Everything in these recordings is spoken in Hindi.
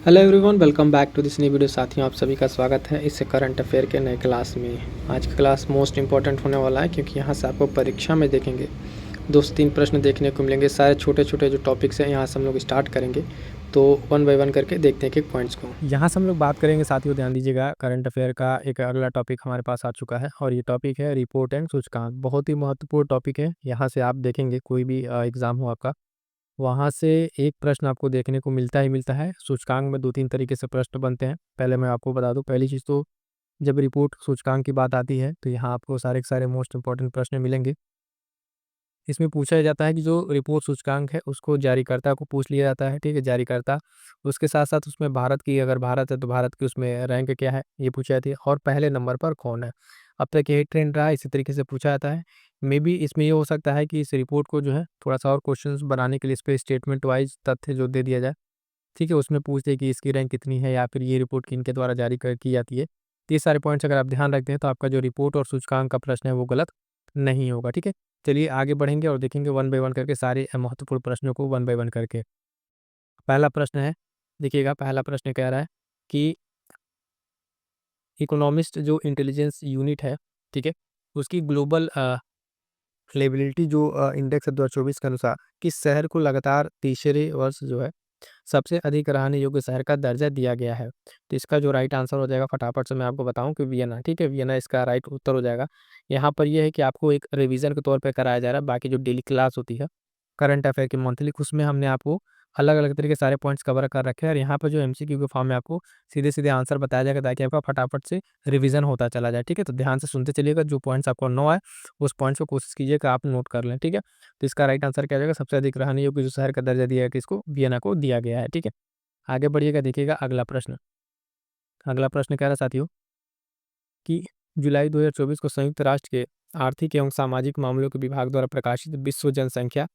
Hello everyone, welcome back to this new video. साथियों, आप सभी का स्वागत है इस करंट अफेयर के नए क्लास में। आज का क्लास मोस्ट इंपॉर्टेंट होने वाला है क्योंकि यहाँ से आपको परीक्षा में देखेंगे 2 से 3 प्रश्न देखने को मिलेंगे। सारे छोटे छोटे जो टॉपिक्स हैं यहाँ से हम लोग स्टार्ट करेंगे, तो वन बाय वन करके देखते हैं कि पॉइंट्स को। यहाँ से हम लोग बात करेंगे साथियों, ध्यान दीजिएगा। करंट अफेयर का एक अगला टॉपिक हमारे पास आ चुका है और ये टॉपिक है रिपोर्ट एंड सूचकांक। बहुत ही महत्वपूर्ण टॉपिक है। यहाँ से आप देखेंगे कोई भी एग्ज़ाम हो आपका, वहाँ से एक प्रश्न आपको देखने को मिलता ही मिलता है। सूचकांक में 2-3 तरीके से प्रश्न बनते हैं। पहले मैं आपको बता दूँ, पहली चीज़ तो जब रिपोर्ट सूचकांक की बात आती है तो यहाँ आपको सारे के सारे मोस्ट इंपॉर्टेंट प्रश्न मिलेंगे। इसमें पूछा जाता है कि जो रिपोर्ट सूचकांक है उसको जारीकर्ता को पूछ लिया जाता है, ठीक है, जारीकर्ता। उसके साथ-साथ उसमें भारत की, अगर भारत है तो भारत की उसमें रैंक क्या है, ये पूछा जाती है और पहले नंबर पर कौन है। अब तक यही ट्रेंड रहा है, इसी तरीके से पूछा जाता है। मेबी इसमें ये हो सकता है कि इस रिपोर्ट को जो है थोड़ा-सा और क्वेश्चंस बनाने के लिए इस पे स्टेटमेंट वाइज़ तथ्य जो दे दिया जाए, ठीक है, उसमें पूछ दे कि इसकी रैंक कितनी है या फिर ये रिपोर्ट किनके द्वारा जारी कर की जाती है। तो ये सारे पॉइंट्स अगर आप ध्यान रखते हैं तो आपका जो रिपोर्ट और सूचकांक का प्रश्न है वो गलत नहीं होगा, ठीक है। चलिए आगे बढ़ेंगे और देखेंगे वन बाय वन करके सारे महत्वपूर्ण प्रश्नों को वन बाय वन करके। पहला प्रश्न है, देखिएगा पहला प्रश्न कह रहा है कि इकोनॉमिस्ट जो इंटेलिजेंस यूनिट है, ठीक है, उसकी ग्लोबल रिलायबिलिटी जो इंडेक्स है 2024 के अनुसार किस शहर को लगातार तीसरे वर्ष जो है सबसे अधिक रहने योग्य शहर का दर्जा दिया गया है। तो इसका जो राइट आंसर हो जाएगा, फटाफट से मैं आपको बताऊं कि वियना, ठीक है, वियना इसका राइट उत्तर हो जाएगा। यहाँ पर यह है कि आपको एक रिवीजन के तौर पे कराया जा रहा है। बाकी जो डेली क्लास होती है करंट अफेयर की मंथली, उसमें हमने आपको अलग-अलग तरीके के सारे पॉइंट्स कवर कर रखे हैं और यहाँ पर जो एमसीक्यू के फॉर्म में आपको सीधे-सीधे आंसर बताया जाएगा ताकि आपका फटाफट से रिवीजन होता चला जाए, ठीक है? तो ध्यान से सुनते चलिएगा, जो पॉइंट्स आपको नो आए, उस पॉइंट्स को कोशिश कीजिए कि आप नोट कर लें, ठीक है? तो इसका राइट आंसर क्या हो जाएगा, सबसे अधिक रहने योग्य जो शहर का दर्जा दिया है किसको? वियना को दिया गया है, ठीक है? आगे बढ़िएगा, देखिएगा अगला प्रश्न। अगला प्रश्न कह रहा है साथियों कि जुलाई 2024 को संयुक्त राष्ट्र के आर्थिक एवं सामाजिक मामलों के विभाग द्वारा प्रकाशित विश्व जनसंख्या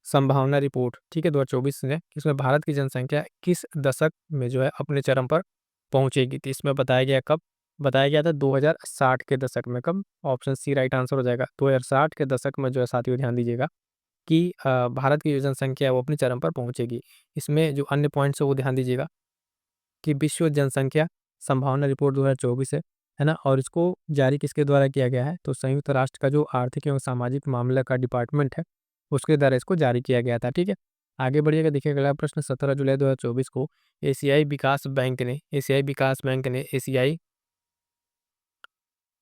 संभावना रिपोर्ट, ठीक है, 2024 में इसमें भारत की जनसंख्या किस दशक में जो है अपने चरम पर पहुंचेगी। तो इसमें बताया गया कब, बताया गया था 2060 के दशक में। कब? ऑप्शन सी राइट आंसर हो जाएगा। 2060 के दशक में जो है साथियों, ध्यान दीजिएगा कि भारत की जो जनसंख्या है वो अपने चरम पर पहुंचेगी। इसमें जो अन्य पॉइंट्स है वो ध्यान दीजिएगा कि विश्व जनसंख्या संभावना रिपोर्ट 2024 है ना, और इसको जारी किसके द्वारा किया गया है, तो संयुक्त राष्ट्र का जो आर्थिक एवं सामाजिक मामला का डिपार्टमेंट है उसके द्वारा इसको जारी किया गया था, ठीक है। आगे बढ़िएगा, देखिए अगला प्रश्न। 17 जुलाई 2024 को एशियाई विकास बैंक ने एशियाई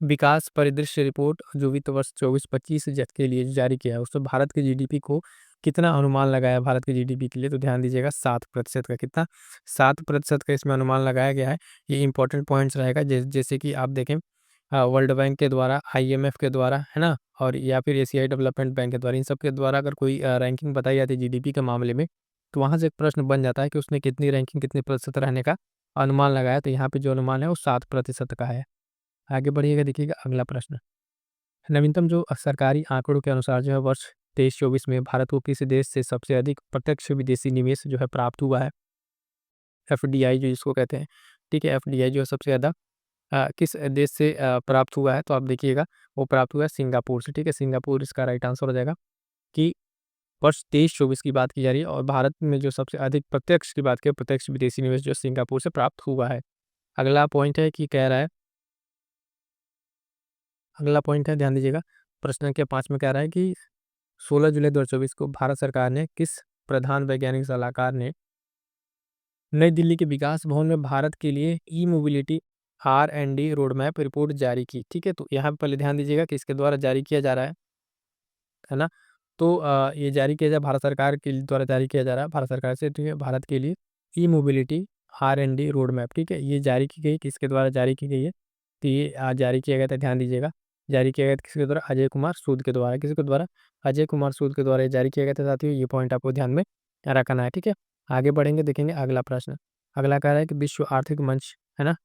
विकास परिदृश्य रिपोर्ट जो वित्त वर्ष 24-25 के लिए जारी किया है, उसमें भारत की जीडीपी को कितना अनुमान लगाया भारत की जीडीपी के लिए, तो ध्यान दीजिएगा 7% का। कितना? 7% का इसमें अनुमान लगाया गया है। ये इंपॉर्टेंट पॉइंट्स रहेगा, जैसे कि आप देखें वर्ल्ड बैंक के द्वारा, आईएमएफ के द्वारा, है ना, और या फिर एशियाई डेवलपमेंट बैंक के द्वारा, इन सब के द्वारा अगर कोई रैंकिंग बताई जाती है जीडीपी के मामले में, तो वहाँ से एक प्रश्न बन जाता है कि उसने कितनी रैंकिंग, कितने प्रतिशत रहने का अनुमान लगाया। तो यहाँ पे जो अनुमान है वो 7% का है। आगे बढ़िएगा, देखिएगा अगला प्रश्न। नवीनतम जो सरकारी आंकड़ों के अनुसार जो है वर्ष 23-24 में भारत को किस देश से सबसे अधिक प्रत्यक्ष विदेशी निवेश जो है प्राप्त हुआ है? एफडीआई जो जिसको कहते हैं, ठीक है, एफडीआई जो है सबसे ज़्यादा किस देश से प्राप्त हुआ है, तो आप देखिएगा वो प्राप्त हुआ है सिंगापुर से, ठीक है। सिंगापुर इसका राइट आंसर हो जाएगा कि वर्ष 23-24 की बात की जा रही है और भारत में जो सबसे अधिक प्रत्यक्ष की बात करें, प्रत्यक्ष विदेशी निवेश जो सिंगापुर से प्राप्त हुआ है। अगला पॉइंट है कि कह रहा है, अगला पॉइंट है, ध्यान दीजिएगा, प्रश्न संख्या 5 में कह रहा है कि 16 जुलाई 2024 को भारत सरकार ने किस प्रधान वैज्ञानिक सलाहकार ने नई दिल्ली के विकास भवन में भारत के लिए e mobility R&D road map report जारी की, ठीक है। तो यहाँ पे पहले ध्यान दीजिएगा कि इसके द्वारा जारी किया जा रहा है ना। तो ये जारी किया जा भारत सरकार के द्वारा जारी किया जा रहा है, भारत सरकार से, ठीक है, भारत के लिए e mobility R&D road map, ठीक है। ये जारी की गई, किसके द्वारा जारी की गई है, तो ये जारी किया गया था, ध्यान दीजिएगा, जारी किया गया था किसके द्वारा, अजय कुमार सूद के द्वारा। किसके द्वारा? अजय कुमार सूद के द्वारा ये जारी किया गया था साथियों। ये पॉइंट आपको ध्यान में रखना है, ठीक है। आगे बढ़ेंगे, देखेंगे अगला प्रश्न। अगला कह रहा है कि विश्व आर्थिक मंच, है ना,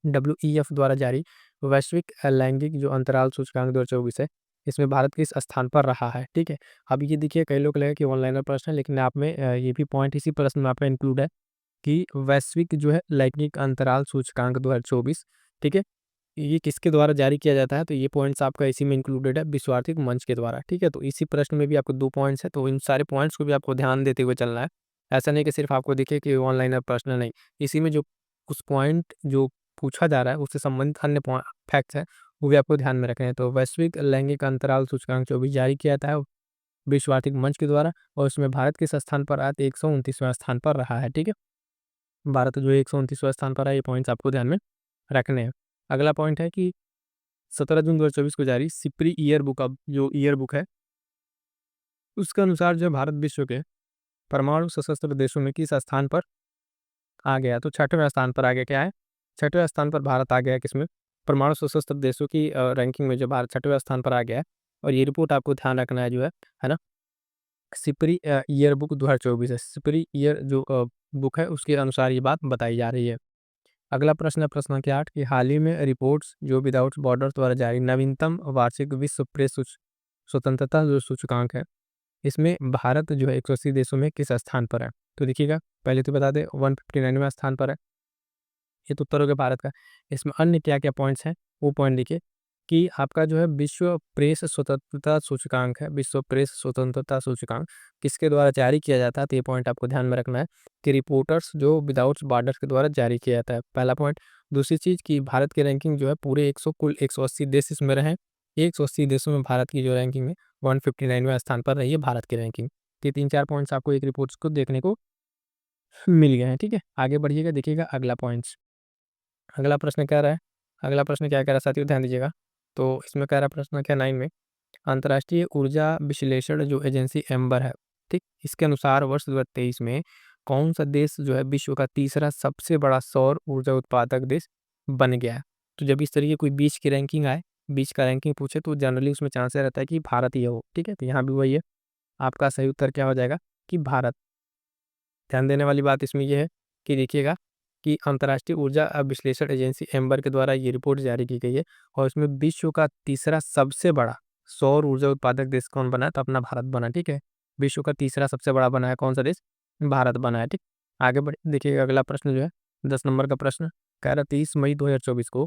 डब्ल्यूईएफ द्वारा जारी वैश्विक लैंगिक जो अंतराल सूचकांक 2024 है, इसमें भारत किस स्थान पर रहा है, ठीक है। अब ये देखिए, कई लोग लगेगा कि ऑनलाइनर प्रश्न है, लेकिन आप में ये भी पॉइंट इसी प्रश्न में आपका इंक्लूड है कि वैश्विक जो है लैंगिक अंतराल सूचकांक 2024, ठीक है, ये किसके द्वारा जारी किया जाता है, तो ये पॉइंट्स आपका इसी में इंक्लूडेड है, विश्व आर्थिक मंच के द्वारा, ठीक है। तो इसी प्रश्न में भी आपको 2 पॉइंट्स है, तो इन सारे पॉइंट्स को भी आपको ध्यान देते हुए चलना है। ऐसा नहीं कि सिर्फ आपको दिखे कि ऑनलाइन और पर्सनल नहीं, इसी में जो कुछ पॉइंट जो पूछा जा रहा है उससे संबंधित अन्य फैक्ट्स हैं वो भी आपको ध्यान में रखने हैं। तो वैश्विक लैंगिक अंतराल सूचकांक 24 जारी किया जाता है विश्व आर्थिक मंच के द्वारा, और उसमें भारत किस स्थान पर आया? 129वां स्थान पर रहा है। ठीक है, भारत जो 129वां स्थान पर है, ये पॉइंट्स आपको ध्यान में रखने हैं। अगला पॉइंट है कि 17 जून 2024 को जारी सिप्री ईयर बुक, अब जो ईयर बुक है उसके अनुसार जो भारत विश्व के परमाणु सशस्त्र देशों में किस स्थान पर आ गया? तो 6वें स्थान पर आ गया। क्या है? 6वें स्थान पर भारत आ गया है। किसमें? परमाणु सशस्त्र देशों की रैंकिंग में जो भारत 6वें स्थान पर आ गया है। और ये रिपोर्ट आपको ध्यान रखना है जो है ना, सिपरी ईयर बुक 2024 है। सिपरी ईयर जो बुक है उसके अनुसार ये बात बताई जा रही है। अगला प्रश्न है प्रश्न संख्या 8 कि हाल ही में रिपोर्ट्स जो विदाउट बॉर्डर द्वारा जारी नवीनतम वार्षिक विश्व प्रेस स्वतंत्रता जो सूचकांक है, इसमें भारत जो है 180 देशों में किस स्थान पर है? तो देखिएगा, पहले तो बता दें 159वां स्थान पर है। ये तो उत्तर हो गया भारत का। इसमें अन्य क्या-क्या पॉइंट्स हैं, वो पॉइंट देखिए कि आपका जो है विश्व प्रेस स्वतंत्रता सूचकांक है, विश्व प्रेस स्वतंत्रता सूचकांक किसके द्वारा जारी किया जाता है? तो ये पॉइंट आपको ध्यान में रखना है कि रिपोर्टर्स जो विदाउट बॉर्डर्स के द्वारा जारी किया जाता है, पहला पॉइंट। दूसरी चीज़ कि भारत की रैंकिंग जो है पूरे 100 कुल 180 देश इसमें रहे। 180 देशों में भारत की जो रैंकिंग है 159वां स्थान पर रही है भारत की रैंकिंग। तो ये 3-4 पॉइंट्स आपको एक रिपोर्ट्स को देखने को मिल गए हैं। ठीक है, आगे बढ़िएगा, देखिएगा अगला पॉइंट्स। अगला प्रश्न क्या रहा है? अगला प्रश्न क्या कह रहा है साथियों, ध्यान दीजिएगा। तो इसमें कह रहा है प्रश्न संख्या 9 में अंतर्राष्ट्रीय ऊर्जा विश्लेषण जो एजेंसी एम्बर है, ठीक, इसके अनुसार वर्ष 2023 में कौन सा देश जो है विश्व का तीसरा सबसे बड़ा सौर ऊर्जा उत्पादक देश बन गया है? तो जब इस तरीके कोई बीच की रैंकिंग आए, बीच का रैंकिंग पूछे तो जनरली उसमें चांसेस रहता है कि भारत ही हो। ठीक है, तो यहाँ भी वही है, आपका सही उत्तर क्या हो जाएगा कि भारत। ध्यान देने वाली बात इसमें यह है कि देखिएगा कि अंतर्राष्ट्रीय ऊर्जा विश्लेषण एजेंसी एम्बर के द्वारा ये रिपोर्ट जारी की गई है और इसमें विश्व का तीसरा सबसे बड़ा सौर ऊर्जा उत्पादक देश कौन बना है? तो अपना भारत बना। ठीक है, विश्व का तीसरा सबसे बड़ा बना है कौन सा देश? भारत बना है। ठीक, आगे बढ़े, देखिएगा अगला प्रश्न जो है 10 नंबर का प्रश्न कह रहा 30 मई 2024 को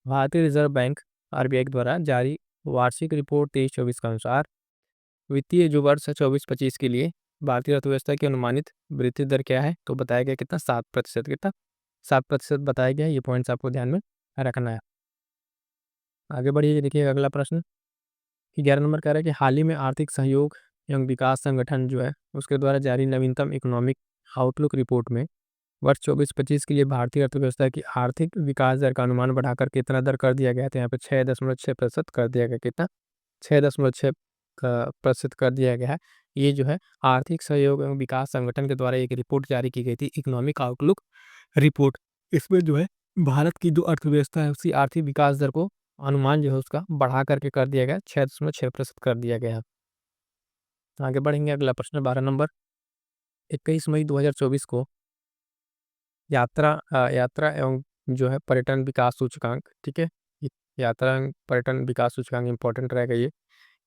भारतीय रिजर्व बैंक आरबीआई के द्वारा जारी वार्षिक रिपोर्ट 23-24 के अनुसार वित्तीय जो वर्ष है 24-25 के लिए भारतीय अर्थव्यवस्था की अनुमानित वृद्धि दर क्या है? तो बताया गया कितना? 7%। कितना? 7% बताया गया है। ये पॉइंट्स आपको ध्यान में रखना है। आगे बढ़िए, देखिए अगला प्रश्न 11 नंबर कह रहा है कि हाल ही में आर्थिक सहयोग एवं विकास संगठन जो है उसके द्वारा जारी नवीनतम इकोनॉमिक आउटलुक रिपोर्ट में वर्ष 24-25 के लिए भारतीय अर्थव्यवस्था की आर्थिक विकास दर का अनुमान बढ़ाकर कितना दर कर दिया गया है? तो यहाँ पे 6.6% कर दिया गया। कितना? 6.6 का प्रतिशत कर दिया गया है। ये जो है आर्थिक सहयोग एवं विकास संगठन के द्वारा एक रिपोर्ट जारी की गई थी, इकोनॉमिक आउटलुक रिपोर्ट। इसमें जो है भारत की जो अर्थव्यवस्था है उसकी आर्थिक विकास दर को अनुमान जो है उसका बढ़ा करके कर दिया गया, 6.6% कर दिया गया है। आगे बढ़ेंगे, अगला प्रश्न 12 नंबर 21 मई 2024 को यात्रा एवं जो है पर्यटन विकास सूचकांक, ठीक है, यात्रा एवं पर्यटन विकास सूचकांक इंपॉर्टेंट रहेगा ये,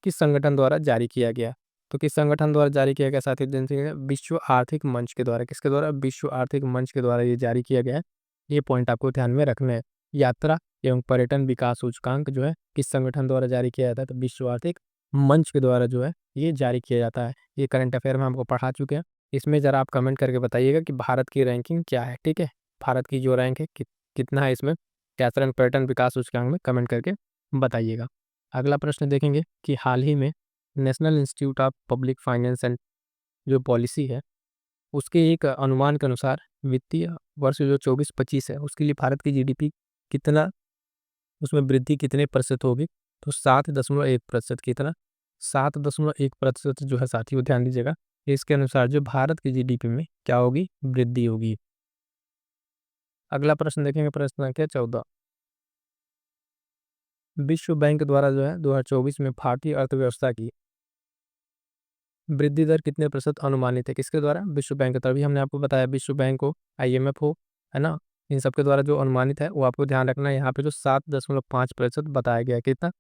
किस संगठन द्वारा जारी किया गया? तो किस संगठन द्वारा जारी किया गया साथी? जनसंख्या विश्व आर्थिक मंच के द्वारा। किसके द्वारा? विश्व आर्थिक मंच के द्वारा ये जारी किया गया है। ये पॉइंट आपको ध्यान में रखना है। यात्रा एवं पर्यटन विकास सूचकांक जो है किस संगठन द्वारा जारी किया जाता है? तो विश्व आर्थिक मंच के द्वारा जो है ये जारी किया जाता है। ये करंट अफेयर में आपको पढ़ा चुके हैं। इसमें जरा आप कमेंट करके बताइएगा कि भारत की रैंकिंग क्या है। ठीक है, भारत की जो रैंक है कितना है इसमें यात्रा एवं पर्यटन विकास सूचकांक में, कमेंट करके बताइएगा। अगला प्रश्न देखेंगे कि हाल ही में national institute of public finance and जो पॉलिसी है उसके एक अनुमान के अनुसार वित्तीय वर्ष जो 24-25 है उसके लिए भारत की जीडीपी कितना, उसमें वृद्धि कितने प्रतिशत होगी? तो 7.1%। कितना? 7.1% जो है साथियों, ध्यान दीजिएगा। इसके अनुसार जो भारत की जीडीपी में क्या होगी? वृद्धि होगी। अगला प्रश्न देखेंगे, प्रश्न संख्या 14 विश्व बैंक द्वारा जो है 2024 में भारतीय अर्थव्यवस्था की वृद्धि दर कितने प्रतिशत अनुमानित है? किसके द्वारा? विश्व बैंक। तभी हमने आपको बताया विश्व बैंक हो, आईएमएफ हो, है ना, इन सब के द्वारा जो अनुमानित है वो आपको ध्यान रखना है। यहाँ पे जो 7.5% बताया गया है। कितना?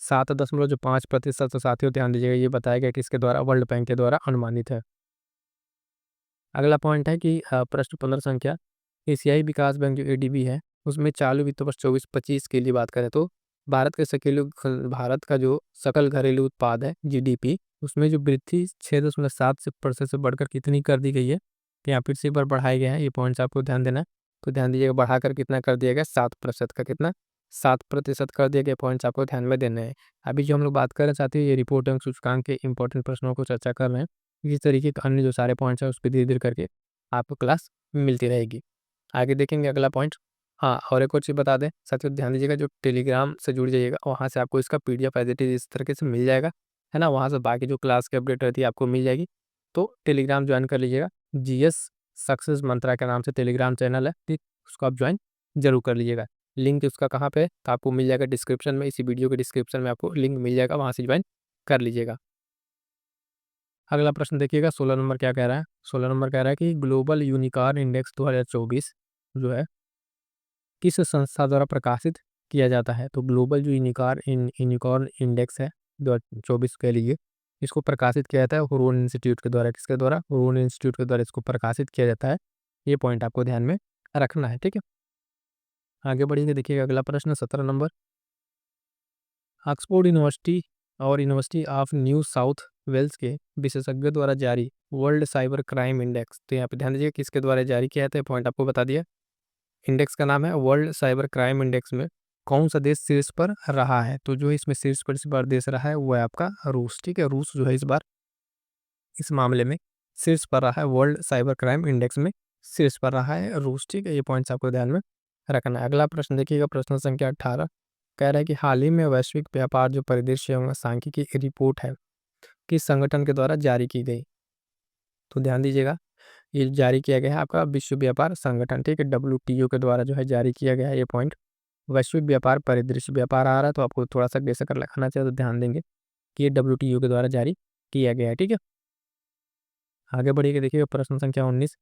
7.5%। तो साथियों ध्यान दीजिएगा, ये बताया गया किसके द्वारा? वर्ल्ड बैंक के द्वारा अनुमानित है। अगला पॉइंट है कि प्रश्न 15 संख्या एशियाई विकास बैंक जो एडीबी है उसमें चालू वित्त वर्ष 24-25 के लिए बात करें तो भारत का जो सकल घरेलू उत्पाद है जीडीपी, उसमें जो वृद्धि 6.7% से बढ़कर कितनी कर दी गई है? तो यहाँ फिर से एक बार बढ़ाए गए हैं, ये पॉइंट्स आपको ध्यान देना है। तो ध्यान दीजिएगा, बढ़ाकर कितना कर दिया गया, 7% का, कितना 7% कर दिया गया, पॉइंट्स आपको ध्यान में देने हैं। अभी जो हम लोग बात करना चाहते हैं, ये रिपोर्ट एवं सूचकांक के इंपॉर्टेंट प्रश्नों को चर्चा कर रहे हैं। इस तरीके के अन्य जो सारे पॉइंट्स हैं उस पर धीरे धीरे करके आपको क्लास मिलती रहेगी। आगे देखेंगे अगला पॉइंट। हाँ, और एक और चीज़ बता दें साथियों, ध्यान दीजिएगा, जो टेलीग्राम से जुड़ जाइएगा वहाँ से आपको इसका PDF एज इट इज़ इस तरीके से मिल जाएगा, है ना। वहाँ से बाकी जो क्लास की अपडेट रहती है आपको मिल जाएगी। तो टेलीग्राम ज्वाइन कर लीजिएगा, GS सक्सेस मंत्रा के नाम से टेलीग्राम चैनल है, ठीक, उसको आप ज्वाइन जरूर कर लीजिएगा। लिंक उसका कहाँ पे है, तो आपको मिल जाएगा डिस्क्रिप्शन में, इसी वीडियो के डिस्क्रिप्शन में आपको लिंक मिल जाएगा, वहाँ से ज्वाइन कर लीजिएगा। अगला प्रश्न देखिएगा, 16 नंबर क्या कह रहा है। 16 नंबर कह रहा है कि ग्लोबल यूनिकॉर्न इंडेक्स 2024 जो है किस संस्था द्वारा प्रकाशित किया जाता है। तो ग्लोबल जो यूनिकॉर्न इंडेक्स है 2024 के लिए, इसको प्रकाशित किया जाता है हुरून इंस्टीट्यूट के द्वारा। किसके द्वारा, हुरून इंस्टीट्यूट के द्वारा इसको प्रकाशित किया जाता है। ये पॉइंट आपको ध्यान में रखना है, ठीक है। आगे बढ़ेंगे, देखिएगा अगला प्रश्न 17 नंबर। ऑक्सफोर्ड यूनिवर्सिटी और University of New South Wales के विशेषज्ञों द्वारा जारी वर्ल्ड साइबर क्राइम इंडेक्स, तो यहाँ पे ध्यान दीजिए किसके द्वारा जारी किया जाता है, पॉइंट आपको बता दिया। इंडेक्स का नाम है वर्ल्ड साइबर क्राइम इंडेक्स में कौन सा देश शीर्ष पर रहा है। तो जो इसमें शीर्ष पर इस बार देश रहा है वो है आपका रूस, ठीक है। रूस जो है इस बार इस मामले में शीर्ष पर रहा है, वर्ल्ड साइबर क्राइम इंडेक्स में शीर्ष पर रहा है रूस, ठीक है। ये पॉइंट्स आपको ध्यान में रखना है। अगला प्रश्न देखिएगा, प्रश्न संख्या 18 कह रहा है कि हाल ही में वैश्विक व्यापार जो परिदृश्य एवं सांख्यिकी की रिपोर्ट है किस संगठन के द्वारा जारी की गई। तो ध्यान दीजिएगा, ये जारी किया गया है आपका विश्व व्यापार संगठन, ठीक है, WTO के द्वारा जो है जारी किया गया है ये पॉइंट। वैश्विक व्यापार परिदृश्य, व्यापार आ रहा है तो आपको थोड़ा सा बेस कर लिखना चाहिए, तो ध्यान देंगे कि ये WTO के द्वारा जारी किया गया है, ठीक है। आगे बढ़िएगा, देखिएगा प्रश्न संख्या 19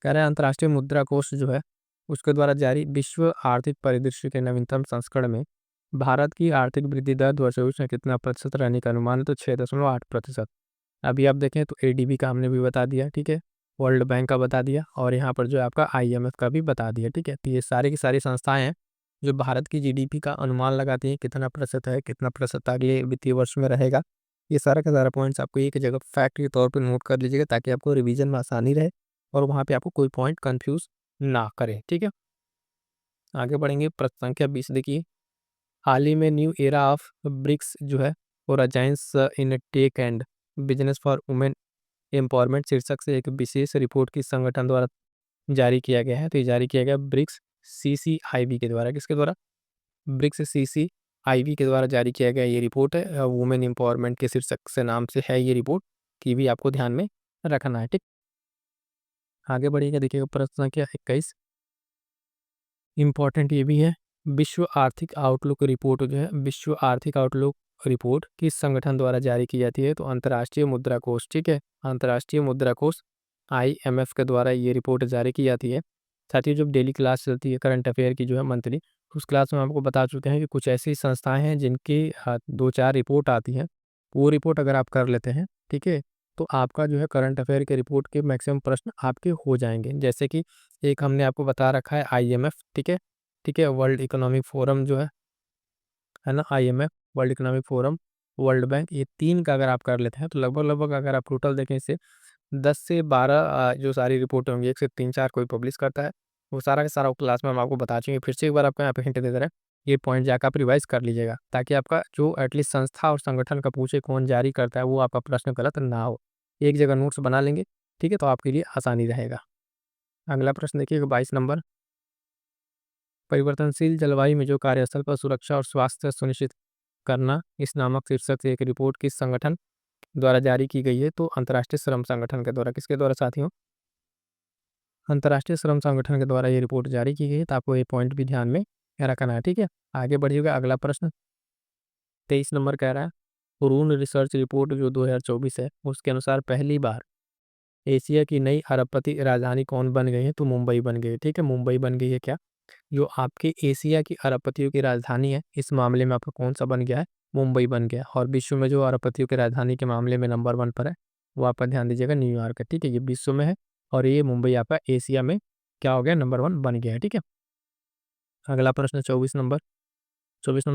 कह रहा है अंतर्राष्ट्रीय मुद्रा कोष जो है उसके द्वारा जारी विश्व आर्थिक परिदृश्य के नवीनतम संस्करण में भारत की आर्थिक वृद्धि दर 2024 में कितना प्रतिशत रहने का अनुमान है। तो 6.8%। अभी आप देखें तो ADB का हमने भी बता दिया, ठीक है, वर्ल्ड बैंक का बता दिया, और यहाँ पर जो है आपका IMF का भी बता दिया, ठीक है। तो ये सारी की सारी संस्थाएं हैं जो भारत की GDP का अनुमान लगाती हैं, कितना प्रतिशत है, कितना प्रतिशत अगले वित्तीय वर्ष में रहेगा। ये सारा का सारा पॉइंट्स आपको एक जगह फैक्ट के तौर पर नोट कर लीजिएगा, ताकि आपको रिवीजन में आसानी रहे और वहाँ पे आपको कोई पॉइंट कंफ्यूज ना करे, ठीक है। आगे बढ़ेंगे, प्रश्न संख्या 20 देखिए, हाल ही में न्यू एरा ऑफ ब्रिक्स जो है और alliance in tech and business for women empowerment शीर्षक से एक विशेष रिपोर्ट किस संगठन द्वारा जारी किया गया है। तो ये जारी किया गया ब्रिक्स CCIV के द्वारा। किसके द्वारा, ब्रिक्स CCIV के द्वारा जारी किया गया ये रिपोर्ट है, वुमेन एम्पावरमेंट के शीर्षक से नाम से है ये रिपोर्ट, की भी आपको ध्यान में रखना है, ठीक। आगे बढ़िएगा, देखिएगा प्रश्न संख्या 21 इंपॉर्टेंट ये भी है, विश्व आर्थिक आउटलुक रिपोर्ट जो है, विश्व आर्थिक आउटलुक रिपोर्ट किस संगठन द्वारा जारी की जाती है। तो अंतर्राष्ट्रीय मुद्रा कोष, ठीक है, अंतर्राष्ट्रीय मुद्रा कोष IMF के द्वारा ये रिपोर्ट जारी की जाती है। साथ ही जो डेली क्लास चलती है करंट अफेयर की जो है मंथली, उस क्लास में आपको बता चुके हैं कि कुछ ऐसी संस्थाएं हैं जिनकी 2-4 रिपोर्ट आती हैं, वो रिपोर्ट अगर आप कर लेते हैं, ठीक है, तो आपका जो है करंट अफेयर के रिपोर्ट के मैक्सिमम प्रश्न आपके हो जाएंगे। जैसे कि एक हमने आपको बता रखा है IMF, ठीक है, ठीक है, वर्ल्ड इकोनॉमिक फोरम जो है ना, IMF, world economic forum, world bank, ये 3 का अगर आप कर लेते हैं तो लगभग लगभग अगर आप टोटल देखें इसे 10 से 12 जो सारी रिपोर्ट होंगी, 1 से 3-4 कोई पब्लिश करता है, वो सारा का सारा क्लास में हम आपको बता चुके हैं। फिर से एक बार आपको यहाँ पे हिंट दे दे रहे हैं, ये पॉइंट जाकर आप रिवाइज कर लीजिएगा, ताकि आपका जो एटलीस्ट संस्था और संगठन का पूछे कौन जारी करता है वो आपका प्रश्न गलत ना हो। एक जगह नोट्स बना लेंगे, ठीक है, तो आपके लिए आसानी रहेगा। अगला प्रश्न देखिएगा 22 नंबर, परिवर्तनशील जलवायु में जो कार्यस्थल पर सुरक्षा और स्वास्थ्य सुनिश्चित करना इस नामक शीर्षक से एक रिपोर्ट किस संगठन द्वारा जारी की गई है। तो अंतर्राष्ट्रीय श्रम संगठन के द्वारा। किसके द्वारा साथियों, अंतर्राष्ट्रीय श्रम संगठन के द्वारा ये रिपोर्ट जारी की गई है, तो आपको ये पॉइंट भी ध्यान में रखना है, ठीक है। आगे बढ़िएगा, अगला प्रश्न 23 नंबर कह रहा है, हुरून रिसर्च रिपोर्ट जो 2024 है उसके अनुसार पहली बार एशिया की नई अरबपति राजधानी कौन बन गई है। तो मुंबई बन गई है, ठीक है, मुंबई बन गई है। क्या जो आपके एशिया की अरबपतियों की राजधानी है, इस मामले में आपका कौन सा बन गया है, मुंबई बन गया। और विश्व में जो अरबपतियों की राजधानी के मामले में नंबर 1 पर है वो आपका ध्यान दीजिएगा न्यूयॉर्क है, ठीक है, ये विश्व में है, और ये मुंबई आपका एशिया में क्या हो गया, नंबर 1 बन गया है, ठीक है। अगला प्रश्न 24 नंबर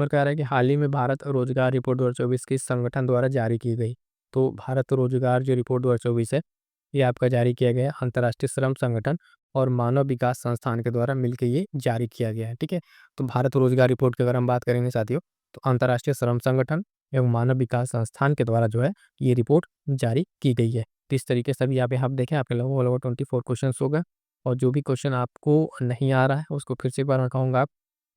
कह रहा है कि हाल ही में भारत रोजगार रिपोर्ट 2024 किस संगठन द्वारा जारी की गई। तो भारत रोजगार जो रिपोर्ट 2024 है ये आपका जारी किया गया है अंतर्राष्ट्रीय श्रम संगठन और मानव विकास संस्थान के द्वारा मिलकर ये जारी किया गया है, ठीक है। तो भारत रोजगार रिपोर्ट की अगर हम बात करेंगे साथियों, तो अंतर्राष्ट्रीय श्रम संगठन एवं मानव विकास संस्थान के द्वारा जो है ये रिपोर्ट जारी की गई है। तो इस तरीके से अभी यहाँ पे आप देखें, आपके लगभग 24 क्वेश्चन हो गए, और जो भी क्वेश्चन आपको नहीं आ रहा है उसको फिर से एक बार मैं कहूँगा, आप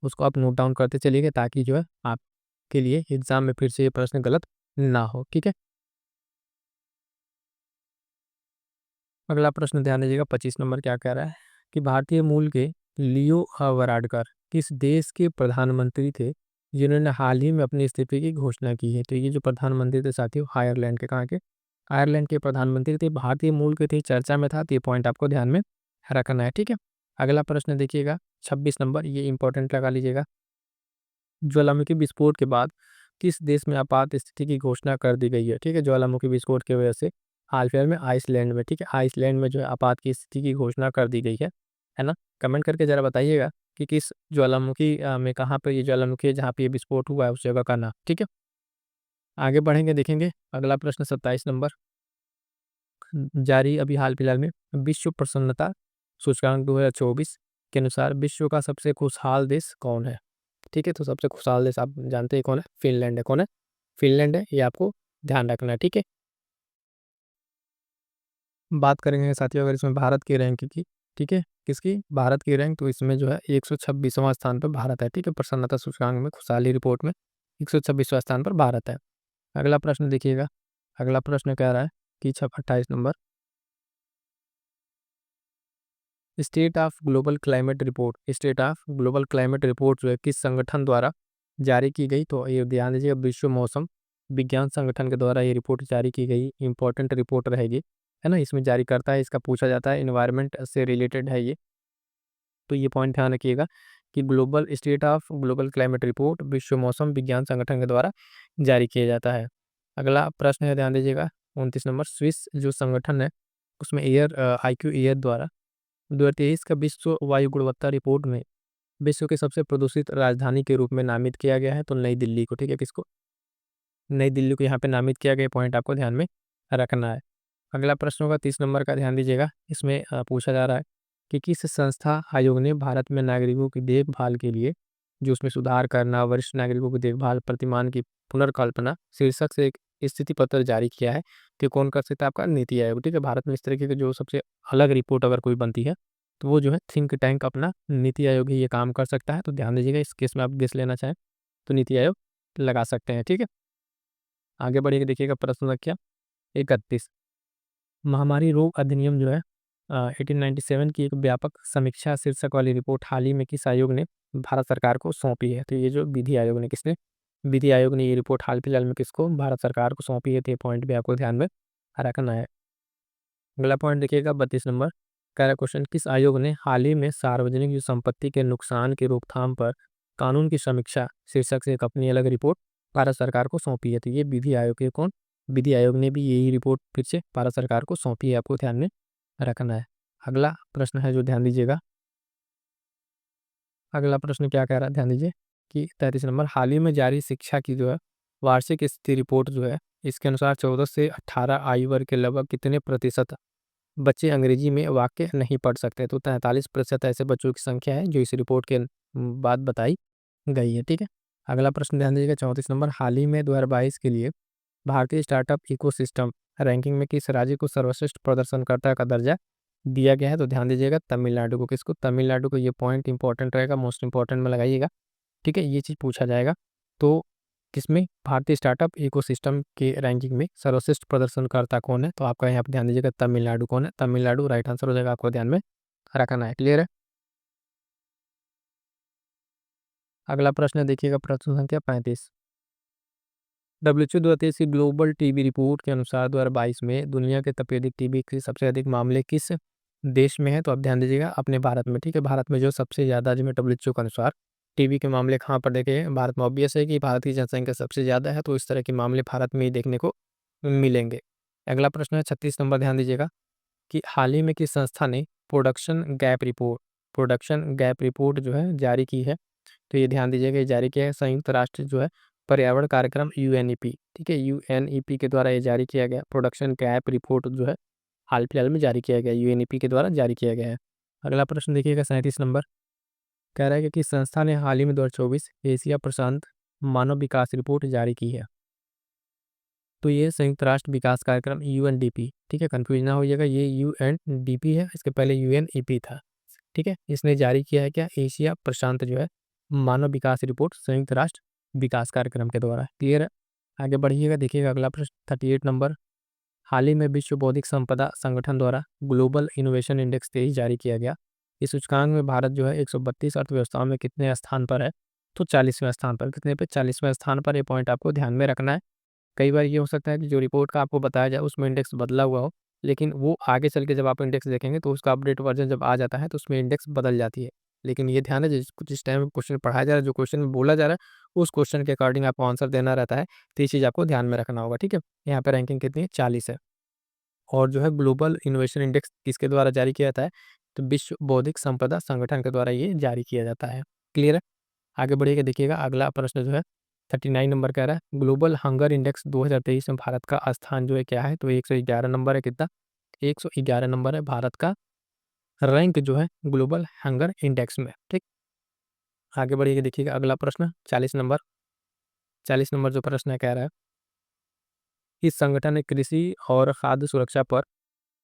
उसको आप नोट डाउन करते चलिएगा, ताकि जो है आपके लिए एग्जाम में फिर से ये प्रश्न गलत ना हो, ठीक है। अगला प्रश्न ध्यान दीजिएगा, 25 नंबर क्या कह रहा है कि भारतीय मूल के लियो वराडकर किस देश के प्रधानमंत्री थे जिन्होंने हाल ही में अपने इस्तीफे की घोषणा की है। तो ये जो प्रधानमंत्री थे साथियों, आयरलैंड के, कहाँ के, आयरलैंड के प्रधानमंत्री थे, भारतीय मूल के थे, चर्चा में था, तो ये पॉइंट आपको ध्यान में रखना है, ठीक है। अगला प्रश्न देखिएगा 26 नंबर, ये इंपॉर्टेंट लगा लीजिएगा। ज्वालामुखी विस्फोट के बाद किस देश में आपात स्थिति की घोषणा कर दी गई है, ठीक है। ज्वालामुखी विस्फोट की वजह से हाल फिलहाल में आइसलैंड में, ठीक है, आइसलैंड में जो है आपात की स्थिति की घोषणा कर दी गई है ना। कमेंट करके जरा बताइएगा कि किस ज्वालामुखी में, कहाँ पर ये ज्वालामुखी है जहाँ पे ये विस्फोट हुआ है, उस जगह का नाम, ठीक है। आगे बढ़ेंगे, देखेंगे अगला प्रश्न 27 नंबर, जारी अभी हाल फिलहाल में विश्व प्रसन्नता सूचकांक 2024 के अनुसार विश्व का सबसे खुशहाल देश कौन है, ठीक है। तो सबसे खुशहाल देश आप जानते हैं कौन है, फिनलैंड है। कौन है, फिनलैंड है, ये आपको ध्यान रखना है, ठीक है। बात करेंगे साथियों अगर इसमें भारत की रैंक की, ठीक है, किसकी, भारत की रैंक, तो इसमें जो है 126वां स्थान पर भारत है, ठीक है। प्रसन्नता सूचकांक में, खुशहाली रिपोर्ट में 126वां स्थान पर भारत है। अगला प्रश्न देखिएगा, अगला प्रश्न कह रहा है कि 28 number, state of global climate report, state of global climate report जो है किस संगठन द्वारा जारी की गई। तो ये ध्यान दीजिएगा, विश्व मौसम विज्ञान संगठन के द्वारा ये रिपोर्ट जारी की गई इंपॉर्टेंट रिपोर्ट रहेगी, है ना। इसमें जारी करता है, इसका पूछा जाता है, इन्वायरमेंट से रिलेटेड है ये। तो ये पॉइंट ध्यान रखिएगा कि global state of global climate report विश्व मौसम विज्ञान संगठन के द्वारा जारी किया जाता है। अगला प्रश्न है, ध्यान दीजिएगा 29 नंबर, स्विस जो संगठन है उसमें एयर IQ एयर द्वारा 2023 का विश्व वायु गुणवत्ता रिपोर्ट में विश्व के सबसे प्रदूषित राजधानी के रूप में नामित किया गया है, तो नई दिल्ली को, ठीक है। किसको, नई दिल्ली को यहाँ पे नामित किया गया, पॉइंट आपको ध्यान में रखना है। अगला प्रश्न होगा 30 नंबर का, ध्यान दीजिएगा। इसमें पूछा जा रहा है कि किस संस्था आयोग ने भारत में नागरिकों की देखभाल के लिए, जो उसमें सुधार करना, वरिष्ठ नागरिकों की देखभाल प्रतिमान की पुनर्कल्पना शीर्षक से एक स्थिति पत्र जारी किया है, कि कौन कर सकता है, आपका नीति आयोग, ठीक है। भारत में इस तरीके की जो सबसे अलग रिपोर्ट अगर कोई बनती है तो वो जो है थिंक टैंक अपना नीति आयोग ही ये काम कर सकता है। तो ध्यान दीजिएगा, इस केस में आप गेस लेना चाहें तो नीति आयोग लगा सकते हैं, ठीक है। आगे बढ़िए, देखिएगा प्रश्न संख्या 31, महामारी रोग अधिनियम जो है 1897 की एक व्यापक समीक्षा शीर्षक वाली रिपोर्ट हाल ही में किस आयोग ने भारत सरकार को सौंपी है। तो ये जो विधि आयोग ने, किसने, विधि आयोग ने ये रिपोर्ट हाल फिलहाल में किसको, भारत सरकार को सौंपी है। तो ये पॉइंट भी आपको ध्यान में रखना है। अगला पॉइंट देखिएगा 32 नंबर, कह रहा क्वेश्चन, किस आयोग ने हाल ही में सार्वजनिक जो संपत्ति के नुकसान की रोकथाम पर कानून की समीक्षा शीर्षक से एक अपनी अलग रिपोर्ट भारत सरकार को सौंपी है। तो ये विधि आयोग के, कौन, विधि आयोग ने भी यही रिपोर्ट फिर से भारत सरकार को सौंपी है, आपको ध्यान में रखना है। अगला प्रश्न है जो ध्यान दीजिएगा, अगला प्रश्न क्या कह रहा है, ध्यान दीजिए कि 33 नंबर, हाल ही में जारी शिक्षा की जो है वार्षिक स्थिति रिपोर्ट जो है, इसके अनुसार 14 से 18 आयु वर्ग के लगभग कितने प्रतिशत बच्चे अंग्रेजी में वाक्य नहीं पढ़ सकते। तो 43% ऐसे बच्चों की संख्या है जो इस रिपोर्ट के बाद बताई गई है, ठीक है। अगला प्रश्न ध्यान दीजिएगा 34 नंबर, हाल ही में 2022 के लिए भारतीय स्टार्टअप इकोसिस्टम रैंकिंग में किस राज्य को सर्वश्रेष्ठ प्रदर्शनकर्ता का दर्जा दिया गया है। तो ध्यान दीजिएगा तमिलनाडु को, किसको, तमिलनाडु को। ये पॉइंट इंपॉर्टेंट रहेगा, मोस्ट इंपॉर्टेंट में लगाइएगा, ठीक है, ये चीज़ पूछा जाएगा। तो किसमें, भारतीय स्टार्टअप इकोसिस्टम के रैंकिंग में सर्वश्रेष्ठ प्रदर्शनकर्ता कौन है। तो आपका यहाँ पर ध्यान दीजिएगा तमिलनाडु कौन है, तमिलनाडु राइट आंसर हो जाएगा, आपको ध्यान में रखना है, क्लियर है। अगला प्रश्न देखिएगा, प्रश्न संख्या 35, WHO 2023 की ग्लोबल टीबी रिपोर्ट के अनुसार 2022 में दुनिया के तपेदिक टीबी के सबसे अधिक मामले किस देश में है। तो आप ध्यान दीजिएगा अपने भारत में, ठीक है। भारत में जो सबसे ज़्यादा, जो WHO के अनुसार टीबी के मामले कहाँ पर देखे हैं, भारत में। ऑब्वियस है कि भारत की जनसंख्या सबसे ज़्यादा है, तो इस तरह के मामले भारत में ही देखने को मिलेंगे। अगला प्रश्न है 36 नंबर, ध्यान दीजिएगा कि हाल ही में किस संस्था ने प्रोडक्शन गैप रिपोर्ट जो है जारी की है। तो ये ध्यान दीजिएगा, ये जारी किया है संयुक्त राष्ट्र जो है पर्यावरण कार्यक्रम UNEP, ठीक है, UNEP के द्वारा ये जारी किया गया प्रोडक्शन गैप रिपोर्ट जो है हाल फिलहाल में जारी किया गया है, यूएनईपी के द्वारा जारी किया गया है। अगला प्रश्न देखिएगा 37 नंबर, कह रहा है कि किस संस्था ने हाल ही में 2024 एशिया प्रशांत मानव विकास रिपोर्ट जारी की है? तो ये संयुक्त राष्ट्र विकास कार्यक्रम यूएनडीपी, ठीक है, कंफ्यूज ना होइएगा, ये यूएनडीपी है, इसके पहले यूएनईपी था, ठीक है। इसने जारी किया है क्या? एशिया प्रशांत जो है मानव विकास रिपोर्ट संयुक्त राष्ट्र विकास कार्यक्रम के द्वारा। क्लियर है? आगे बढ़िएगा, देखिएगा अगला प्रश्न 38 नंबर, हाल ही में विश्व बौद्धिक संपदा संगठन द्वारा ग्लोबल इनोवेशन इंडेक्स 23 जारी किया गया। इस सूचकांक में भारत जो है 132 अर्थव्यवस्थाओं में कितने स्थान पर है? तो 40वें स्थान पर। कितने पे? 40वें स्थान पर। ये पॉइंट आपको ध्यान में रखना है। कई बार ये हो सकता है कि जो रिपोर्ट का आपको बताया जाए उसमें इंडेक्स बदला हुआ हो, लेकिन वो आगे चल के जब आप इंडेक्स देखेंगे तो उसका अपडेट वर्जन जब आ जाता है तो उसमें इंडेक्स बदल जाती है। लेकिन ये ध्यान है, जिस टाइम क्वेश्चन पढ़ाया जा रहा है, जो क्वेश्चन में बोला जा रहा है, उस क्वेश्चन के अकॉर्डिंग आपको आंसर देना रहता है। तो ये चीज़ आपको ध्यान में रखना होगा, ठीक है। यहाँ पे रैंकिंग कितनी है? 40 है। और जो है ग्लोबल इनोवेशन इंडेक्स किसके द्वारा जारी किया जाता है? तो विश्व बौद्धिक संपदा संगठन के द्वारा ये जारी किया जाता है। क्लियर है? आगे बढ़िएगा, देखिएगा अगला प्रश्न जो है 39 नंबर कह रहा है, ग्लोबल हंगर इंडेक्स 2023 में भारत का स्थान जो है क्या है? तो 111 नंबर है। कितना? 111 नंबर है भारत का रैंक जो है ग्लोबल हंगर इंडेक्स में, ठीक। आगे बढ़िएगा, देखिएगा अगला प्रश्न 40 नंबर। 40 नंबर जो प्रश्न है कह रहा है, इस संगठन ने कृषि और खाद्य सुरक्षा पर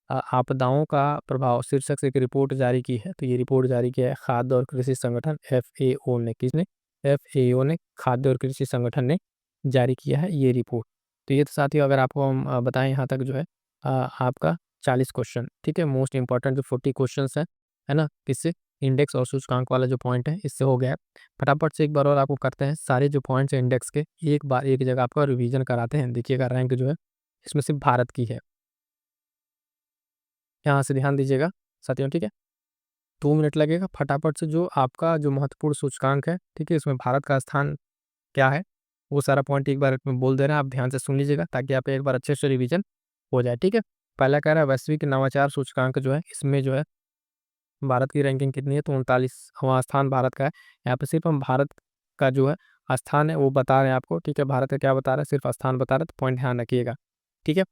आपदाओं का प्रभाव शीर्षक से एक रिपोर्ट जारी की है। तो ये रिपोर्ट जारी किया है खाद्य और कृषि संगठन FAO ने। किसने? FAO ने, खाद्य और कृषि संगठन ने जारी किया है ये रिपोर्ट। तो ये तो साथियों अगर आपको हम बताएं यहाँ तक जो है आपका 40 क्वेश्चन, ठीक है। मोस्ट इंपॉर्टेंट जो 40 क्वेश्चन है ना, किससे? इंडेक्स और सूचकांक वाला जो पॉइंट है इससे हो गया है। फटाफट से एक बार और आपको करते हैं सारे जो पॉइंट्स हैं इंडेक्स के, एक बार एक जगह आपका रिवीजन कराते हैं। देखिएगा रैंक जो है इसमें सिर्फ भारत की है, यहाँ से ध्यान दीजिएगा साथियों, ठीक है। 2 मिनट लगेगा, फटाफट से जो आपका जो महत्वपूर्ण सूचकांक है, ठीक है, इसमें भारत का स्थान क्या है, वो सारा पॉइंट एक बार में बोल दे रहे हैं, आप ध्यान से सुन लीजिएगा ताकि आप एक बार अच्छे से रिवीजन हो जाए, ठीक है। पहला कह रहा है वैश्विक नवाचार सूचकांक जो है, इसमें जो है भारत की रैंकिंग कितनी है? तो 39वां स्थान भारत का है। यहाँ पे सिर्फ हम भारत का जो है स्थान है वो बता रहे हैं आपको, ठीक है। भारत का क्या बता रहा है? सिर्फ स्थान बता रहा है, तो पॉइंट ध्यान रखिएगा, ठीक है।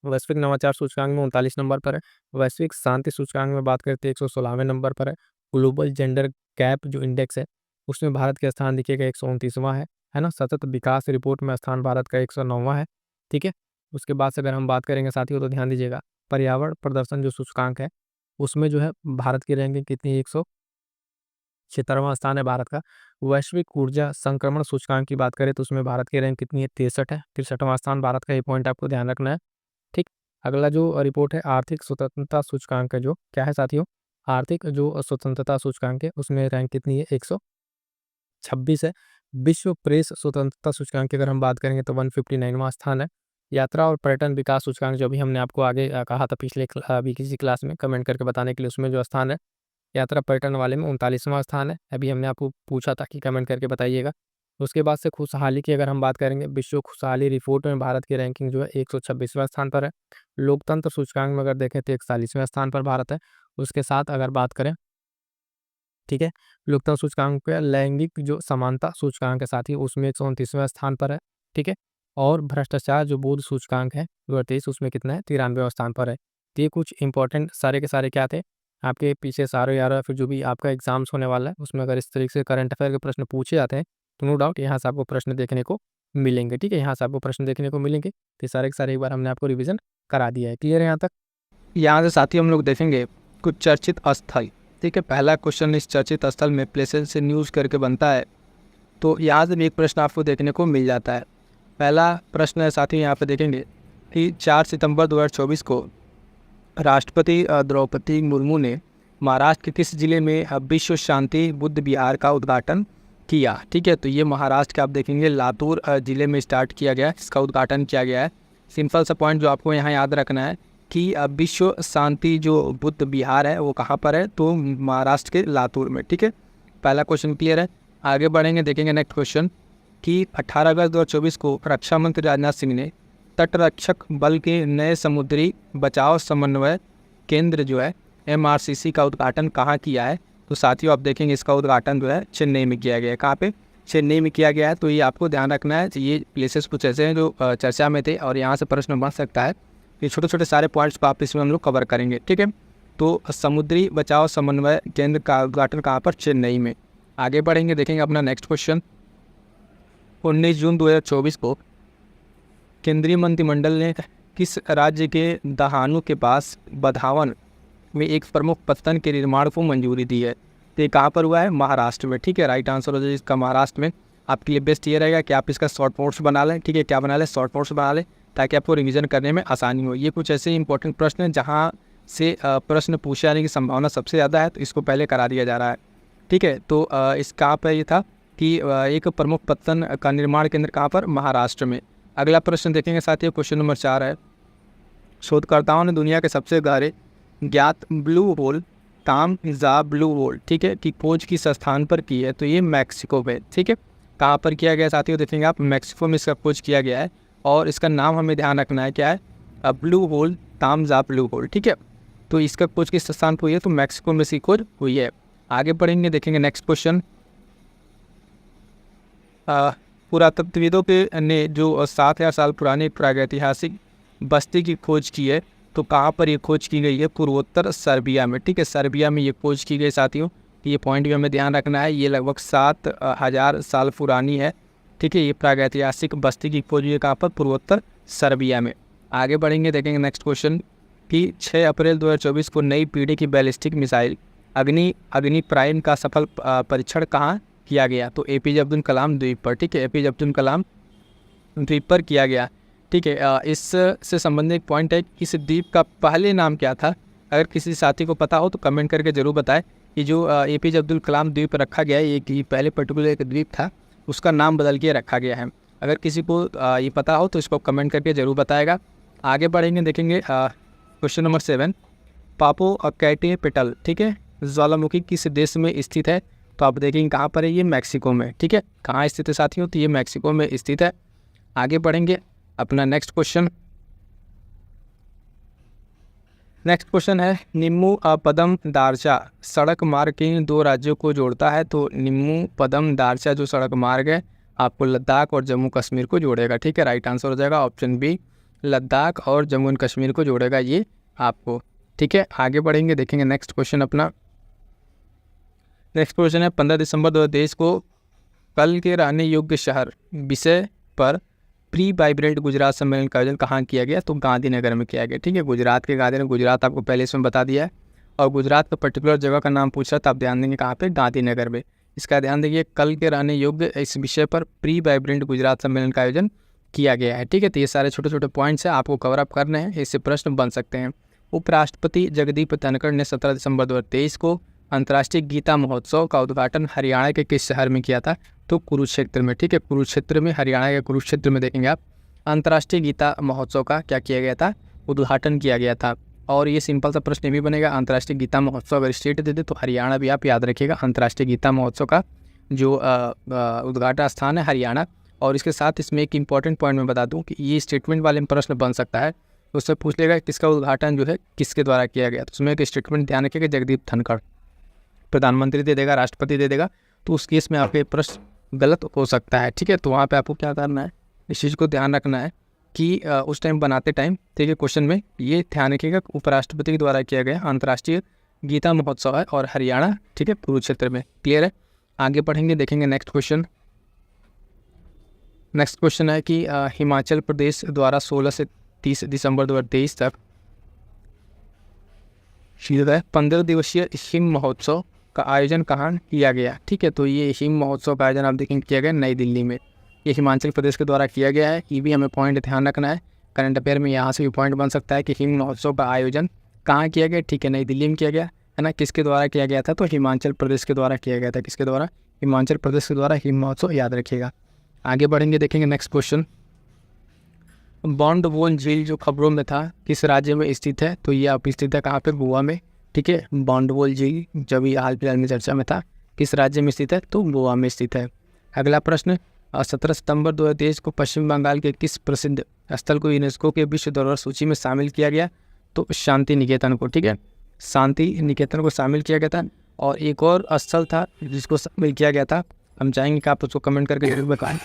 वैश्विक नवाचार सूचकांक में 39 नंबर पर है। वैश्विक शांति सूचकांक में बात करते हैं 116वें नंबर पर है। ग्लोबल जेंडर गैप जो इंडेक्स है उसमें भारत का स्थान देखिएगा 129वां है ना। सतत विकास रिपोर्ट में स्थान भारत का 109वां है, ठीक है। उसके बाद से अगर हम बात करेंगे साथियों तो ध्यान दीजिएगा, पर्यावरण प्रदर्शन जो सूचकांक है उसमें जो है भारत की रैंकिंग कितनी है? 176वां स्थान है भारत का। वैश्विक ऊर्जा संक्रमण सूचकांक की बात करें तो उसमें भारत की रैंक कितनी है? 63 है। 63वां स्थान भारत का, ये पॉइंट आपको ध्यान रखना है, ठीक। अगला जो रिपोर्ट है आर्थिक स्वतंत्रता सूचकांक है, जो क्या है साथियों? आर्थिक जो स्वतंत्रता सूचकांक है उसमें रैंक कितनी है? 126 है। विश्व प्रेस स्वतंत्रता सूचकांक की अगर हम बात करेंगे तो 159वां स्थान है। यात्रा और पर्यटन विकास सूचकांक जो अभी हमने आपको आगे कहा था पिछले अभी किसी क्लास में कमेंट करके बताने के लिए, उसमें जो स्थान है यात्रा पर्यटन वाले में 39वां स्थान है। अभी हमने आपको पूछा था कि कमेंट करके बताइएगा। उसके बाद से खुशहाली की अगर हम बात करेंगे, विश्व खुशहाली रिपोर्ट में भारत की रैंकिंग जो है 126वां स्थान पर है। लोकतंत्र सूचकांक में अगर देखें तो 41वें स्थान पर भारत है। उसके साथ अगर बात करें, ठीक है, लोकतंत्र सूचकांक पे लैंगिक जो समानता सूचकांक है साथी उसमें 129वें स्थान पर है, ठीक है। और भ्रष्टाचार जो बोध सूचकांक है 2023 उसमें कितना है? 93वें स्थान पर है। तो ये कुछ इंपॉर्टेंट सारे के सारे क्या थे आपके पीछे सारे यार, फिर जो भी आपका एग्जाम्स होने वाला है उसमें अगर इस तरीके से करंट अफेयर के प्रश्न पूछे जाते हैं तो नो डाउट यहाँ से आपको प्रश्न देखने को मिलेंगे, ठीक है। यहाँ से आपको प्रश्न देखने को मिलेंगे। तो सारे के सारे एक बार हमने आपको रिविजन करा दिया है। क्लियर है यहाँ तक? यहाँ से साथी हम लोग देखेंगे कुछ चर्चित स्थल, ठीक है। पहला क्वेश्चन इस चर्चित स्थल में प्लेसेस से न्यूज़ करके बनता है, तो यहाँ से भी एक प्रश्न आपको देखने को मिल जाता है। पहला प्रश्न है साथी यहाँ पे देखेंगे कि 4 सितंबर 2024 को राष्ट्रपति द्रौपदी मुर्मू ने महाराष्ट्र के किस जिले में विश्व शांति बुद्ध विहार का उद्घाटन किया, ठीक है। तो ये महाराष्ट्र के आप देखेंगे लातूर जिले में स्टार्ट किया गया है, इसका उद्घाटन किया गया है। सिंपल सा पॉइंट जो आपको यहाँ याद रखना है कि विश्व शांति जो बुद्ध विहार है वो कहाँ पर है? तो महाराष्ट्र के लातूर में, ठीक है। पहला क्वेश्चन क्लियर है। आगे बढ़ेंगे, देखेंगे नेक्स्ट क्वेश्चन कि 18 अगस्त 2024 को रक्षा मंत्री राजनाथ सिंह ने तटरक्षक बल के नए समुद्री बचाव समन्वय केंद्र जो है MRCC का उद्घाटन कहाँ किया है? तो साथियों आप देखेंगे इसका उद्घाटन जो है चेन्नई में किया गया है। कहाँ पे? चेन्नई में किया गया है। तो ये आपको ध्यान रखना है, ये प्लेसेस कुछ ऐसे हैं जो चर्चा में थे और यहाँ से प्रश्न बन सकता है। ये छोटे छोटे सारे पॉइंट्स को आप इसमें हम लोग कवर करेंगे, ठीक है। तो समुद्री बचाव समन्वय केंद्र का उद्घाटन कहाँ पर? चेन्नई में। आगे बढ़ेंगे, देखेंगे अपना नेक्स्ट क्वेश्चन। 19 जून 2024 को केंद्रीय मंत्रिमंडल ने किस राज्य के दहानू के पास बधावन में एक प्रमुख पत्तन के निर्माण को मंजूरी दी है? तो ये कहाँ पर हुआ है? महाराष्ट्र में, ठीक है। राइट आंसर हो जाए इसका महाराष्ट्र में। आपके लिए बेस्ट ये रहेगा कि आप इसका शॉर्ट नोट्स बना लें, ठीक है। क्या बना लें? शॉर्ट नोट्स बना लें, ताकि आपको रिवीजन करने में आसानी हो। ये कुछ ऐसे इंपॉर्टेंट प्रश्न हैं जहाँ से प्रश्न पूछे जाने की संभावना सबसे ज़्यादा है, तो इसको पहले करा दिया जा रहा है, ठीक है। तो इस कहाँ पर ये था कि एक प्रमुख पत्तन का निर्माण केंद्र कहाँ पर? महाराष्ट्र में। अगला प्रश्न देखेंगे साथियों, क्वेश्चन नंबर 4 है। शोधकर्ताओं ने दुनिया के सबसे गहरे ज्ञात ब्लू होल तामजा ब्लू होल, ठीक है, की खोज किस स्थान पर की है? तो ये मैक्सिको में, ठीक है। कहाँ पर किया गया साथियों? देखेंगे आप, मैक्सिको में इसका खोज किया गया है, और इसका नाम हमें ध्यान रखना है, क्या है? ब्लू होल, तामजा ब्लू होल, ठीक है। तो इसका खोज किस स्थान पर हुई है? तो मैक्सिको में इसकी खोज हुई है। आगे बढ़ेंगे, देखेंगे नेक्स्ट क्वेश्चन। पुरातत्वविदों के ने जो 7000 साल पुरानी प्रागैतिहासिक बस्ती की खोज की है, तो कहाँ पर ये खोज की गई है? पूर्वोत्तर सर्बिया में, ठीक है। सर्बिया में ये खोज की गई साथियों, ये पॉइंट भी हमें ध्यान रखना है। ये लगभग 7000 साल पुरानी है, ठीक है। ये प्रागैतिहासिक बस्ती की खोज हुई है कहाँ पर? पूर्वोत्तर सर्बिया में। आगे बढ़ेंगे, देखेंगे नेक्स्ट क्वेश्चन कि 6 अप्रैल 2024 को नई पीढ़ी की बैलिस्टिक मिसाइल अग्नि प्राइम का सफल परीक्षण कहाँ किया गया? तो APJ अब्दुल कलाम द्वीप पर, ठीक है। APJ अब्दुल कलाम द्वीप पर किया गया, ठीक है। इससे संबंधित एक पॉइंट है, इस द्वीप का पहले नाम क्या था? अगर किसी साथी को पता हो तो कमेंट करके ज़रूर बताएं कि जो APJ अब्दुल कलाम द्वीप रखा गया है, ये पहले पर्टिकुलर एक द्वीप था, उसका नाम बदल के रखा गया है। अगर किसी को ये पता हो तो इसको कमेंट करके ज़रूर बताएगा। आगे बढ़ेंगे, देखेंगे क्वेश्चन नंबर 7। पोपोकेटपेटल, ठीक है, ज्वालामुखी किस देश में स्थित है? तो आप देखेंगे कहाँ पर है? ये मैक्सिको में, ठीक है। कहाँ स्थित है साथियों? तो ये मैक्सिको में स्थित है। आगे बढ़ेंगे, अपना नेक्स्ट क्वेश्चन है, निम्मू पदम दारचा सड़क मार्ग किन 2 राज्यों को जोड़ता है? तो निम्मू पदम दारचा जो सड़क मार्ग है, आपको लद्दाख और जम्मू कश्मीर को जोड़ेगा, ठीक है। राइट आंसर हो जाएगा ऑप्शन बी, लद्दाख और जम्मू एंड कश्मीर को जोड़ेगा ये आपको, ठीक है। आगे बढ़ेंगे, देखेंगे नेक्स्ट क्वेश्चन अपना। नेक्स्ट क्वेश्चन है, 15 दिसंबर 2023 को कल के रहने योग्य शहर विषय पर प्री वाइब्रेंट गुजरात सम्मेलन का आयोजन कहाँ किया गया? तो गांधीनगर में किया गया, ठीक है। गुजरात के गांधीनगर, गुजरात आपको पहले इसमें बता दिया है, और गुजरात का पर्टिकुलर जगह का नाम पूछ रहा था, आप ध्यान देंगे कहाँ पे? गांधीनगर में। इसका ध्यान देखिए, कल के रहने योग्य इस विषय पर प्री वाइब्रेंट गुजरात सम्मेलन का आयोजन किया गया है, ठीक है। तो ये सारे छोटे छोटे पॉइंट्स हैं, आपको कवर अप करने हैं, इससे प्रश्न बन सकते हैं। उपराष्ट्रपति जगदीप धनखड़ ने 17 दिसंबर 2023 को अंतर्राष्ट्रीय गीता महोत्सव का उद्घाटन हरियाणा के किस शहर में किया था? तो कुरुक्षेत्र में, ठीक है। कुरुक्षेत्र में, हरियाणा के कुरुक्षेत्र में देखेंगे आप, अंतर्राष्ट्रीय गीता महोत्सव का क्या किया गया था? उद्घाटन किया गया था। और ये सिंपल सा प्रश्न भी बनेगा, अंतर्राष्ट्रीय गीता महोत्सव अगर स्टेट दे दे तो हरियाणा भी आप याद रखिएगा। अंतर्राष्ट्रीय गीता महोत्सव का जो उद्घाटन स्थान है हरियाणा। और इसके साथ इसमें एक इंपॉर्टेंट पॉइंट मैं बता दूं कि ये स्टेटमेंट वाले प्रश्न बन सकता है, उससे पूछ लेगा किसका उद्घाटन जो है किसके द्वारा किया गया। तो उसमें एक स्टेटमेंट ध्यान रखिएगा, जगदीप धनखड़। प्रधानमंत्री दे देगा, राष्ट्रपति दे देगा, तो उस केस में आपके प्रश्न गलत हो सकता है, ठीक है। तो वहाँ पे आपको क्या करना है, इस चीज़ को ध्यान रखना है कि उस टाइम बनाते टाइम, ठीक है, क्वेश्चन में ये ध्यान रखिएगा उपराष्ट्रपति के द्वारा किया गया अंतर्राष्ट्रीय गीता महोत्सव है और हरियाणा, ठीक है, कुरुक्षेत्र में। क्लियर है। आगे बढ़ेंगे, देखेंगे नेक्स्ट क्वेश्चन। नेक्स्ट क्वेश्चन है कि हिमाचल प्रदेश द्वारा 16 से 30 दिसंबर 2023 तक 15 दिवसीय हिम महोत्सव का आयोजन कहाँ किया गया? ठीक है, तो ये हिम महोत्सव का आयोजन आप देखेंगे किया गया नई दिल्ली में। ये हिमाचल प्रदेश के द्वारा किया गया है। ये भी हमें पॉइंट ध्यान रखना है, करंट अफेयर में यहाँ से भी पॉइंट बन सकता है कि हिम महोत्सव का आयोजन कहाँ किया गया। ठीक है, नई दिल्ली में किया गया है ना। किसके द्वारा किया गया था? तो हिमाचल प्रदेश के द्वारा किया गया था। किसके द्वारा? हिमाचल प्रदेश के द्वारा हिम महोत्सव, याद रखिएगा। आगे बढ़ेंगे, देखेंगे नेक्स्ट क्वेश्चन। बॉन्डवोल झील जो खबरों में था किस राज्य में स्थित है? तो ये आप स्थित है कहाँ पे? गोवा में। ठीक है, बॉन्डवोल झील जब ये हाल फिलहाल में चर्चा में था, किस राज्य में स्थित है? तो गोवा में स्थित है। अगला प्रश्न, 17 सितंबर 2023 को पश्चिम बंगाल के किस प्रसिद्ध स्थल को यूनेस्को के विश्व धरोहर सूची में शामिल किया गया? तो शांति निकेतन को। ठीक है, शांति निकेतन को शामिल किया गया था। और एक और स्थल था जिसको शामिल किया गया था, हम चाहेंगे कि आप उसको कमेंट करके जरूर बताएं।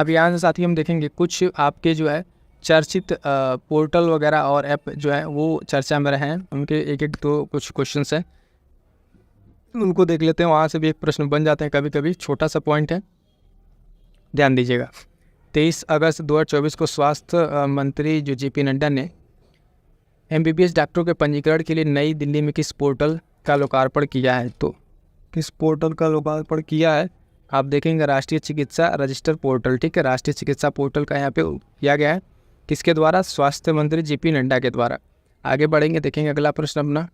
अब यहाँ से साथ ही हम देखेंगे कुछ आपके जो है चर्चित पोर्टल वगैरह और ऐप जो है वो चर्चा में रहे हैं, उनके एक एक दो कुछ क्वेश्चंस हैं, उनको देख लेते हैं। वहाँ से भी एक प्रश्न बन जाते हैं कभी कभी, छोटा सा पॉइंट है, ध्यान दीजिएगा। 23 अगस्त 2024 को स्वास्थ्य मंत्री जो JP नड्डा ने MBBS डॉक्टरों के पंजीकरण के लिए नई दिल्ली में किस पोर्टल का लोकार्पण किया है? तो किस पोर्टल का लोकार्पण किया है आप देखेंगे, राष्ट्रीय चिकित्सा रजिस्टर पोर्टल, ठीक है, राष्ट्रीय चिकित्सा पोर्टल का यहाँ पे किया गया है, किसके द्वारा? स्वास्थ्य मंत्री JP नड्डा के द्वारा। आगे बढ़ेंगे, देखेंगे अगला प्रश्न अपना।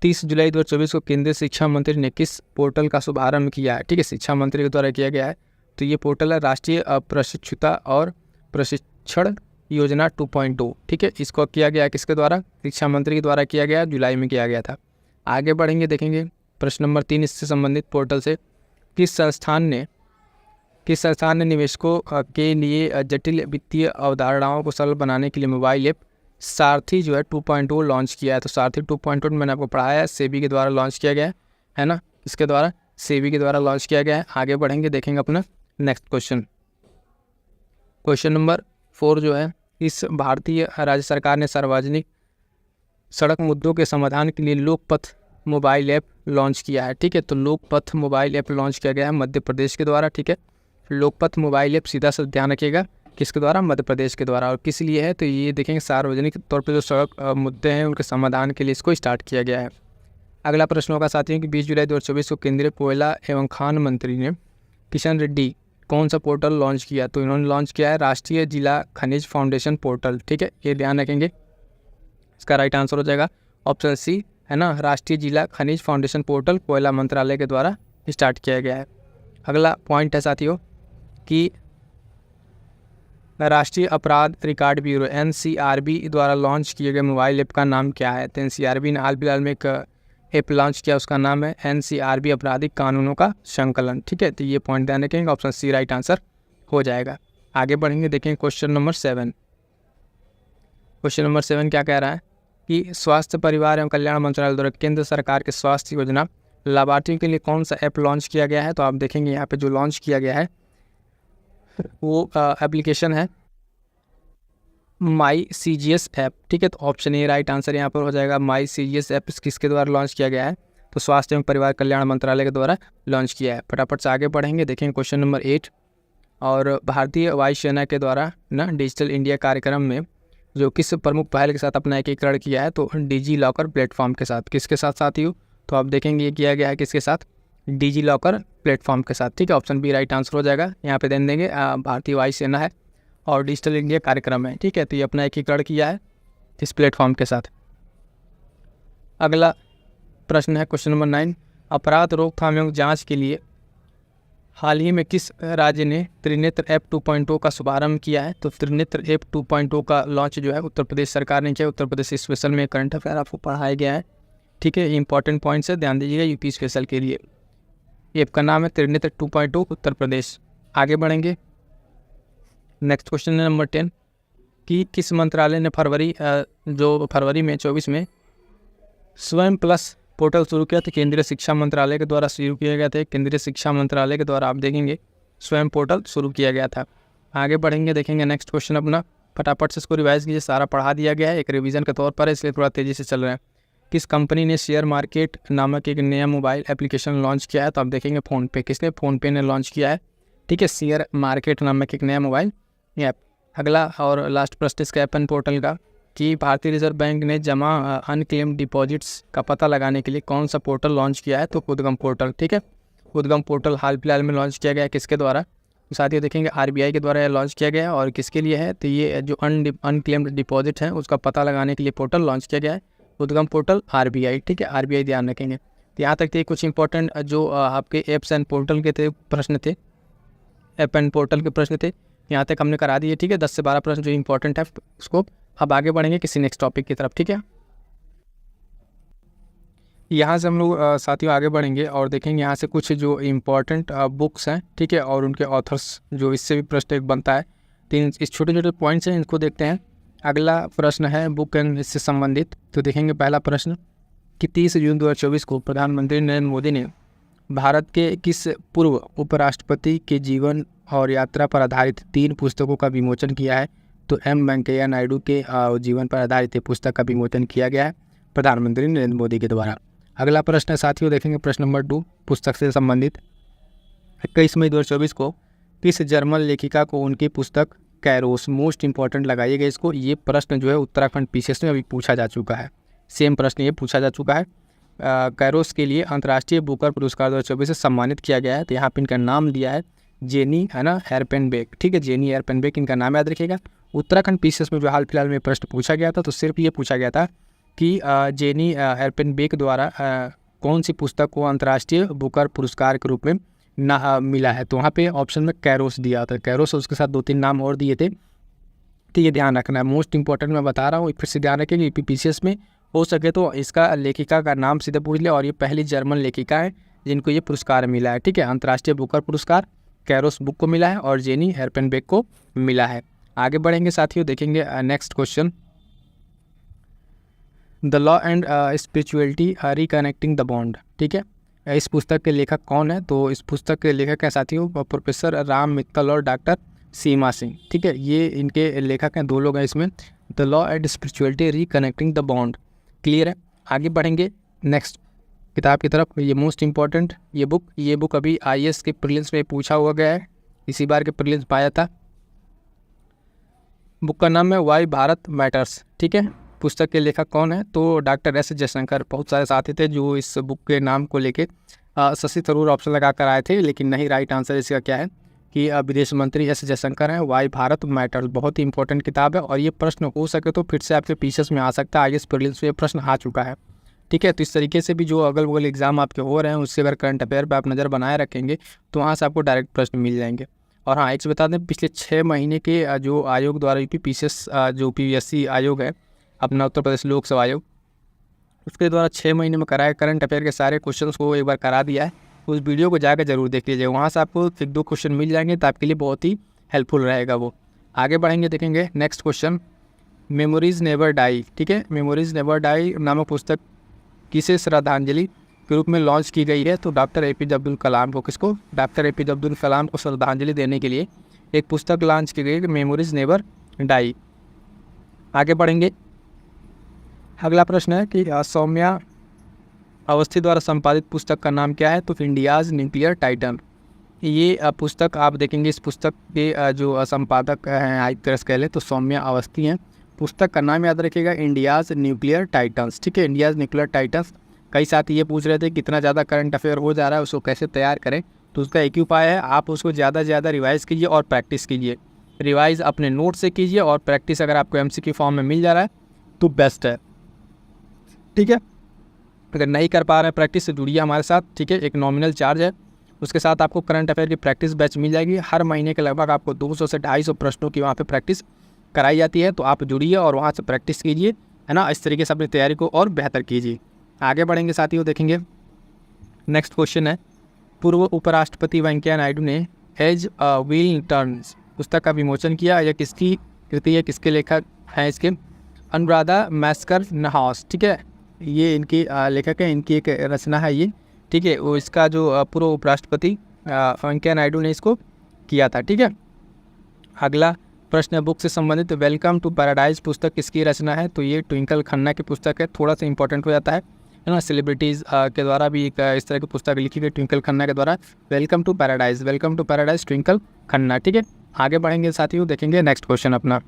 30 जुलाई 2024 को केंद्रीय शिक्षा मंत्री ने किस पोर्टल का शुभारंभ किया है? ठीक है, शिक्षा मंत्री के द्वारा किया गया है, तो ये पोर्टल है राष्ट्रीय प्रशिक्षुता और प्रशिक्षण योजना 2.2, ठीक है, इसको किया गया किसके द्वारा? शिक्षा मंत्री के द्वारा किया गया, जुलाई में किया गया था। आगे बढ़ेंगे, देखेंगे प्रश्न नंबर 3 इससे संबंधित पोर्टल से, किस संस्थान ने निवेशकों के लिए जटिल वित्तीय अवधारणाओं को सरल बनाने के लिए मोबाइल ऐप सारथी जो है 2.0 लॉन्च किया है? तो सारथी 2.0 मैंने आपको पढ़ाया है, सेबी के द्वारा लॉन्च किया गया है ना, इसके द्वारा सेबी के द्वारा लॉन्च किया गया है। आगे बढ़ेंगे, देखेंगे अपना नेक्स्ट क्वेश्चन, क्वेश्चन नंबर 4 जो है, इस भारतीय राज्य सरकार ने सार्वजनिक सड़क मुद्दों के समाधान के लिए लोकपथ मोबाइल ऐप लॉन्च किया है? ठीक है, तो लोकपथ मोबाइल ऐप लॉन्च किया गया है मध्य प्रदेश के द्वारा, ठीक है, लोकपथ मोबाइल ऐप सीधा सा ध्यान रखिएगा किसके द्वारा? मध्य प्रदेश के द्वारा। और किस लिए है? तो ये देखेंगे सार्वजनिक तौर पर जो सड़क मुद्दे हैं उनके समाधान के लिए इसको स्टार्ट किया गया है। अगला प्रश्न होगा साथियों कि 20 जुलाई 2024 को केंद्रीय कोयला एवं खान मंत्री ने किशन रेड्डी कौन सा पोर्टल लॉन्च किया? तो इन्होंने लॉन्च किया है राष्ट्रीय जिला खनिज फाउंडेशन पोर्टल, ठीक है, ये ध्यान रखेंगे, इसका राइट आंसर हो जाएगा ऑप्शन सी, है ना, राष्ट्रीय जिला खनिज फाउंडेशन पोर्टल कोयला मंत्रालय के द्वारा स्टार्ट किया गया है। अगला पॉइंट है साथियों कि राष्ट्रीय अपराध रिकॉर्ड ब्यूरो NCRB द्वारा लॉन्च किए गए मोबाइल ऐप का नाम क्या है? तो NCRB ने हाल फिलहाल में एक ऐप लॉन्च किया, उसका नाम है NCRB आपराधिक कानूनों का संकलन, ठीक है, तो ये पॉइंट ध्यान रखेंगे, ऑप्शन सी राइट आंसर हो जाएगा। आगे बढ़ेंगे, देखेंगे क्वेश्चन नंबर 7। क्वेश्चन नंबर 7 क्या कह रहा है कि स्वास्थ्य परिवार एवं कल्याण मंत्रालय द्वारा केंद्र सरकार के स्वास्थ्य योजना लाभार्थियों के लिए कौन सा ऐप लॉन्च किया गया है? तो आप देखेंगे यहाँ पे जो लॉन्च किया गया है वो एप्लीकेशन है माई CGS ऐप, ठीक है, तो ऑप्शन ए राइट आंसर यहाँ पर हो जाएगा। माई CGS ऐप किसके द्वारा लॉन्च किया गया है? तो स्वास्थ्य एवं परिवार कल्याण मंत्रालय के द्वारा लॉन्च किया है। फटाफट से आगे बढ़ेंगे, देखेंगे क्वेश्चन नंबर 8। और भारतीय वायुसेना के द्वारा ना डिजिटल इंडिया कार्यक्रम में जो किस प्रमुख पहल के साथ अपना एकीकरण किया है? तो डिजी लॉकर प्लेटफॉर्म के साथ। किसके साथ साथियों? तो आप देखेंगे ये किया गया है किसके साथ? डिजी लॉकर प्लेटफॉर्म के साथ, ठीक है, ऑप्शन बी राइट आंसर हो जाएगा। यहाँ पे ध्यान देंगे भारतीय वायुसेना है और डिजिटल इंडिया कार्यक्रम है, ठीक है, तो ये अपना एकीकरण किया है इस प्लेटफॉर्म के साथ। अगला प्रश्न है क्वेश्चन नंबर 9, अपराध रोकथाम एवं जांच के लिए हाल ही में किस राज्य ने त्रिनेत्र ऐप 2.0 का शुभारंभ किया है? तो त्रिनेत्र ऐप 2.0 का लॉन्च जो है उत्तर प्रदेश सरकार ने किया। उत्तर प्रदेश स्पेशल में करंट अफेयर आपको पढ़ाया गया है, ठीक है, इंपॉर्टेंट पॉइंट्स है, ध्यान दीजिएगा, यूपी स्पेशल के लिए। ऐप का नाम है त्रिनेत्र 2.0 उत्तर प्रदेश। आगे बढ़ेंगे, नेक्स्ट क्वेश्चन है नंबर 10 कि किस मंत्रालय ने फरवरी में 24 में स्वयं प्लस पोर्टल शुरू किया? तो केंद्रीय शिक्षा मंत्रालय के द्वारा शुरू किया गया था। केंद्रीय शिक्षा मंत्रालय के द्वारा आप देखेंगे स्वयं पोर्टल शुरू किया गया था। आगे बढ़ेंगे, देखेंगे नेक्स्ट क्वेश्चन अपना, फटाफट से इसको रिवाइज कीजिए, सारा पढ़ा दिया गया है, एक रिवीजन के तौर पर है इसलिए थोड़ा तेज़ी से चल रहा है। किस कंपनी ने शेयर मार्केट नामक एक नया मोबाइल एप्लीकेशन लॉन्च किया है? तो आप देखेंगे फ़ोनपे। किसने? फ़ोनपे ने लॉन्च किया है, ठीक है, शेयर मार्केट नामक एक नया मोबाइल ऐप। अगला और लास्ट प्रश्न इसका एपन पोर्टल का कि भारतीय रिजर्व बैंक ने जमा अनक्लेम्ड डिपॉजिट्स का पता लगाने के लिए कौन सा पोर्टल लॉन्च किया है? तो उद्गम पोर्टल, ठीक है, उद्गम पोर्टल हाल फिलहाल में लॉन्च किया गया है, किसके द्वारा? साथ ही देखेंगे RBI के द्वारा लॉन्च किया गया है। और किसके लिए है? तो ये जो अनक्लेम्ड डिपॉजिट है उसका पता लगाने के लिए पोर्टल लॉन्च किया गया है, उद्गम पोर्टल RBI, ठीक है, RBI ध्यान रखेंगे। तो यहाँ तक थे कुछ इंपॉर्टेंट जो आपके एप्स एंड पोर्टल के थे प्रश्न थे, ऐप एंड पोर्टल के प्रश्न थे, यहाँ तक हमने करा दिए, ठीक है, 10 से 12 प्रश्न जो इंपॉर्टेंट है उसको। अब आगे बढ़ेंगे किसी नेक्स्ट टॉपिक की तरफ, ठीक है। यहाँ से हम लोग साथियों आगे बढ़ेंगे और देखेंगे यहाँ से कुछ जो इम्पॉर्टेंट बुक्स हैं, ठीक है, और उनके ऑथर्स जो इससे भी प्रश्न एक बनता है। तीन इस छोटे छोटे पॉइंट्स हैं, इनको देखते हैं। अगला प्रश्न है बुक एंड इससे संबंधित, तो देखेंगे पहला प्रश्न कि 30 जून 2024 को प्रधानमंत्री नरेंद्र मोदी ने भारत के किस पूर्व उपराष्ट्रपति के जीवन और यात्रा पर आधारित 3 पुस्तकों का विमोचन किया है? तो एम वेंकैया नायडू के जीवन पर आधारित पुस्तक का विमोचन किया गया है प्रधानमंत्री नरेंद्र मोदी के द्वारा। अगला प्रश्न है साथियों, देखेंगे प्रश्न नंबर 2 पुस्तक से संबंधित। 21 मई 2024 को किस जर्मन लेखिका को उनकी पुस्तक कैरोस, मोस्ट इंपॉर्टेंट लगाइएगा इसको, ये प्रश्न जो है उत्तराखंड पीसीएस में अभी पूछा जा चुका है, सेम प्रश्न ये पूछा जा चुका है। कैरोस के लिए अंतर्राष्ट्रीय बुकर पुरस्कार 2024 से सम्मानित किया गया है। तो यहाँ पे इनका नाम दिया है जेनी, है ना, एरपेनबेक, ठीक है, जेनी एरपेनबेक इनका नाम याद रखिएगा। उत्तराखंड पीसीएस में जो हाल फिलहाल में प्रश्न पूछा गया था तो सिर्फ ये पूछा गया था कि जेनी एरपेनबेक द्वारा कौन सी पुस्तक को अंतर्राष्ट्रीय बुकर पुरस्कार के रूप में मिला है। तो वहाँ पे ऑप्शन में कैरोस दिया था, कैरोस, उसके साथ 2-3 नाम और दिए थे। तो ये ध्यान रखना है, मोस्ट इंपॉर्टेंट मैं बता रहा हूँ, फिर से ध्यान रखेंगे। पीसीएस में हो सके तो इसका लेखिका का नाम सीधे पूछ ले, और ये पहली जर्मन लेखिका है जिनको ये पुरस्कार मिला है, ठीक है। अंतर्राष्ट्रीय बुकर पुरस्कार कैरोस बुक को मिला है और जेनी एरपेनबेक को मिला है। आगे बढ़ेंगे साथियों, देखेंगे next question, the law and spirituality reconnecting the bond, ठीक है। इस पुस्तक के लेखक कौन है? तो इस पुस्तक के लेखक हैं साथियों प्रोफेसर राम मित्तल और डॉक्टर सीमा सिंह, ठीक है, ये इनके लेखक हैं, 2 लोग हैं इसमें। The law and spirituality reconnecting the bond, clear है। आगे बढ़ेंगे नेक्स्ट किताब की तरफ। ये मोस्ट इंपॉर्टेंट ये बुक अभी आईएएस के प्रीलिम्स में पूछा हुआ गया है, इसी बार के प्रीलिम्स में आया था। बुक का नाम है वाई भारत मैटर्स, ठीक है। पुस्तक के लेखक कौन है? तो डॉक्टर एस जयशंकर। बहुत सारे साथी थे जो इस बुक के नाम को लेके शशि थरूर ऑप्शन लगा कर आए थे, लेकिन नहीं, राइट आंसर इसका क्या है कि विदेश मंत्री एस जयशंकर हैं। वाई भारत मैटर्स बहुत ही इंपॉर्टेंट किताब है, और ये प्रश्न हो सके तो फिर से आपके पीसीएस में आ सकता है, आईएएस प्रीलिम्स में ये प्रश्न आ चुका है, ठीक है। तो इस तरीके से भी जो अगल बगल एग्जाम आपके हो रहे हैं उससे अगर करंट अफेयर पर आप नज़र बनाए रखेंगे तो वहाँ से आपको डायरेक्ट प्रश्न मिल जाएंगे। और हाँ, एक बता दें, पिछले 6 महीने के जो आयोग द्वारा यूपीपीसीएस जो पीवीएससी आयोग है अपना, उत्तर प्रदेश लोक सेवा आयोग, उसके द्वारा 6 महीने में कराए करंट अफेयर के सारे क्वेश्चंस को एक बार करा दिया है। उस वीडियो को जाकर जरूर देख लीजिए, वहाँ से आपको 1-2 क्वेश्चन मिल जाएंगे, तो आपके लिए बहुत ही हेल्पफुल रहेगा वो। आगे बढ़ेंगे, देखेंगे next question, memories never die, ठीक है। मेमोरीज नेवर डाई नामक पुस्तक किसे श्रद्धांजलि के रूप में लॉन्च की गई है? तो डॉक्टर एपीजे अब्दुल कलाम को। किसको? डॉक्टर एपीजे अब्दुल कलाम को श्रद्धांजलि देने के लिए एक पुस्तक लॉन्च की गई, मेमोरीज नेवर डाई। आगे बढ़ेंगे, अगला प्रश्न है कि सौम्या अवस्थी द्वारा संपादित पुस्तक का नाम क्या है? तो इंडियाज़ न्यूक्लियर टाइटन। ये पुस्तक आप देखेंगे, इस पुस्तक के जो संपादक हैं एक तरह से कह लें तो सौम्या अवस्थी हैं। पुस्तक का नाम याद रखिएगा, इंडियाज़ न्यूक्लियर टाइटन्स, ठीक है, इंडियाज़ न्यूक्लियर टाइटन्स। कई साथी ये पूछ रहे थे कितना ज़्यादा करंट अफेयर हो जा रहा है, उसको कैसे तैयार करें? तो उसका एक ही उपाय है, आप उसको ज़्यादा से ज़्यादा रिवाइज़ कीजिए और प्रैक्टिस कीजिए। रिवाइज़ अपने नोट से कीजिए और प्रैक्टिस अगर आपको एमसीक्यू फॉर्म में मिल जा रहा है तो बेस्ट है, ठीक है। अगर नहीं कर पा रहे हैं प्रैक्टिस से जुड़िए हमारे साथ, ठीक है, एक नॉमिनल चार्ज है, उसके साथ आपको करंट अफेयर की प्रैक्टिस बैच मिल जाएगी। हर महीने के लगभग आपको 200 से 250 प्रश्नों की वहाँ पे प्रैक्टिस कराई जाती है, तो आप जुड़िए और वहाँ से प्रैक्टिस कीजिए, है ना। इस तरीके से अपनी तैयारी को और बेहतर कीजिए। आगे बढ़ेंगे साथियों, देखेंगे नेक्स्ट क्वेश्चन है, पूर्व उपराष्ट्रपति वेंकैया नायडू ने एज अ व्हील टर्न्स पुस्तक का विमोचन किया। यह किसकी कृति है, किसके लेखक हैं इसके? अनुराधा मैस्कर नहास, ठीक है, ये इनकी लेखक है, इनकी एक रचना है ये, ठीक है। वो इसका जो पूर्व उपराष्ट्रपति वेंकैया नायडू ने इसको किया था, ठीक है। अगला प्रश्न बुक से संबंधित, वेलकम टू पैराडाइज पुस्तक किसकी रचना है? तो ये ट्विंकल खन्ना की पुस्तक है, थोड़ा सा इंपॉर्टेंट हो जाता है ना। सेलिब्रिटीज़ के द्वारा भी एक इस तरह की पुस्तक लिखी गई ट्विंकल खन्ना के द्वारा, welcome to paradise Twinkle Khanna, ठीक है। आगे बढ़ेंगे साथियों, देखेंगे नेक्स्ट क्वेश्चन अपना।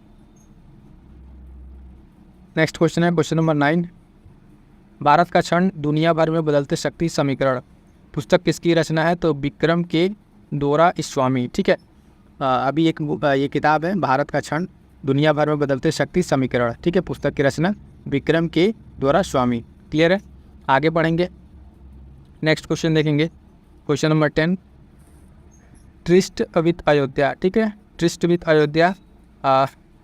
नेक्स्ट क्वेश्चन है क्वेश्चन नंबर 9, भारत का क्षण दुनिया भर में बदलते शक्ति समीकरण पुस्तक किसकी रचना है? तो विक्रम के दोराइस्वामी, ठीक है। अभी एक ये किताब है, भारत का क्षण दुनिया भर में बदलते शक्ति समीकरण, ठीक है, पुस्तक की रचना विक्रम के दोराइस्वामी, क्लियर है। आगे बढ़ेंगे, नेक्स्ट क्वेश्चन देखेंगे, question number 10, tryst with Ayodhya, ठीक है, tryst with Ayodhya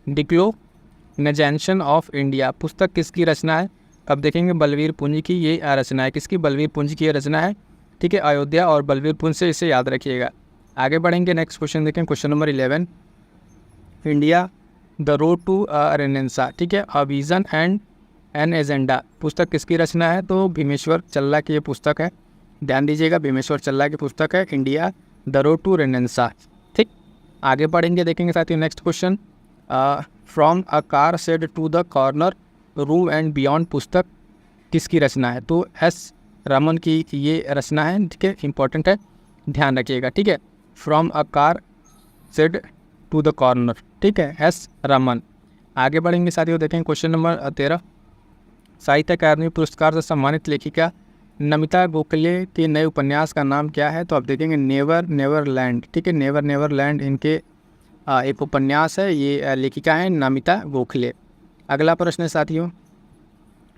decolonization of India पुस्तक किसकी रचना है? अब देखेंगे बलवीर पुंज की ये रचना है, किसकी? बलवीर पुंज की ये रचना है, ठीक है। अयोध्या और बलवीर पुंज से इसे याद रखिएगा। आगे बढ़ेंगे, नेक्स्ट क्वेश्चन देखें, question number 11, India the road to renaissance, ठीक है, a vision and an agenda पुस्तक किसकी रचना है? तो भीमेश्वर चल्ला की ये पुस्तक है, ध्यान दीजिएगा, भीमेश्वर चल्ला की पुस्तक है India the road to renaissance. ठीक, आगे पढ़ेंगे, देखेंगे साथियों next question. From a car shed to the corner room and beyond पुस्तक किसकी रचना है? तो एस रमन की ये रचना है। ठीक है, इंपॉर्टेंट है, ध्यान रखिएगा। ठीक है, from a car shed to the corner, ठीक है, एस रमन। आगे बढ़ेंगे साथियों, देखेंगे क्वेश्चन नंबर 13। साहित्य अकादमी पुरस्कार से सम्मानित लेखिका नमिता गोखले के नए उपन्यास का नाम क्या है? तो आप देखेंगे नेवर नेवर लैंड। ठीक है, नेवर नेवर लैंड इनके एक उपन्यास है। ये लेखिका है नमिता गोखले। अगला प्रश्न है साथियों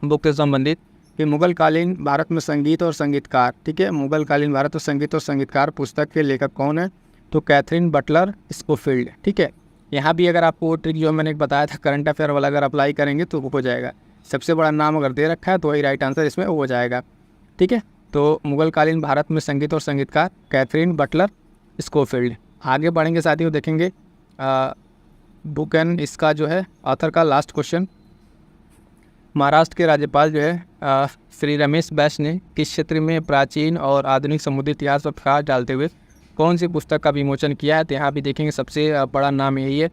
बुक से संबंधित कि मुगल कालीन भारत में संगीत और संगीतकार, ठीक है, मुगल कालीन भारत में संगीत और संगीतकार पुस्तक के लेखक कौन है? तो कैथरीन बटलर स्कोफील्ड। ठीक है, यहाँ भी अगर आपको वो ट्रिक जो मैंने बताया था करंट अफेयर वाला अगर अप्लाई करेंगे तो हो जाएगा। सबसे बड़ा नाम अगर दे रखा है तो वही राइट आंसर इसमें हो जाएगा। ठीक है, तो मुगल कालीन भारत में संगीत और संगीतकार कैथरीन बटलर स्कोफील्ड। आगे बढ़ेंगे साथियों, देखेंगे बुक एंड इसका जो है ऑथर का लास्ट क्वेश्चन। महाराष्ट्र के राज्यपाल जो है श्री रमेश बैस ने किस क्षेत्र में प्राचीन और आधुनिक समुद्री इतिहास पर प्रकाश डालते हुए कौन सी पुस्तक का विमोचन किया है? तो यहाँ भी देखेंगे सबसे बड़ा नाम यही है,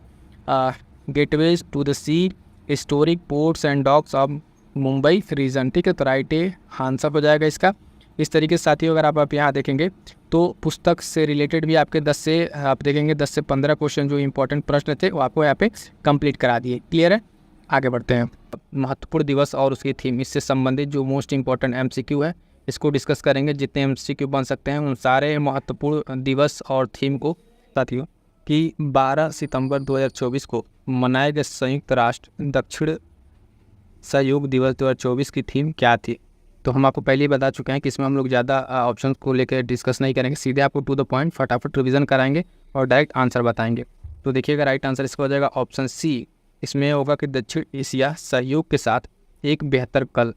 gateways to the sea historic ports and docks of Mumbai region. ठीक है, तो राइट आंसर हो जाएगा इसका। इस तरीके से साथियों अगर आप यहाँ देखेंगे तो पुस्तक से रिलेटेड भी आपके 10 से 15 क्वेश्चन जो इंपॉर्टेंट प्रश्न थे वो आपको यहाँ पे कंप्लीट करा दिए। क्लियर है, आगे बढ़ते हैं। महत्वपूर्ण दिवस और उसकी थीम, इससे संबंधित जो मोस्ट इंपॉर्टेंट MCQ है इसको डिस्कस करेंगे। जितने MCQ बन सकते हैं उन सारे महत्वपूर्ण दिवस और थीम को साथियों कि 12 सितंबर 2024 को मनाए गए संयुक्त राष्ट्र दक्षिण सहयोग दिवस 2024 की थीम क्या थी? तो हम आपको पहले ही बता चुके हैं कि इसमें हम लोग ज़्यादा ऑप्शन को लेकर डिस्कस नहीं करेंगे, सीधे आपको टू द पॉइंट फटाफट रिवीजन कराएंगे और डायरेक्ट आंसर बताएंगे। तो देखिएगा राइट आंसर इसका हो जाएगा ऑप्शन सी। इसमें होगा कि दक्षिण एशिया सहयोग के साथ एक बेहतर कल।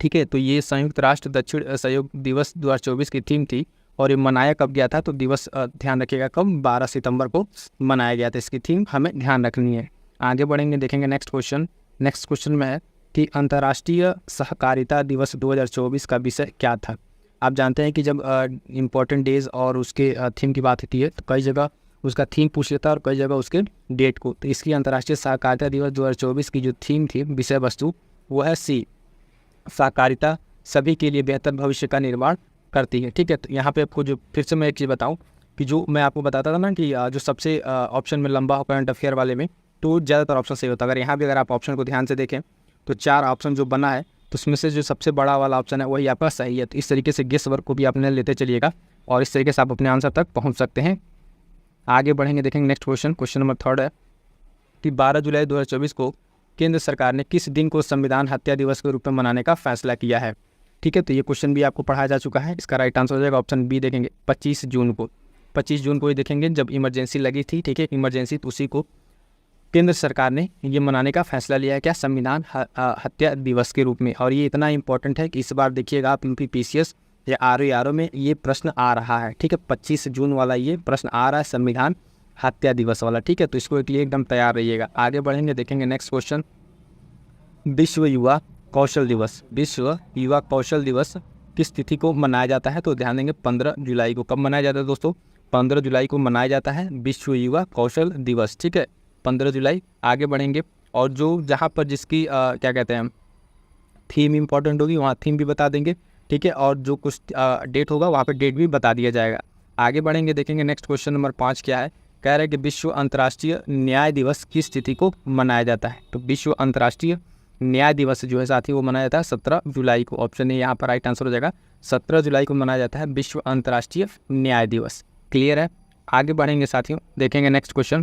ठीक है, तो ये संयुक्त राष्ट्र दक्षिण सहयोग दिवस 2024 की थीम थी और ये मनाया कब गया था? तो दिवस ध्यान रखिएगा कब, 12 सितंबर को मनाया गया था। इसकी थीम हमें ध्यान रखनी है। आगे बढ़ेंगे, देखेंगे नेक्स्ट क्वेश्चन। नेक्स्ट क्वेश्चन में है कि अंतर्राष्ट्रीय सहकारिता दिवस 2024 का विषय क्या था? आप जानते हैं कि जब इम्पोर्टेंट डेज और उसके थीम की बात होती है तो कई जगह उसका थीम पूछ लेता है और कई जगह उसके डेट को। तो इसकी अंतर्राष्ट्रीय सहकारिता दिवस 2024 की जो थीम थी, विषय वस्तु, वो है सी, सहकारिता सभी के लिए बेहतर भविष्य का निर्माण करती है। ठीक है, तो यहाँ पे आपको जो फिर से मैं एक चीज़ बताऊँ कि जो मैं आपको बताता था ना कि जो सबसे ऑप्शन में लंबा हो करंट अफेयर वाले में तो ज़्यादातर ऑप्शन सही होता है। अगर यहाँ भी अगर आप ऑप्शन को ध्यान से देखें तो 4 ऑप्शन जो बना है तो उसमें से जो सबसे बड़ा वाला ऑप्शन है वही आपका सही है। तो इस तरीके से गेस वर्क को भी आपने लेते चलिएगा और इस तरीके से आप अपने आंसर तक पहुँच सकते हैं। आगे बढ़ेंगे, देखेंगे नेक्स्ट क्वेश्चन। क्वेश्चन नंबर 3 है कि 12 जुलाई 2024 को केंद्र सरकार ने किस दिन को संविधान हत्या दिवस के रूप में मनाने का फैसला किया है? ठीक है, तो ये क्वेश्चन भी आपको पढ़ाया जा चुका है। इसका राइट आंसर हो जाएगा ऑप्शन बी। देखेंगे 25 जून को, 25 जून को ही देखेंगे जब इमरजेंसी लगी थी। ठीक है, इमरजेंसी, तो उसी को केंद्र सरकार ने ये मनाने का फैसला लिया है, क्या, संविधान हत्या दिवस के रूप में। और ये इतना इंपॉर्टेंट है कि इस बार देखिएगा आप UPPCS या RO में ये प्रश्न आ रहा है। ठीक है, 25 जून वाला ये प्रश्न आ रहा है, संविधान हत्या दिवस वाला। ठीक है, तो इसको एक लिए एकदम तैयार रहिएगा। आगे बढ़ेंगे, देखेंगे नेक्स्ट क्वेश्चन। विश्व युवा कौशल दिवस, विश्व युवा कौशल दिवस किस तिथि को मनाया जाता है? तो ध्यान देंगे 15 जुलाई को। कब मनाया जाता है दोस्तों? 15 जुलाई को मनाया जाता है विश्व युवा कौशल दिवस। ठीक है, 15 जुलाई। आगे बढ़ेंगे और जो जहाँ पर जिसकी क्या कहते हैं थीम इंपॉर्टेंट होगी वहाँ थीम भी बता देंगे। ठीक है, और जो कुछ डेट होगा वहाँ पे डेट भी बता दिया जाएगा। आगे बढ़ेंगे, देखेंगे नेक्स्ट क्वेश्चन नंबर 5 क्या है। कह रहा है कि विश्व अंतर्राष्ट्रीय न्याय दिवस किस तिथि को मनाया जाता है? तो विश्व अंतर्राष्ट्रीय न्याय दिवस जो है साथी वो मनाया जाता है 17 जुलाई को। ऑप्शन ए यहाँ पर राइट आंसर हो जाएगा, 17 जुलाई को मनाया जाता है विश्व अंतर्राष्ट्रीय न्याय दिवस। क्लियर है, आगे बढ़ेंगे साथियों, देखेंगे नेक्स्ट क्वेश्चन।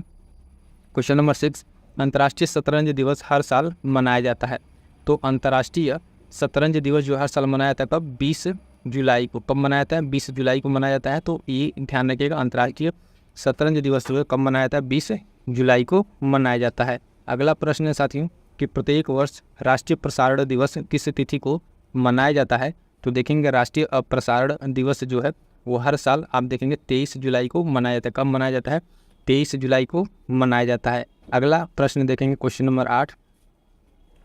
क्वेश्चन नंबर 6, अंतर्राष्ट्रीय शतरंज दिवस हर साल मनाया जाता है। तो अंतर्राष्ट्रीय शतरंज दिवस जो हर साल मनाया जाता है कब? 20 जुलाई को। कब मनाया जाता है? 20 जुलाई को मनाया जाता है। तो ये ध्यान रखिएगा, अंतर्राष्ट्रीय शतरंज दिवस जो है कब मनाया जाता है? 20 जुलाई को मनाया जाता है। अगला प्रश्न है साथियों कि प्रत्येक वर्ष राष्ट्रीय प्रसारण दिवस किस तिथि को मनाया जाता है? तो देखेंगे राष्ट्रीय प्रसारण दिवस जो है वो हर साल आप देखेंगे 23 जुलाई को मनाया जाता है। कब मनाया जाता है? 23 जुलाई को मनाया जाता है। अगला प्रश्न देखेंगे क्वेश्चन नंबर 8।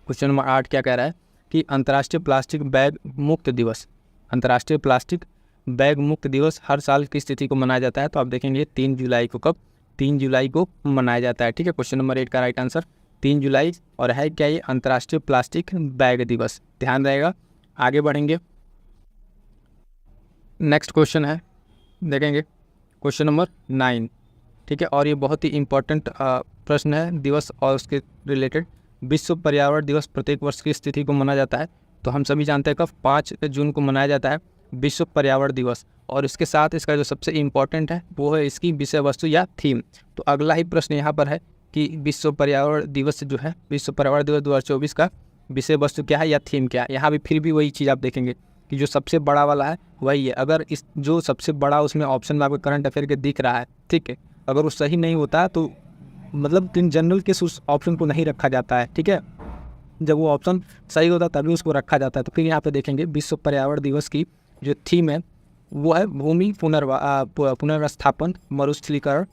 क्वेश्चन नंबर 8 क्या कह रहा है कि अंतर्राष्ट्रीय प्लास्टिक बैग मुक्त दिवस अंतर्राष्ट्रीय प्लास्टिक बैग मुक्त दिवस हर साल किस तिथि को मनाया जाता है? तो आप देखेंगे 3 जुलाई को। कब? 3 जुलाई को मनाया जाता है। ठीक है, क्वेश्चन नंबर 8 का राइट आंसर 3 जुलाई। और है क्या ये? अंतर्राष्ट्रीय प्लास्टिक बैग दिवस। ध्यान रहेगा। आगे बढ़ेंगे, नेक्स्ट क्वेश्चन है, देखेंगे क्वेश्चन नंबर 9। ठीक है, और ये बहुत ही इम्पोर्टेंट प्रश्न है दिवस और उसके रिलेटेड। विश्व पर्यावरण दिवस प्रत्येक वर्ष की तिथि को मनाया जाता है? तो हम सभी जानते हैं कब? 5 जून को मनाया जाता है विश्व पर्यावरण दिवस। और इसके साथ इसका जो सबसे इम्पोर्टेंट है वो है इसकी विषय वस्तु या थीम। तो अगला ही प्रश्न यहाँ पर है कि विश्व पर्यावरण दिवस जो है, विश्व पर्यावरण दिवस 2024 का विषय वस्तु क्या है या थीम क्या है? यहाँ भी फिर भी वही चीज़ आप देखेंगे कि जो सबसे बड़ा वाला है वही है। अगर इस जो सबसे बड़ा उसमें ऑप्शन में आपको करंट अफेयर के दिख रहा है, ठीक है, अगर वो सही नहीं होता तो मतलब इन जनरल के उस ऑप्शन को नहीं रखा जाता है। ठीक है, जब वो ऑप्शन सही होता तभी उसको रखा जाता है। तो फिर यहाँ पे देखेंगे विश्व पर्यावरण दिवस की जो थीम है वो है भूमि पुनर्स्थापन, मरुस्थलीकरण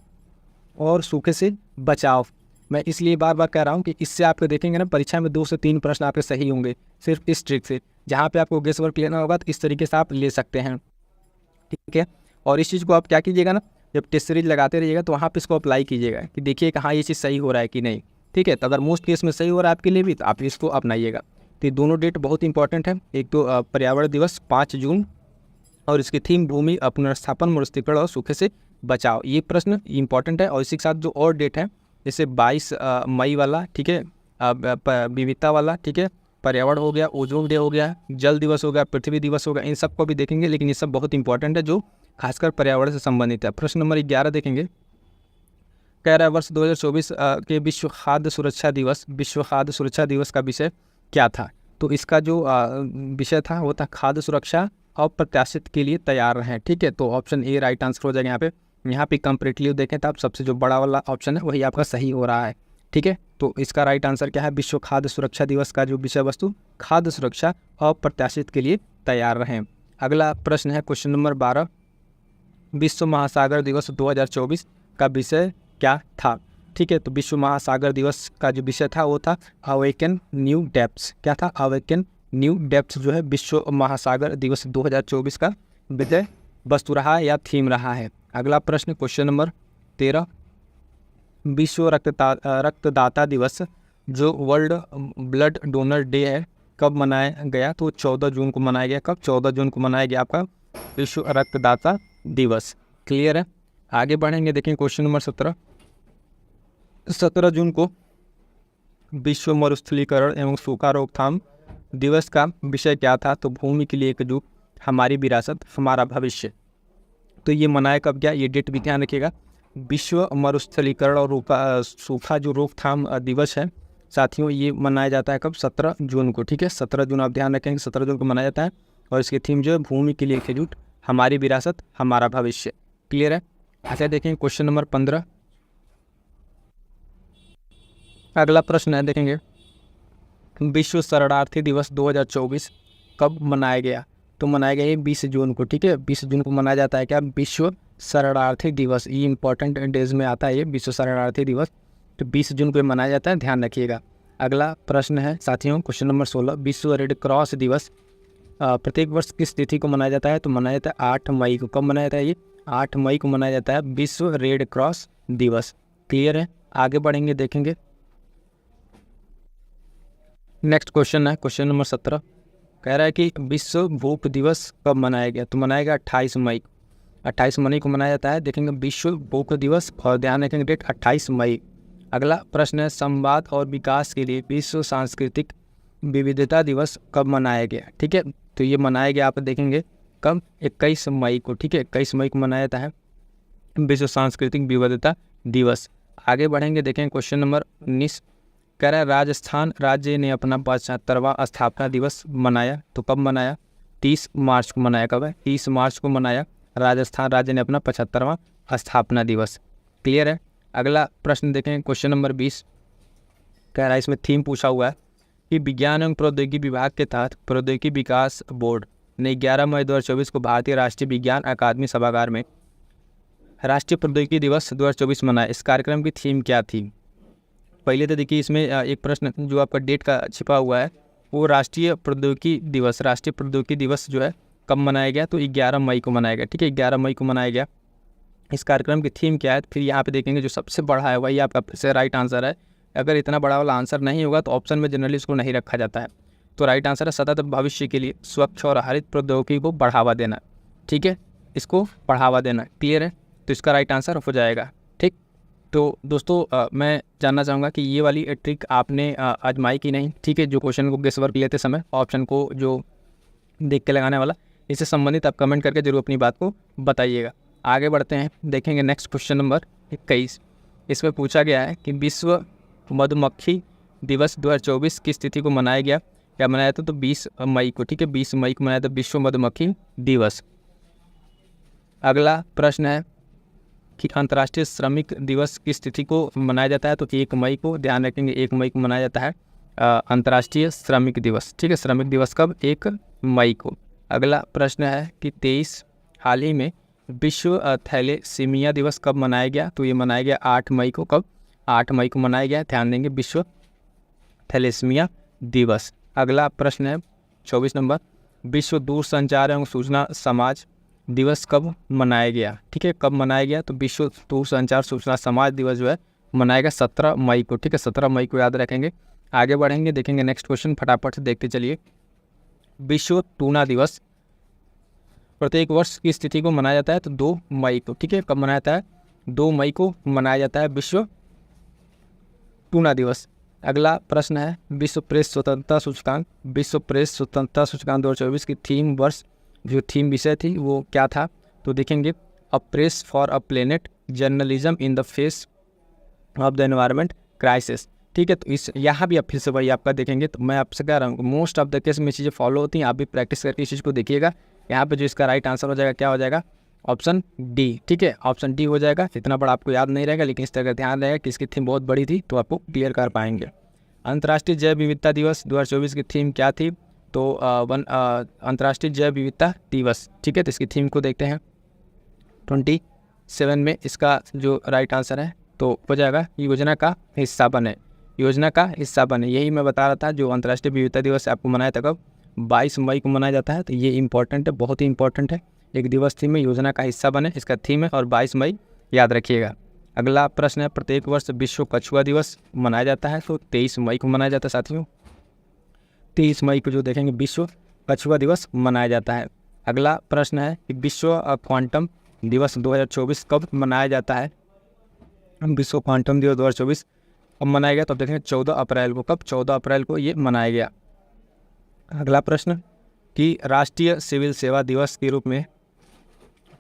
और सूखे से बचाव। मैं इसलिए बार बार कह रहा हूँ कि इससे आपको देखेंगे ना परीक्षा में 2 से 3 प्रश्न आपके सही होंगे सिर्फ इस ट्रिक से। जहाँ पे आपको गेस वर्क लेना होगा तो इस तरीके से आप ले सकते हैं। ठीक है, और इस चीज़ को आप क्या कीजिएगा ना, जब टेस्ट सीरीज लगाते रहिएगा तो वहाँ पे इसको अप्लाई कीजिएगा कि देखिए कहाँ ये चीज़ सही हो रहा है कि नहीं। ठीक है, तो अगर मोस्ट केस में सही हो रहा है आपके लिए भी तो आप इसको अपनाइएगा। तो ये दोनों डेट बहुत इंपॉर्टेंट है। एक तो पर्यावरण दिवस 5 जून और इसकी थीम भूमि पुनर्स्थापन, मरुस्थलीकरण और सूखे से बचाव। ये प्रश्न इंपॉर्टेंट है। और इसी के साथ जो और डेट है जैसे 22 मई वाला, ठीक है, विविधता वाला, ठीक है, पर्यावरण हो गया, ओजोन डे हो गया, जल दिवस हो गया, पृथ्वी दिवस हो गया, इन सब को भी देखेंगे। लेकिन ये सब बहुत इंपॉर्टेंट है जो खासकर पर्यावरण से संबंधित है। प्रश्न नंबर 11 देखेंगे, कह रहा है वर्ष 2024 के विश्व खाद्य सुरक्षा दिवस, विश्व खाद्य सुरक्षा दिवस का विषय क्या था? तो इसका जो विषय था वो था खाद्य सुरक्षा अप्रत्याशित के लिए तैयार रहें। ठीक है, तो ऑप्शन ए राइट आंसर हो जाएगा यहाँ पे। यहाँ पे कंपेरेटिवली देखें तो आप सबसे जो बड़ा वाला ऑप्शन है वही आपका सही हो रहा है। ठीक है, तो इसका राइट आंसर क्या है? विश्व खाद्य सुरक्षा दिवस का जो विषय वस्तु खाद्य सुरक्षा अप्रत्याशित के लिए तैयार रहें। अगला प्रश्न है क्वेश्चन नंबर 12, विश्व महासागर दिवस 2024 का विषय क्या था? ठीक है, तो विश्व महासागर दिवस का जो विषय था वो था अवेकन न्यू डेप्थ्स। क्या था? अवेकन न्यू डेप्थ्स जो है विश्व महासागर दिवस 2024 का विषय वस्तु रहा या थीम रहा है। अगला प्रश्न क्वेश्चन नंबर 13, विश्व रक्तदाता दिवस जो वर्ल्ड ब्लड डोनर डे है कब मनाया गया? तो 14 जून को मनाया गया। कब? 14 जून को मनाया गया आपका विश्व रक्तदाता दिवस। क्लियर है? आगे बढ़ेंगे, देखें क्वेश्चन नंबर 17, 17 जून को विश्व मरुस्थलीकरण एवं सूखा रोकथाम दिवस का विषय क्या था? तो भूमि के लिए एकजुट, हमारी विरासत, हमारा भविष्य। तो ये मनाया कब गया? ये डेट भी ध्यान रखिएगा। विश्व मरुस्थलीकरण और सूखा जो रोकथाम दिवस है साथियों, ये मनाया जाता है कब? 17 जून को। ठीक है, 17 जून आप ध्यान रखेंगे, 17 जून को मनाया जाता है। और इसकी थीम जो है भूमि के लिए एकजुट, हमारी विरासत, हमारा भविष्य। क्लियर है? अच्छा, देखेंगे क्वेश्चन नंबर 15। अगला प्रश्न है, देखेंगे विश्व शरणार्थी दिवस 2024 कब मनाया गया? तो मनाया गया ये 20 जून को। ठीक है, 20 जून को मनाया जाता है क्या? विश्व शरणार्थी दिवस। ये इंपॉर्टेंट डेज में आता है ये विश्व शरणार्थी दिवस, तो 20 जून को मनाया जाता है, ध्यान रखिएगा। अगला प्रश्न है साथियों क्वेश्चन नंबर 16, विश्व रेड क्रॉस दिवस प्रत्येक वर्ष किस तिथि को मनाया जाता है? तो मनाया जाता है 8 मई को। कब मनाया जाता है ये? 8 मई को मनाया जाता है विश्व रेड क्रॉस दिवस। क्लियर है? आगे बढ़ेंगे, देखेंगे नेक्स्ट क्वेश्चन है क्वेश्चन नंबर 17, कह रहा है कि विश्व भूख दिवस कब मनाया गया? तो मनाया गया 28 मई। 28 मई को मनाया जाता है। देखेंगे विश्व भूख दिवस, और ध्यान रखेंगे डेट 28 मई। अगला प्रश्न है संवाद और विकास के लिए विश्व सांस्कृतिक विविधता दिवस कब मनाया गया? ठीक है, तो ये मनाया गया आप देखेंगे कब? 21 मई को। ठीक है, 21 मई को मनाया जाता है विश्व सांस्कृतिक विविधता दिवस। आगे बढ़ेंगे, देखेंगे क्वेश्चन नंबर 19, कह रहा है राजस्थान राज्य ने अपना 75वां स्थापना दिवस मनाया। तो कब मनाया? 30 मार्च को मनाया। कब है? 30 मार्च को मनाया राजस्थान राज्य ने अपना 75वां स्थापना दिवस। क्लियर है? अगला प्रश्न देखें क्वेश्चन नंबर 20, कह रहा है इसमें थीम पूछा हुआ है कि विज्ञान एवं प्रौद्योगिकी विभाग के तहत प्रौद्योगिकी विकास बोर्ड ने 11 मई 2024 को भारतीय राष्ट्रीय विज्ञान अकादमी सभागार में राष्ट्रीय प्रौद्योगिकी दिवस 2024 मनाया। इस कार्यक्रम की थीम क्या थी? पहले तो देखिए इसमें एक प्रश्न जो आपका डेट का छिपा हुआ है वो राष्ट्रीय प्रौद्योगिकी दिवस, राष्ट्रीय प्रौद्योगिकी दिवस जो है कब मनाया गया, तो 11 मई को मनाया गया। ठीक है, 11 मई को मनाया गया। इस कार्यक्रम की थीम क्या है, फिर यहाँ पे देखेंगे जो सबसे बड़ा है वही आपका फिर से राइट आंसर है। अगर इतना बड़ा वाला आंसर नहीं होगा तो ऑप्शन में जनरली इसको नहीं रखा जाता है। तो राइट आंसर है सतत भविष्य के लिए स्वच्छ और हरित प्रौद्योगिकी को बढ़ावा देना। ठीक है, इसको बढ़ावा देना, क्लियर है। तो इसका राइट आंसर हो जाएगा। ठीक, तो दोस्तों मैं जानना चाहूँगा कि ये वाली ट्रिक आपने आजमाई कि नहीं। ठीक है, जो क्वेश्चन को गेस वर्क लेते समय ऑप्शन को जो देख के लगाने वाला, इससे संबंधित आप कमेंट करके जरूर अपनी बात को बताइएगा। आगे बढ़ते हैं, देखेंगे नेक्स्ट क्वेश्चन नंबर 21। इसमें पूछा गया है कि विश्व मधुमक्खी दिवस 2024 किस तिथि को मनाया गया। क्या मनाया था, तो 20 मई को। ठीक है, 20 मई को मनाया था विश्व मधुमक्खी दिवस। अगला प्रश्न है कि अंतर्राष्ट्रीय श्रमिक दिवस किस तिथि को मनाया जाता है, तो 1 मई को। ध्यान रखेंगे 1 मई को मनाया जाता है अंतर्राष्ट्रीय श्रमिक दिवस। ठीक है, श्रमिक दिवस कब, 1 मई को। अगला प्रश्न है कि 23 हाल ही में विश्व थैलेसीमिया दिवस कब मनाया गया, तो ये मनाया गया 8 मई को। कब, 8 मई को मनाया गया। ध्यान देंगे विश्व थैलेसीमिया दिवस। अगला प्रश्न है 24 नंबर, विश्व दूरसंचार एवं सूचना समाज दिवस कब मनाया गया। ठीक है, कब मनाया गया, तो विश्व दूरसंचार सूचना समाज दिवस जो है मनाएगा 17 मई को। ठीक है, 17 मई को याद रखेंगे। आगे बढ़ेंगे, देखेंगे नेक्स्ट क्वेश्चन, फटाफट से देखते चलिए। विश्व टूना दिवस प्रत्येक वर्ष किस तिथि को मनाया जाता है, तो 2 मई को। ठीक है, कब मनाया जाता है, 2 मई को मनाया जाता है विश्व टूना दिवस। अगला प्रश्न है विश्व प्रेस स्वतंत्रता सूचकांक, विश्व प्रेस स्वतंत्रता सूचकांक 2024 की थीम वर्ष जो थीम विषय थी वो क्या था, तो देखेंगे a press for a planet journalism in the face of the environment crisis. ठीक है, तो इस यहाँ भी आप फिर से वही आपका देखेंगे। तो मैं आपसे कह रहा हूँ मोस्ट ऑफ द केस में चीज़ें फॉलो होती हैं, आप भी प्रैक्टिस करके इस चीज़ को देखिएगा। यहाँ पे जो इसका राइट आंसर हो जाएगा क्या हो जाएगा, ऑप्शन डी। ठीक है, ऑप्शन डी हो जाएगा। इतना बड़ा आपको याद नहीं रहेगा, लेकिन इस तरह का ध्यान रहेगा कि इसकी थीम बहुत बड़ी थी तो आपको क्लियर कर पाएंगे। अंतर्राष्ट्रीय जैव विविधता दिवस 2024 की थीम क्या थी, तो अंतर्राष्ट्रीय जैव विविधता दिवस। ठीक है, तो इसकी थीम को देखते हैं 27 में। इसका जो राइट आंसर है तो हो जाएगा योजना का हिस्सा बने, योजना का हिस्सा बने। यही मैं बता रहा था, जो अंतर्राष्ट्रीय विविधता दिवस आपको मनाया था कब, 22 मई को मनाया जाता है। तो ये इंपॉर्टेंट है, बहुत ही इंपॉर्टेंट है। एक दिवस थीम में योजना का हिस्सा बने, इसका थीम है, और 22 मई याद रखिएगा। अगला प्रश्न है प्रत्येक वर्ष विश्व कछुआ दिवस मनाया जाता है, तो 23 मई को मनाया जाता है साथियों। 23 मई को जो देखेंगे विश्व कछुआ दिवस मनाया जाता है। अगला प्रश्न है कि विश्व क्वांटम दिवस 2024 कब मनाया जाता है, विश्व क्वांटम दिवस 2024 कब मनाया गया, तो देखेंगे 14 अप्रैल को। कब, 14 अप्रैल को ये मनाया गया। अगला प्रश्न कि राष्ट्रीय सिविल सेवा दिवस के रूप में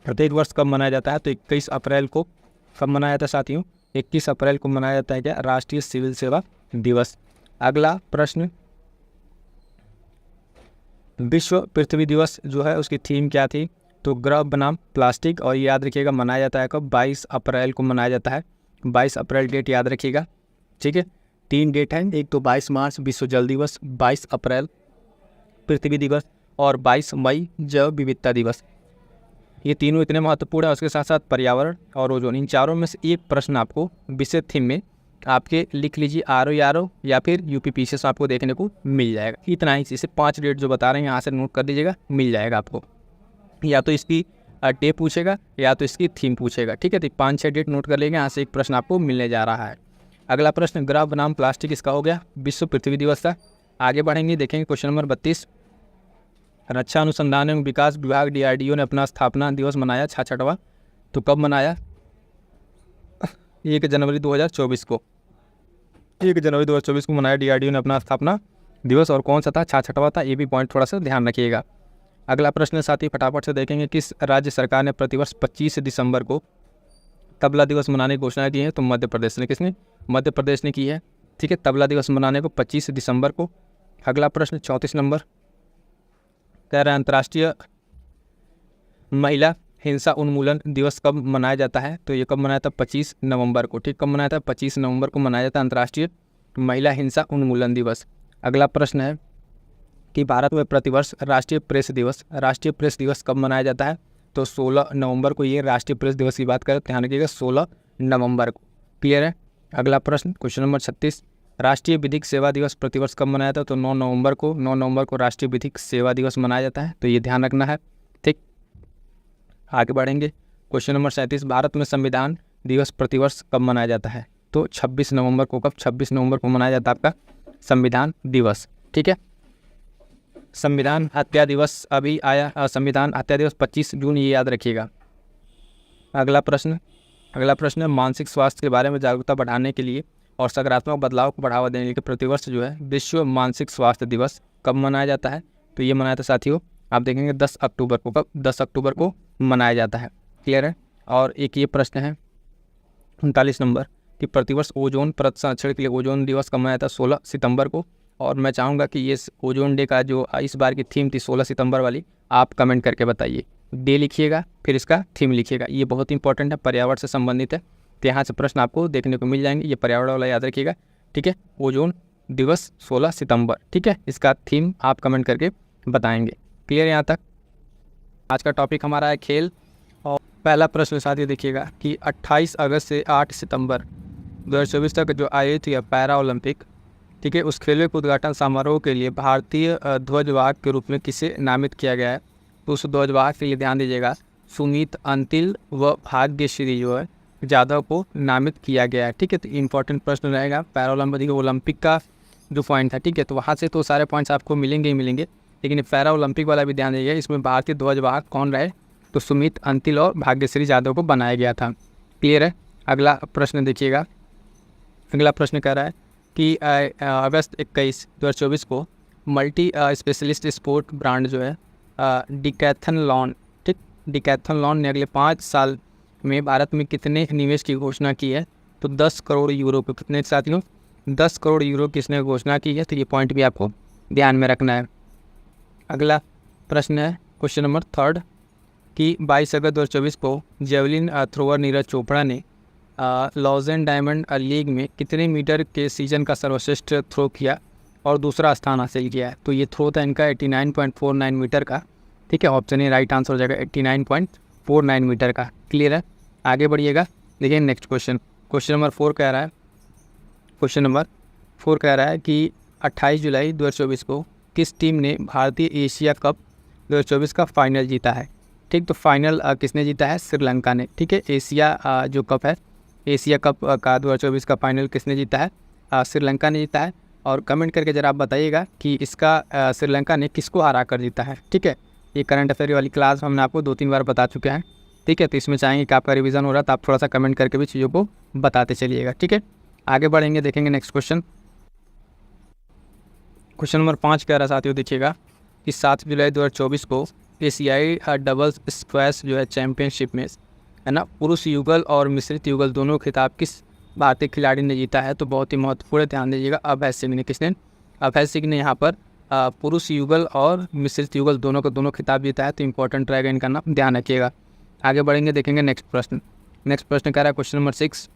प्रत्येक वर्ष कब मनाया जाता है, तो 21 अप्रैल को। कब मनाया जाता है साथियों, 21 अप्रैल को मनाया जाता है क्या, राष्ट्रीय सिविल सेवा दिवस। अगला प्रश्न विश्व पृथ्वी दिवस जो है उसकी थीम क्या थी, तो ग्रह बनाम प्लास्टिक, और याद रखिएगा मनाया जाता है कब, 22 अप्रैल को मनाया जाता है। 22 अप्रैल डेट याद रखिएगा। ठीक है, 3 डेट है, एक तो 22 मार्च विश्व जल दिवस, 22 अप्रैल पृथ्वी दिवस, और 22 मई जैव विविधता दिवस। ये तीनों इतने महत्वपूर्ण है। उसके साथ साथ पर्यावरण और ओजोन, इन चारों में से एक प्रश्न आपको विषय थीम में आपके लिख लीजिए RO या फिर UPPCS से आपको देखने को मिल जाएगा। इतना ही, इसे 5 डेट जो बता रहे हैं यहाँ से नोट कर दीजिएगा, मिल जाएगा आपको। या तो इसकी डे पूछेगा या तो इसकी थीम पूछेगा। ठीक है, तो 5-6 डेट नोट कर लेंगे, यहाँ से एक प्रश्न आपको मिलने जा रहा है। अगला प्रश्न ग्रह बनाम प्लास्टिक इसका हो गया, विश्व पृथ्वी दिवस का। आगे बढ़ेंगे, देखेंगे क्वेश्चन नंबर 32। रक्षा अनुसंधान एवं विकास विभाग DRDO ने अपना स्थापना दिवस मनाया 66वां, तो कब मनाया, 1 जनवरी 2024 को। 1 जनवरी 2024 को मनाया DRDO ने अपना स्थापना दिवस, और कौन सा था, 66वां था। ये भी पॉइंट थोड़ा सा ध्यान रखिएगा। अगला प्रश्न साथ ही फटाफट से देखेंगे, किस राज्य सरकार ने प्रतिवर्ष 25 दिसंबर को तबला दिवस मनाने की घोषणा की है, तो मध्य प्रदेश ने। किसने, मध्य प्रदेश ने की है। ठीक है, तबला दिवस मनाने को 25 दिसंबर को। अगला प्रश्न 34 नंबर कह रहा है अंतर्राष्ट्रीय महिला हिंसा उन्मूलन दिवस कब मनाया जाता है, तो ये कब मनाया था, 25 नवंबर को। ठीक, कब मनाया था, 25 नवंबर को मनाया जाता है अंतर्राष्ट्रीय महिला हिंसा उन्मूलन दिवस। अगला प्रश्न है कि भारत में प्रतिवर्ष राष्ट्रीय प्रेस दिवस कब मनाया जाता है, तो 16 नवंबर को। ये राष्ट्रीय प्रेस दिवस की बात करें, ध्यान रखिएगा 16 नवंबर को। क्लियर है। अगला प्रश्न क्वेश्चन नंबर 36, राष्ट्रीय विधिक सेवा दिवस प्रतिवर्ष कब मनाया जाता है, तो 9 नवंबर को। 9 नवंबर को राष्ट्रीय विधिक सेवा दिवस मनाया जाता है, तो ये ध्यान रखना है। आगे बढ़ेंगे। क्वेश्चन नंबर 37, भारत में संविधान दिवस प्रतिवर्ष कब मनाया जाता है? तो 26 नवंबर को। कब? 26 नवंबर को मनाया जाता है आपका संविधान दिवस। ठीक है, संविधान हत्या दिवस अभी आया, संविधान हत्या दिवस 25 जून, ये याद रखिएगा। अगला प्रश्न है, मानसिक स्वास्थ्य के बारे में जागरूकता बढ़ाने के लिए और सकारात्मक बदलाव को बढ़ावा देने के लिए प्रतिवर्ष जो है विश्व मानसिक स्वास्थ्य दिवस कब मनाया जाता है? तो ये मनाया था साथियों, आप देखेंगे 10 अक्टूबर को। कब? 10 अक्टूबर को मनाया जाता है। क्लियर है। और एक ये प्रश्न है 39 नंबर कि प्रतिवर्ष ओजोन परत संरक्षण के लिए ओजोन दिवस कब मनाया था? 16 सितंबर को। और मैं चाहूँगा कि ये ओजोन डे का जो इस बार की थीम थी 16 सितंबर वाली, आप कमेंट करके बताइए। डे लिखिएगा, फिर इसका थीम लिखिएगा। ये बहुत इंपॉर्टेंट है, पर्यावरण से संबंधित है, तो यहाँ से प्रश्न आपको देखने को मिल जाएंगे। ये पर्यावरण वाला याद रखिएगा। ठीक है, ओजोन दिवस 16 सितंबर। ठीक है, इसका थीम आप कमेंट करके बताएंगे। क्लियर यहाँ तक? आज का टॉपिक हमारा है खेल। और पहला प्रश्न साथियों देखिएगा कि 28 अगस्त से 8 सितंबर 2024 तक जो आयोजित हुआ पैरा ओलंपिक, ठीक है, उस खेलों के उद्घाटन समारोह के लिए भारतीय ध्वजवाहक के रूप में किसे नामित किया गया है? तो उस ध्वजवाहक के लिए ध्यान दीजिएगा, सुमित अंतिल व भाग्यश्री जो है जाधव को नामित किया गया है। ठीक है, तो इंपॉर्टेंट प्रश्न रहेगा पैरा ओलंपिक का जो पॉइंट है। ठीक है, तो वहाँ से तो सारे पॉइंट्स आपको मिलेंगे ही मिलेंगे, लेकिन पैरा ओलंपिक वाला भी ध्यान दीजिएगा, इसमें भारतीय ध्वजवाहक कौन रहे? तो सुमित अंतिल और भाग्यश्री जाधव को बनाया गया था। क्लियर है। अगला प्रश्न देखिएगा, अगला प्रश्न कह रहा है कि अगस्त 21, 2024 को मल्टी स्पेशलिस्ट स्पोर्ट ब्रांड जो है डिकैथलॉन, ठीक, डिकैथलॉन ने अगले 5 साल में भारत में कितने निवेश की घोषणा की है? तो 10 करोड़ यूरो पे। कितने साथियों? 10 करोड़ यूरो किसने घोषणा की है? तो ये पॉइंट भी आपको ध्यान में रखना है। अगला प्रश्न है क्वेश्चन नंबर 3 कि 22 अगस्त 2024 को जेवलिन थ्रोअर नीरज चोपड़ा ने लॉजन डायमंड लीग में कितने मीटर के सीजन का सर्वश्रेष्ठ थ्रो किया और दूसरा स्थान हासिल किया है? तो ये थ्रो था इनका 89.49 मीटर का। ठीक है, ऑप्शन ए राइट आंसर हो जाएगा 89.49 मीटर का। क्लियर है। आगे बढ़िएगा, देखिए नेक्स्ट क्वेश्चन नंबर 4 कह रहा है, क्वेश्चन नंबर 4 कह रहा है कि 28 जुलाई 2024 को किस टीम ने भारतीय एशिया कप 2024 का फाइनल जीता है? ठीक, तो फाइनल किसने जीता है? श्रीलंका ने। ठीक है, एशिया जो कप है, एशिया कप का 2024 का फाइनल किसने जीता है? श्रीलंका ने जीता है। और कमेंट करके ज़रा आप बताइएगा कि इसका श्रीलंका ने किसको हरा कर जीता है। ठीक है, ये करंट अफेयर वाली क्लास हमने आपको 2-3 बार बता चुके हैं। ठीक है, तो इसमें चाहेंगे कि आपका रिवीजन हो रहा है तो आप थोड़ा सा कमेंट करके भी चीज़ों को बताते चलिएगा। ठीक है, आगे बढ़ेंगे, देखेंगे नेक्स्ट क्वेश्चन नंबर 5 कह रहा साथियों देखिएगा कि 7 जुलाई 2024 को एशियाई डबल्स स्क्वैश जो है चैम्पियनशिप में है ना, पुरुष युगल और मिश्रित युगल दोनों खिताब किस भारतीय खिलाड़ी ने जीता है? तो बहुत ही महत्वपूर्ण, ध्यान दीजिएगा, अभय सिंह ने। किसने? अभय सिंह ने यहाँ पर पुरुष युगल और मिश्रित युगल दोनों खिताब जीता है। तो इंपॉर्टेंट रहेगा, इनका नाम ध्यान रखिएगा। आगे बढ़ेंगे, देखेंगे नेक्स्ट प्रश्न कह रहा है क्वेश्चन नंबर 6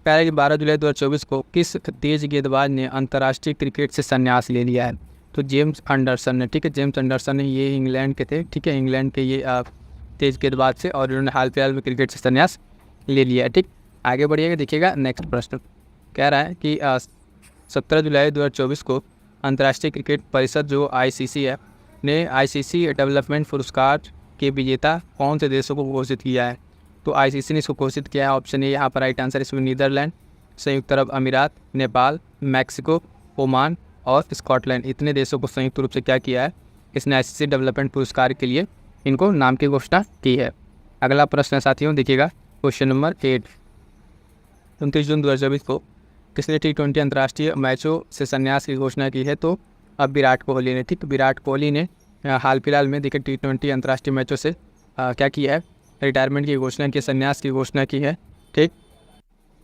कह रहा है कि 12 जुलाई 2024 को किस तेज गेंदबाज ने अंतर्राष्ट्रीय क्रिकेट से संन्यास ले लिया है? तो जेम्स एंडरसन ने। ठीक है, जेम्स एंडरसन ने, ये इंग्लैंड के थे। ठीक है, इंग्लैंड के ये तेज गेंदबाज से, और इन्होंने हाल फिलहाल में क्रिकेट से संन्यास ले लिया है। ठीक, आगे बढ़िएगा, देखिएगा नेक्स्ट प्रश्न कह रहा है कि 17 जुलाई 2024 को अंतर्राष्ट्रीय क्रिकेट परिषद जो ICC है ने ICC डेवलपमेंट पुरस्कार के विजेता कौन से देशों को घोषित किया है? तो ICC ने इसको घोषित किया है, ऑप्शन ए यहाँ पर राइट आंसर, इसमें नीदरलैंड, संयुक्त अरब अमीरात, नेपाल, मैक्सिको, ओमान और स्कॉटलैंड, इतने देशों को संयुक्त रूप से क्या किया है? इसने ICC डेवलपमेंट पुरस्कार के लिए इनको नाम की घोषणा की है। अगला प्रश्न है साथियों देखिएगा क्वेश्चन नंबर 8 29 जून 2024 को किसने T20 अंतर्राष्ट्रीय मैचों से संन्यास की घोषणा की है? तो अब विराट कोहली ने। ठीक, विराट कोहली ने हाल फिलहाल में देखिए T20 अंतर्राष्ट्रीय मैचों से क्या किया है? रिटायरमेंट की घोषणा की, संन्यास की घोषणा की है। ठीक,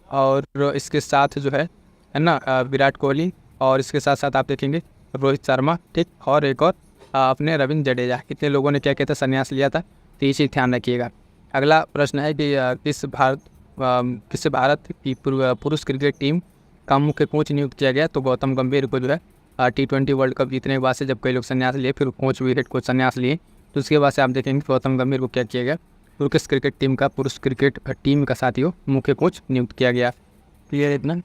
और इसके साथ जो है ना विराट कोहली, और इसके साथ साथ आप देखेंगे रोहित शर्मा, ठीक, और एक और अपने रविंद्र जडेजा, कितने लोगों ने क्या कहता है संन्यास लिया था। तो ये चीज़ ध्यान रखिएगा। अगला प्रश्न है कि किस भारत की पुरुष क्रिकेट टीम का मुख्य कोच नियुक्त किया गया? तो गौतम गंभीर को जो है T20 वर्ल्ड कप जीतने के बाद से, जब कई लोग संन्यास लिए, फिर कोच भी हेड कोच संन्यास लिए, तो उसके बाद से आप देखेंगे गौतम गंभीर को क्या किया गया? पुरुष क्रिकेट टीम का साथियों मुख्य कोच नियुक्त किया गया। क्लियर इतना?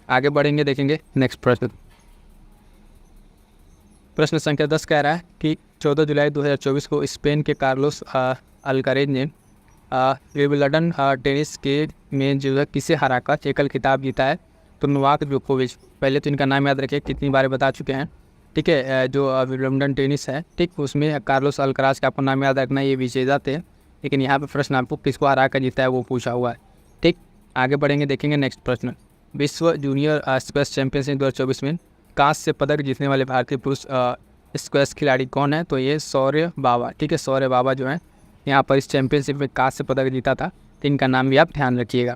आगे बढ़ेंगे, देखेंगे नेक्स्ट प्रश्न संख्या 10 कह रहा है कि 14 जुलाई 2024 को स्पेन के कार्लोस अल्कारेज ने विंबलडन टेनिस के में जो है किसे हराकर एकल खिताब जीता है? तो नोवाक जोकोविच। पहले तो इनका नाम याद रखिए, कितनी बार बता चुके हैं, ठीक है। जो विंबलडन टेनिस है, ठीक, उसमें कार्लोस अल्काराज का आपको नाम याद रखना, ये विजेता थे, लेकिन यहाँ पे प्रश्न आपको किसको हरा कर जीता है वो पूछा हुआ है, ठीक। आगे बढ़ेंगे, देखेंगे नेक्स्ट प्रश्न। विश्व जूनियर स्क्वैश चैंपियनशिप 2024 में कांस्य पदक जीतने वाले भारतीय पुरुष स्क्वैश खिलाड़ी कौन है? तो ये शौर्य बाबा, ठीक है। शौर्य बाबा जो है यहाँ पर इस चैंपियनशिप में कांस्य पदक जीता था, तो इनका नाम भी आप ध्यान रखिएगा।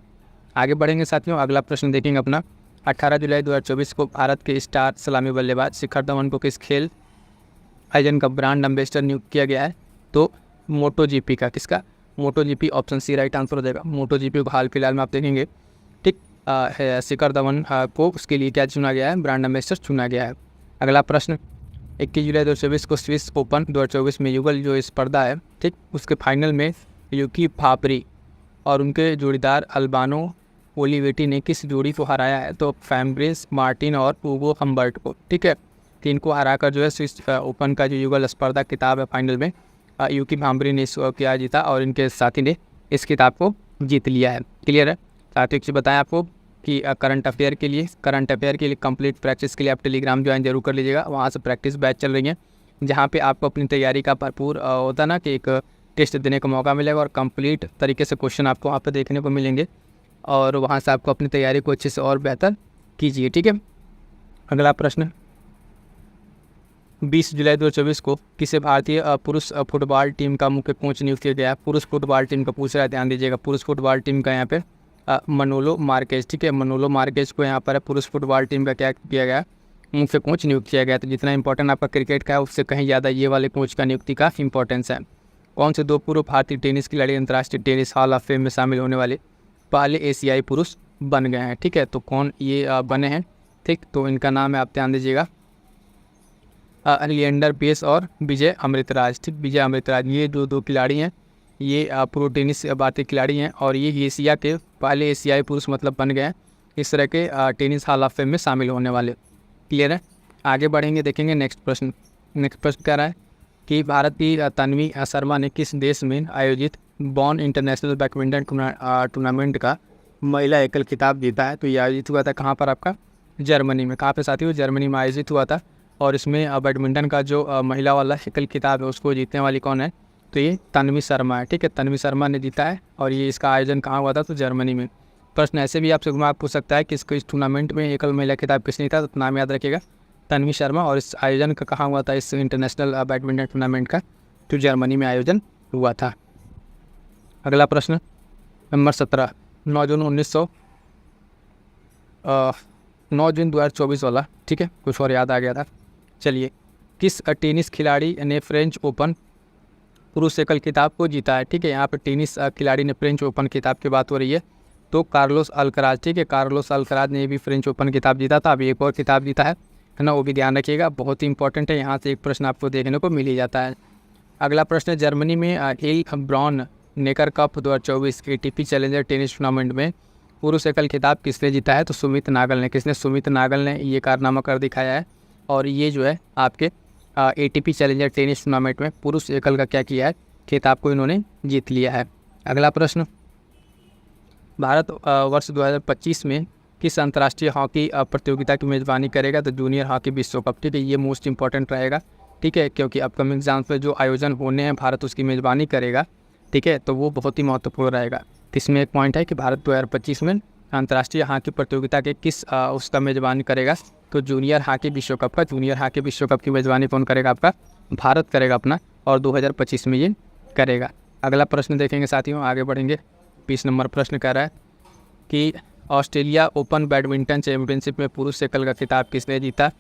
आगे बढ़ेंगे साथियों, अगला प्रश्न देखेंगे अपना। 18 जुलाई 2024 को भारत के स्टार सलामी बल्लेबाज शिखर धवन को किस खेल आयोजन का ब्रांड एम्बेसडर नियुक्त किया गया है? तो मोटो जीपी का। किसका? Moto GP, option C right answer हो जाएगा। मोटो जीपी को हाल फिलहाल में आप देखेंगे, ठीक, शिखर धवन को उसके लिए क्या चुना गया है? ब्रांड एम्बेसडर चुना गया है। अगला प्रश्न, 21 जुलाई 2024 को स्विस ओपन 2024 में युगल जो स्पर्धा है, ठीक, उसके फाइनल में यूकी फापरी और उनके जोड़ीदार अल्बानो ओलिवेटी ने किस जोड़ी को हराया है? तो फैम्ब्रेस मार्टिन और ऊगो हम्बर्ट को, ठीक है। तीन को हराकर जो है स्विस ओपन का जो युगल स्पर्धा किताब है फाइनल में यूकी फाम्बरी ने इस क्या जीता और इनके साथी ने इस किताब को जीत लिया है। क्लियर है साथियों? एक चीज़ बताएं आपको कि करंट अफेयर के लिए कंप्लीट प्रैक्टिस के लिए आप टेलीग्राम ज्वाइन जरूर कर लीजिएगा। वहाँ से प्रैक्टिस बैच चल रही है, जहाँ पे आपको अपनी तैयारी का भरपूर होता ना कि एक टेस्ट देने का मौका मिलेगा और कंप्लीट तरीके से क्वेश्चन आपको वहाँ पे देखने को मिलेंगे और वहाँ से आपको अपनी तैयारी को अच्छे से और बेहतर कीजिए, ठीक है। अगला प्रश्न, 20 जुलाई 2024 को किसे भारतीय पुरुष फुटबॉल टीम का मुख्य कोच नियुक्त किया गया? पुरुष फुटबॉल टीम का पूछ रहा है, ध्यान दीजिएगा। पुरुष फुटबॉल टीम का यहाँ पे मनोलो मार्केज, ठीक है। मनोलो मार्केज को यहाँ पर पुरुष फुटबॉल टीम का क्या किया गया? मुख्य कोच नियुक्त किया गया। तो जितना इंपॉर्टेंट आपका क्रिकेट का है उससे कहीं ज़्यादा ये वाले कोच का नियुक्ति का इंपॉर्टेंस है। कौन से दो पूर्व भारतीय टेनिस खिलाड़ी अंतर्राष्ट्रीय टेनिस हॉल ऑफ फेम में शामिल होने वाले पहले एशियाई पुरुष बन गए हैं? ठीक है, तो कौन ये बने हैं? ठीक, तो इनका नाम है, आप ध्यान दीजिएगा, लिएंडर पेस और विजय अमृतराज। ठीक, विजय अमृतराज, ये जो दो खिलाड़ी हैं ये प्रो टेनिस भारतीय खिलाड़ी हैं और ये एशिया के पहले एशियाई पुरुष मतलब बन गए हैं इस तरह के टेनिस हॉल ऑफ फेम में शामिल होने वाले। क्लियर है? आगे बढ़ेंगे, देखेंगे नेक्स्ट प्रश्न। नेक्स्ट प्रश्न कह रहा है कि भारत की तन्वी शर्मा ने किस देश में आयोजित बॉन इंटरनेशनल बैडमिंटन टूर्नामेंट का महिला एकल खिताब जीता है? तो ये आयोजित हुआ था कहाँ पर? आपका जर्मनी में। कहाँ पे साथियों? जर्मनी में आयोजित हुआ था। और इसमें बैडमिंटन का जो महिला वाला एकल खिताब है उसको जीतने वाली कौन है? तो ये तन्वी शर्मा है। ठीक है, तन्वी शर्मा ने जीता है और ये इसका आयोजन कहाँ हुआ था? तो जर्मनी में। प्रश्न ऐसे भी आपसे घुमा पूछ सकता है कि इस टूर्नामेंट में एकल महिला खिताब किसने जीता? तो नाम याद रखिएगा, तन्वी शर्मा। और इस आयोजन का कहाँ हुआ था इस इंटरनेशनल बैडमिंटन टूर्नामेंट का? तो जर्मनी में आयोजन हुआ था। अगला प्रश्न नंबर 17, 9 जून 2024 वाला। ठीक है, कुछ और याद आ गया था। चलिए, किस टेनिस खिलाड़ी ने फ्रेंच ओपन पुरुष एकल खिताब को जीता है? ठीक है, यहाँ पर टेनिस खिलाड़ी ने फ्रेंच ओपन खिताब की बात हो रही है तो कार्लोस अल्कराज। ठीक है, कार्लोस अल्कराज ने भी फ्रेंच ओपन खिताब जीता था। अभी एक और खिताब जीता है ना, वो भी ध्यान रखिएगा, बहुत ही इंपॉर्टेंट है। यहाँ से एक प्रश्न आपको देखने को मिल ही जाता है। अगला प्रश्न, जर्मनी में Heilbronn Neckar cup 2024 ATP challenger tennis tournament में पुरुष एकल खिताब किसने जीता है? तो सुमित नागल ने। किसने? सुमित नागल ने ये कारनामा कर दिखाया है और ये जो है आपके ATP चैलेंजर टेनिस टूर्नामेंट में पुरुष एकल का क्या किया है? खिताब को इन्होंने जीत लिया है। अगला प्रश्न, भारत वर्ष 2025 में किस अंतर्राष्ट्रीय हॉकी प्रतियोगिता की मेज़बानी करेगा? तो जूनियर हॉकी विश्व कप। ठीक है, ये मोस्ट इंपॉर्टेंट रहेगा। ठीक है, क्योंकि अपकमिंग एग्जाम्स में जो आयोजन होने हैं भारत उसकी मेज़बानी करेगा। ठीक है, तो वो बहुत ही महत्वपूर्ण रहेगा। इसमें एक पॉइंट है कि भारत 2025 में अंतर्राष्ट्रीय हॉकी प्रतियोगिता के किस उसका मेज़बानी करेगा? तो जूनियर हॉकी विश्व कप का। जूनियर हॉकी विश्व कप की मेज़बानी कौन करेगा? आपका भारत करेगा अपना, और 2025 में ये करेगा। अगला प्रश्न देखेंगे साथियों, आगे बढ़ेंगे। 20 नंबर प्रश्न कह रहा है कि ऑस्ट्रेलिया ओपन बैडमिंटन चैंपियनशिप में पुरुष एकल का खिताब किसने जीता?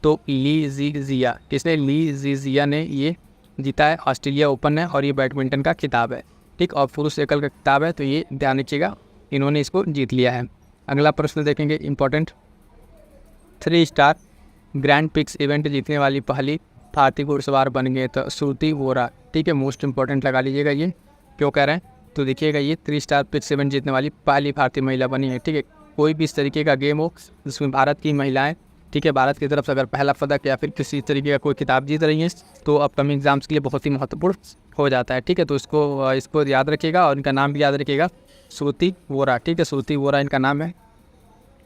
तो ली जीजिया। किसने? ली जीजिया ने ये जीता है। ऑस्ट्रेलिया ओपन है और ये बैडमिंटन का खिताब है। ठीक, और पुरुष एकल का खिताब है, तो ये ध्यान रखिएगा, इन्होंने इसको जीत लिया है। अगला प्रश्न देखेंगे important, 3 star grand pics event जीतने वाली पहली भारतीय घुड़सवार बन गए तो श्रुति वोरा। ठीक है, मोस्ट इंपॉर्टेंट लगा लीजिएगा, ये क्यों कह रहे हैं? तो देखिएगा, ये 3 स्टार पिक्स इवेंट जीतने वाली पहली भारतीय महिला बनी है। ठीक है, कोई भी इस तरीके का गेम हो जिसमें भारत की महिलाएं ठीक है, भारत की तरफ से अगर पहला पदक या फिर किसी तरीके का कोई किताब जीत रही हैं तो अपकमिंग एग्जाम्स के लिए बहुत ही महत्वपूर्ण हो जाता है। ठीक है, तो इसको याद रखिएगा और इनका नाम भी याद रखिएगा, श्रुति वोरा। ठीक है, श्रुति वोरा इनका नाम है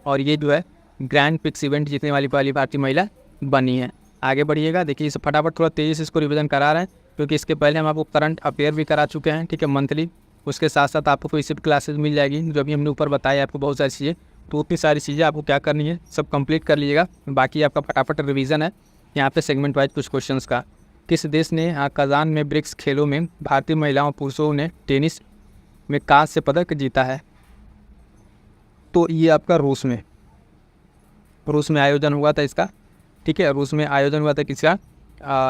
और ये जो है ग्रैंड पिक्स इवेंट जीतने वाली पहली भारतीय महिला बनी है। आगे बढ़िएगा, देखिए इसे फटाफट थोड़ा तेज़ी से इसको रिवीजन करा रहे हैं क्योंकि इसके पहले हम आपको करंट अफेयर भी करा चुके हैं। ठीक है, मंथली, उसके साथ साथ आपको कोई सिर्फ क्लासेस मिल जाएगी जो अभी हमने ऊपर बताया आपको बहुत सारी चीज़ें, तो उतनी सारी चीज़ें आपको क्या करनी है, सब कंप्लीट कर लीजिएगा। बाकी आपका फटाफट रिवीजन है यहाँ पे सेगमेंट वाइज कुछ क्वेश्चंस का। किस देश ने कजान में ब्रिक्स खेलों में भारतीय महिलाओं पुरुषों ने टेनिस में कांस्य पदक जीता है? तो ये आपका रूस में आयोजन हुआ था इसका। ठीक है, रूस में आयोजन हुआ था किसका,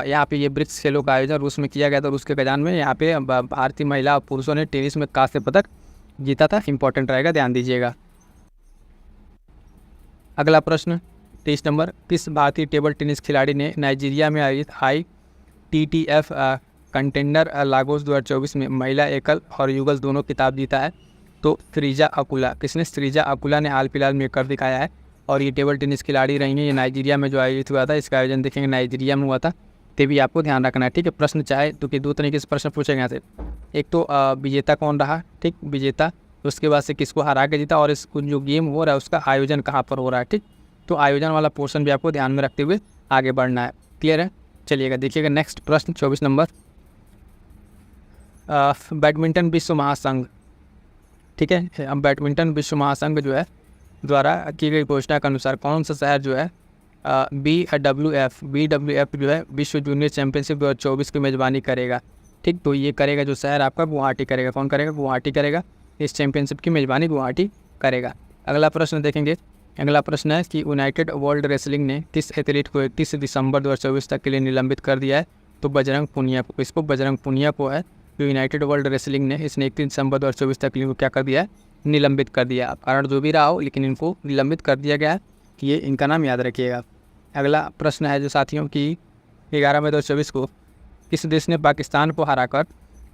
यहाँ पे ये ब्रिक्स खेलों का आयोजन रूस में किया गया था। रूस के कजान में यहाँ पे भारतीय महिला और पुरुषों ने टेनिस में कांस्य पदक जीता था। इंपॉर्टेंट रहेगा, ध्यान दीजिएगा। अगला प्रश्न 23 नंबर, किस भारतीय टेबल टेनिस खिलाड़ी ने नाइजीरिया में आयोजित ITTF कंटेंडर लागोस 2024 में महिला एकल और युगल दोनों खिताब जीता है? तो श्रीजा अकुला। किसने? श्रीजा अकुला ने हाल फिलहाल में कर दिखाया है और ये टेबल टेनिस खिलाड़ी रही हैं। ये नाइजीरिया में जो आयोजित हुआ था, इसका आयोजन देखेंगे नाइजीरिया में हुआ था, ते भी आपको ध्यान रखना है। ठीक है, प्रश्न चाहे तो कि दो तरीके से प्रश्न पूछेंगे यहाँ से, एक तो विजेता कौन रहा, ठीक, विजेता, उसके बाद से किसको हरा के जीता और इस जो गेम हो रहा है उसका आयोजन कहाँ पर हो रहा है। ठीक, तो आयोजन वाला पोर्शन भी आपको ध्यान में रखते हुए आगे बढ़ना है। क्लियर है? चलिएगा, देखिएगा नेक्स्ट प्रश्न 24 नंबर, बैडमिंटन विश्व महासंघ। ठीक है, अब बैडमिंटन विश्व महासंघ जो है द्वारा की गई घोषणा के अनुसार कौन सा शहर जो है BWF जो है विश्व जूनियर चैंपियनशिप 2024 की मेज़बानी करेगा? ठीक, तो ये करेगा जो शहर आपका गुवाहाटी करेगा। कौन करेगा? गुवाहाटी करेगा। इस चैंपियनशिप की मेज़बानी गुवाहाटी करेगा। अगला प्रश्न देखेंगे, अगला प्रश्न है कि यूनाइटेड वर्ल्ड रेसलिंग ने किस एथलीट को 31 दिसंबर 2024 तक के लिए निलंबित कर दिया है? तो बजरंग पुनिया को। इसको बजरंग पुनिया को है जो यूनाइटेड वर्ल्ड रेसलिंग ने इसने 31 दिसंबर 2024 तक के लिए क्या कर दिया है? निलंबित कर दिया। कारण जो भी रहा हो लेकिन इनको निलंबित कर दिया गया है, कि ये इनका नाम याद रखिएगा। अगला प्रश्न है जो साथियों की 11 मई 2024 को किस देश ने पाकिस्तान को हराकर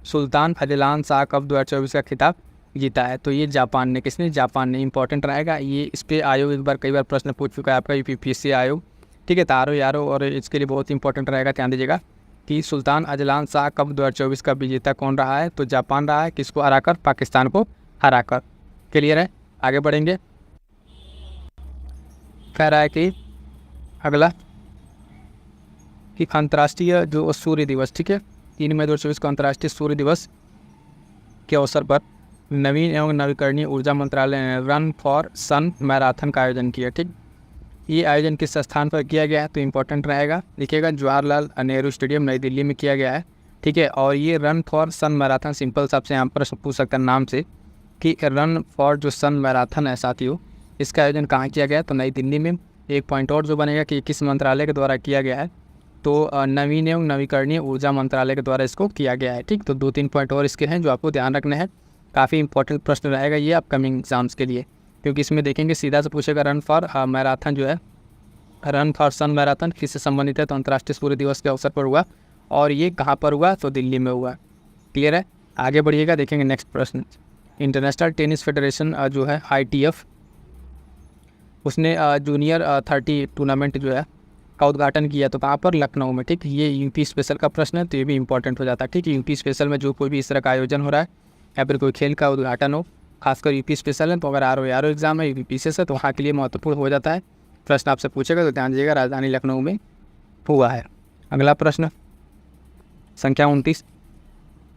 सुल्तान अजलान शाह कप 2024 का खिताब जीता है? तो ये जापान ने। किसने? जापान ने। इंपॉर्टेंट रहेगा ये, इस पर आयोग एक बार कई बार प्रश्न पूछ चुका है आपका UPSC आयोग। ठीक है, तारो यारो, और इसके लिए बहुत इंपॉर्टेंट रहेगा, ध्यान दीजिएगा कि सुल्तान अजलान शाह कप 2024 का विजेता कौन रहा है? तो जापान रहा है। किसको हराकर? पाकिस्तान को हराकर। क्लियर है? आगे बढ़ेंगे। कह रहा है कि अगला कि अंतर्राष्ट्रीय जो सूर्य दिवस, ठीक है, 3 मई 2024 को अंतर्राष्ट्रीय सूर्य दिवस के अवसर पर नवीन एवं नवीकरणीय ऊर्जा मंत्रालय ने रन फॉर सन मैराथन का आयोजन किया। ठीक, ये आयोजन किस स्थान पर किया गया है? तो इंपॉर्टेंट रहेगा, देखिएगा जवाहरलाल नेहरू स्टेडियम नई दिल्ली में किया गया है। ठीक है, और ये run for sun marathon simple सा आपसे यहाँ पर पूछ सकता है नाम से कि रन फॉर जो सन मैराथन है साथियों, इसका आयोजन कहाँ किया गया? तो नई दिल्ली में। एक पॉइंट और जो बनेगा कि किस मंत्रालय के द्वारा किया गया है? तो नवीन एवं नवीकरणीय ऊर्जा मंत्रालय के द्वारा इसको किया गया है। ठीक, तो 2-3 पॉइंट और इसके हैं जो आपको ध्यान रखने हैं। काफ़ी इंपॉर्टेंट प्रश्न रहेगा ये अपकमिंग एग्जाम्स के लिए, क्योंकि इसमें देखेंगे सीधा से पूछेगा रन फॉर मैराथन जो है, रन फॉर सन मैराथन किससे संबंधित है? तो अंतर्राष्ट्रीय सूर्य दिवस के अवसर पर हुआ और ये कहाँ पर हुआ? तो दिल्ली में हुआ। क्लियर है? आगे बढ़िएगा, देखेंगे नेक्स्ट प्रश्न। इंटरनेशनल टेनिस फेडरेशन जो है ITF, उसने जूनियर 30 टूर्नामेंट जो है का उद्घाटन किया, तो कहाँ पर? लखनऊ में। ठीक, ये UP स्पेशल का प्रश्न है तो ये भी इंपॉर्टेंट हो जाता है। ठीक, UP स्पेशल में जो कोई भी इस तरह का आयोजन हो रहा है या फिर कोई खेल का उद्घाटन हो, खासकर UP स्पेशल है, तो अगर RO एग्जाम है UPSS है तो वहाँ के लिए महत्वपूर्ण हो जाता है। प्रश्न आपसे पूछेगा तो ध्यान दीजिएगा, राजधानी लखनऊ में हुआ है। अगला प्रश्न संख्या 29,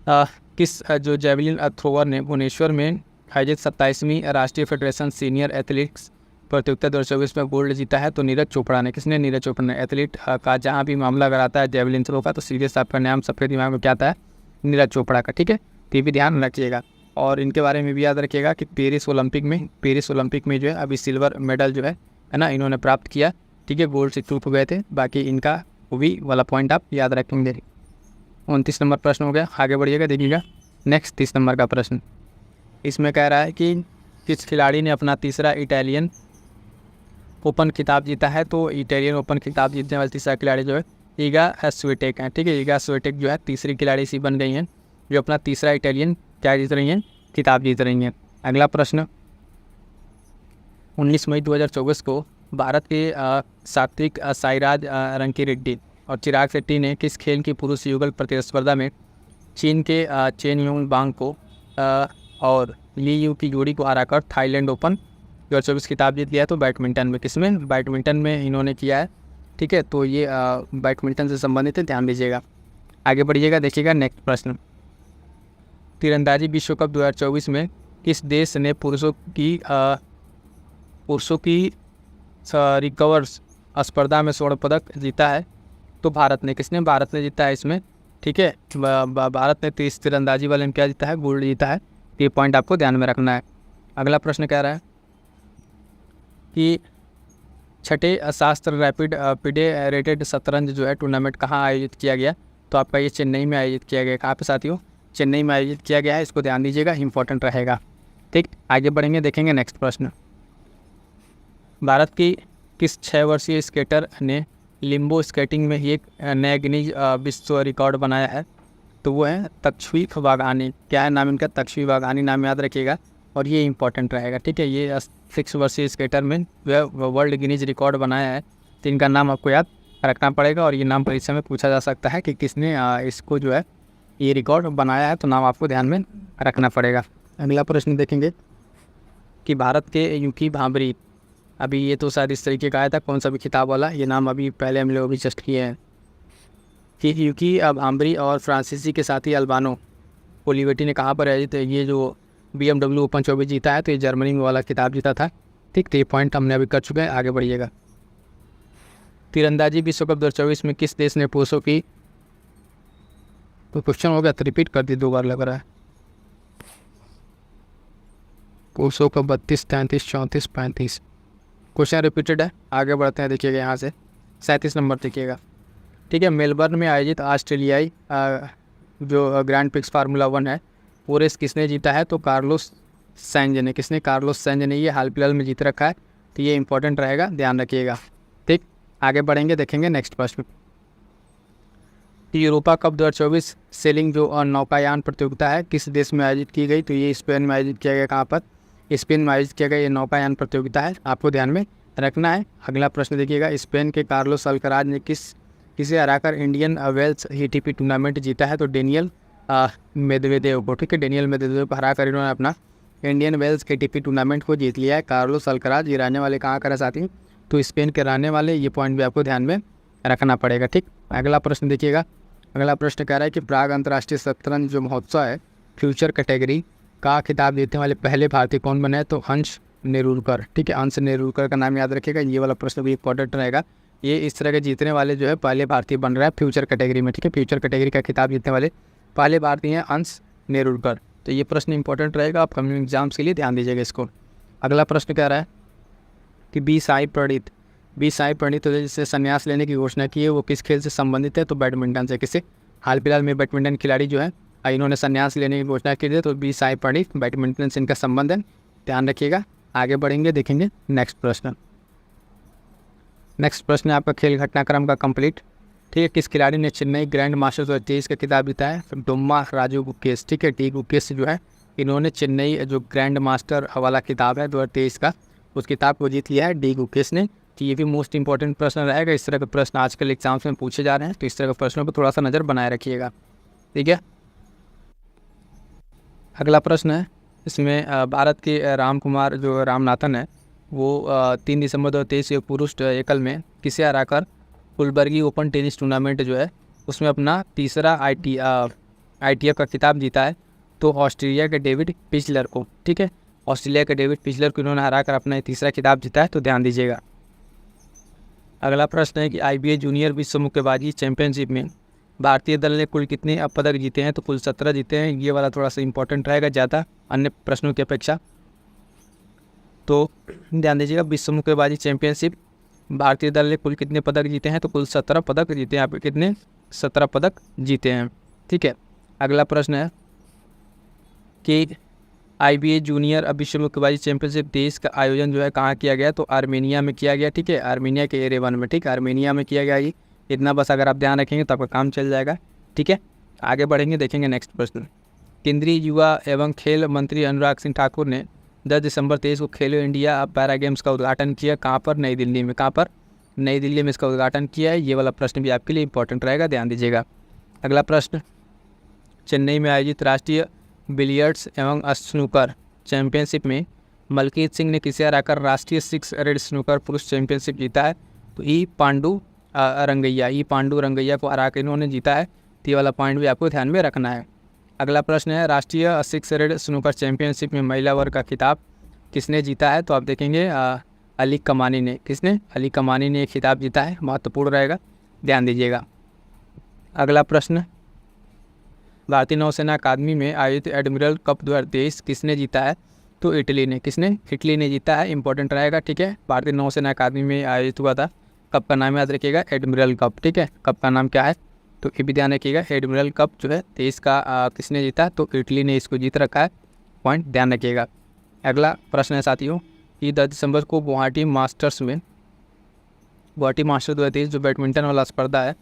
किस जो जेवलिन थ्रोअर ने भुवनेश्वर में आयोजित 27वीं राष्ट्रीय फेडरेशन सीनियर एथलीट्स प्रतियोगिता 2024 में गोल्ड जीता है? तो नीरज चोपड़ा ने। किसने? नीरज चोपड़ा ने। एथलीट का जहाँ भी मामला अगर आता है जेवलिन थ्रो का तो सीरियस आपका नाम सबके दिमाग में क्या आता है? नीरज चोपड़ा का। ठीक है, तो ये भी ध्यान रखिएगा और इनके बारे में भी याद रखिएगा कि पेरिस ओलंपिक में जो है अभी सिल्वर मेडल जो है ना इन्होंने प्राप्त किया। ठीक है, गोल्ड से चूक गए थे, बाकी इनका वो भी वाला पॉइंट आप याद रखेंगे। 29 नंबर प्रश्न हो गया। आगे बढ़िएगा, देखिएगा नेक्स्ट 30 नंबर का प्रश्न। इसमें कह रहा है कि किस खिलाड़ी ने अपना तीसरा इटालियन ओपन खिताब जीता है? तो इटालियन ओपन खिताब जीतने वाले तीसरा खिलाड़ी जो है ईगा स्विटेक है। ठीक है, ईगा स्विटेक जो है तीसरी खिलाड़ी सी बन गई हैं जो अपना तीसरा इटालियन क्या जीत रही हैं? खिताब जीत रही हैं। अगला प्रश्न 19 मई 2024 को भारत के सात्विक साईराज रंकीरेड्डी और चिराग शेट्टी ने किस खेल की पुरुष युगल प्रतिस्पर्धा में चीन के चेन योंग बांग को और ली यू की जोड़ी को हराकर थाईलैंड ओपन 2024 खिताब जीत लिया? तो बैडमिंटन में, किसमें? बैडमिंटन में इन्होंने किया है। ठीक है, तो ये बैडमिंटन से संबंधित है, ध्यान दीजिएगा। आगे बढ़िएगा, देखिएगा नेक्स्ट प्रश्न। तीरंदाजी विश्व कप 2024 में किस देश ने पुरुषों की रिकवर्स स्पर्धा में स्वर्ण पदक जीता है? तो भारत ने। किसने? भारत ने जीता है इसमें। ठीक है, भारत ने तीरंदाजी वाले में क्या जीता है? गोल्ड जीता है। ये पॉइंट आपको ध्यान में रखना है। अगला प्रश्न कह रहा है कि छठे शास्त्र रैपिड फेडरेटेड शतरंज जो है टूर्नामेंट कहाँ आयोजित किया गया? तो आपका ये चेन्नई में आयोजित किया गया। कहाँ पे साथियों? चेन्नई में आयोजित किया गया है। इसको ध्यान दीजिएगा, इंपॉर्टेंट रहेगा। ठीक, आगे बढ़ेंगे, देखेंगे नेक्स्ट प्रश्न। भारत की किस 6 वर्षीय स्केटर ने लिम्बो स्केटिंग में एक नया गिनीज विश्व रिकॉर्ड बनाया है? तो वो है तक्षवी वाघानी। क्या है नाम इनका? तक्षवी वाघानी नाम याद रखिएगा और ये इंपॉर्टेंट रहेगा। ठीक है, ये 6 वर्षीय स्केटर में वर्ल्ड गिनीज रिकॉर्ड बनाया है, तो इनका नाम आपको याद रखना पड़ेगा। और ये नाम परीक्षा में पूछा जा सकता है कि किसने इसको जो है ये रिकॉर्ड बनाया है, तो नाम आपको ध्यान में रखना पड़ेगा। अगला प्रश्न देखेंगे कि भारत के यूकी भांबरी, अभी ये तो शायद इस तरीके का आया था, कौन सा भी खिताब वाला, ये नाम अभी पहले हम लोग अभी जस्ट किए हैं कि यूकी भांबरी और फ्रांसीसी के साथी अल्बानो ओलिवेटी ने कहाँ पर आयोजित ये जो BMW ओपन 24 जीता है? तो ये जर्मनी में वाला खिताब जीता था। ठीक, तो ये पॉइंट हमने अभी कर चुके हैं। आगे बढ़िएगा। तीरंदाजी विश्व कप 2024 में किस देश ने पुरुषों की, तो क्वेश्चन हो गया तो रिपीट कर दी, 2 बार लग रहा है। पुरुषों का 32, 33, 34, 35 क्वेश्चन रिपीटेड है। आगे बढ़ते हैं, देखिएगा यहाँ से 37 नंबर देखिएगा। ठीक है, मेलबर्न में आयोजित ऑस्ट्रेलियाई जो ग्रैंड प्रिक्स फार्मूला 1 है, वो रेस किसने जीता है? तो कार्लोस सैंज ने। किसने? कार्लोस सैंज ने। ये हाल फिलहाल में जीत रखा है, तो ये इंपॉर्टेंट रहेगा, ध्यान रखिएगा। ठीक, आगे बढ़ेंगे, देखेंगे नेक्स्ट प्रश्न। यूरोपा कप 2024 सेलिंग जो नौकायान प्रतियोगिता है किस देश में आयोजित की गई? तो ये स्पेन में आयोजित किया गया। कहाँ पर? स्पेन में आयोजित किया गया ये नौकायान प्रतियोगिता है, आपको ध्यान में रखना है। अगला प्रश्न देखिएगा, स्पेन के कार्लोस अल्कराज ने किसे हराकर इंडियन वेल्स ATP टूर्नामेंट जीता है? तो डेनियल मेदवेदेव को। ठीक है, डेनियल मेदवेदेव को हराकर इन्होंने अपना इंडियन वेल्स ATP टूर्नामेंट को जीत लिया है। कार्लोस अल्कराज ये रहने वाले कहाँ का है साथी? तो स्पेन के रहने वाले, ये पॉइंट भी आपको ध्यान में रखना पड़ेगा। ठीक, अगला प्रश्न देखिएगा। अगला प्रश्न कह रहा है कि प्राग अंतर्राष्ट्रीय शतरंज जो महोत्सव है फ्यूचर कैटेगरी का खिताब जीतने वाले पहले भारतीय कौन बने हैं? तो हंस नेरुरकर। ठीक है, हंस नेरुरकर का नाम याद रखिएगा, ये वाला प्रश्न भी इंपॉर्टेंट रहेगा। ये इस तरह के जीतने वाले जो है पहले भारतीय बन रहा है फ्यूचर कैटेगरी में। ठीक है, फ्यूचर कैटेगरी का खिताब जीतने वाले पहले भारतीय हैं हंस नेरुरकर। तो ये प्रश्न इंपॉर्टेंट रहेगा, आप कमिंग एग्जाम्स के लिए ध्यान दीजिएगा इसको। अगला प्रश्न कह रहा है कि बी साई प्रणीत जिससे संन्यास लेने की घोषणा की है वो किस खेल से संबंधित है? तो बैडमिंटन से। किसे? हाल फिलहाल में बैडमिंटन खिलाड़ी जो है इन्होंने संन्यास लेने की घोषणा की है, तो बी साई प्रणीत, बैडमिंटन से इनका संबंध है, ध्यान रखिएगा। आगे बढ़ेंगे, देखेंगे नेक्स्ट प्रश्न। नेक्स्ट प्रश्न है आपका खेल घटनाक्रम का कंप्लीट। ठीक है, किस खिलाड़ी ने चेन्नई ग्रैंड मास्टर्स 2023 का खिताब जीता है? डोम्मा राजू गुकेश। ठीक है, टी गुकेश जो है इन्होंने चेन्नई जो ग्रैंड मास्टर वाला खिताब है 2023 का, उस किताब को जीत लिया है डी गुकेश ने। तो ये भी मोस्ट इंपॉर्टेंट प्रश्न रहेगा। इस तरह के प्रश्न आजकल एग्जाम्स में पूछे जा रहे हैं, तो इस तरह के प्रश्नों पर थोड़ा सा नज़र बनाए रखिएगा। ठीक है, अगला प्रश्न है इसमें भारत के राम कुमार जो रामनाथन है वो 3 दिसंबर 2023 पुरुष एकल में किसे हराकर कुलबर्गी ओपन टेनिस टूर्नामेंट जो है उसमें अपना तीसरा ITF का खिताब जीता है? तो ऑस्ट्रेलिया के डेविड पिचलर को। ठीक है, ऑस्ट्रेलिया के डेविड पिचलर को इन्होंने हराकर अपना तीसरा खिताब जीता है, तो ध्यान दीजिएगा। अगला प्रश्न है कि IBA जूनियर विश्व मुक्केबाजी चैंपियनशिप में भारतीय दल ने कुल कितने पदक जीते हैं? तो कुल 17 जीते हैं। ये वाला थोड़ा सा इंपॉर्टेंट रहेगा ज़्यादा अन्य प्रश्नों की अपेक्षा, तो ध्यान दीजिएगा। विश्व मुक्केबाजी चैंपियनशिप भारतीय दल ने कुल कितने पदक जीते हैं? तो कुल 17 पदक जीते हैं। आप कितने? 17 पदक जीते हैं। ठीक है, अगला प्रश्न है कि IBA जूनियर विश्व मुक्केबाजी चैंपियनशिप देश का आयोजन जो है कहाँ किया गया? तो आर्मेनिया में किया गया। ठीक है, आर्मेनिया के एरेवन में। ठीक है, आर्मेनिया में किया गया। ये इतना बस अगर आप ध्यान रखेंगे तो आपका काम चल जाएगा। ठीक है, आगे बढ़ेंगे, देखेंगे नेक्स्ट प्रश्न। केंद्रीय युवा एवं खेल मंत्री अनुराग सिंह ठाकुर ने 10 दिसंबर 23 को खेलो इंडिया पैरा गेम्स का उद्घाटन किया, कहाँ पर? नई दिल्ली में। कहाँ पर? नई दिल्ली में इसका उद्घाटन किया है। ये वाला प्रश्न भी आपके लिए इंपॉर्टेंट रहेगा, ध्यान दीजिएगा। अगला प्रश्न, चेन्नई में आयोजित राष्ट्रीय बिलियर्ड्स एवं स्नूकर चैंपियनशिप में मलकीत सिंह ने किसे हराकर राष्ट्रीय 6 रेड स्नूकर पुरुष चैंपियनशिप जीता है? तो ई पांडु रंगैया को हरा कर इन्होंने जीता है। तो ये वाला पॉइंट भी आपको ध्यान में रखना है। अगला प्रश्न है, राष्ट्रीय 6 रेड स्नूकर चैंपियनशिप में महिला वर्ग का खिताब किसने जीता है? तो आप देखेंगे अली कमानी ने। किसने? अली कमानी ने खिताब जीता है, महत्वपूर्ण रहेगा, ध्यान दीजिएगा। अगला प्रश्न, भारतीय नौसेना अकादमी में आयोजित एडमिरल कप 2023 किसने जीता है? तो इटली ने। किसने? इटली ने जीता है, इंपॉर्टेंट रहेगा, ठीक है। भारतीय नौसेना अकादमी में आयोजित हुआ था। कप का नाम याद रखिएगा, एडमिरल कप, ठीक है। कप का नाम क्या है? तो ये भी ध्यान रखिएगा, एडमिरल कप जो है 23 का किसने जीता? तो इटली ने इसको जीत रखा है, पॉइंट ध्यान रखिएगा। अगला प्रश्न है साथियों कि 10 दिसंबर को गुवाहाटी मास्टर्स 2023 जो बैडमिंटन वाला स्पर्धा है,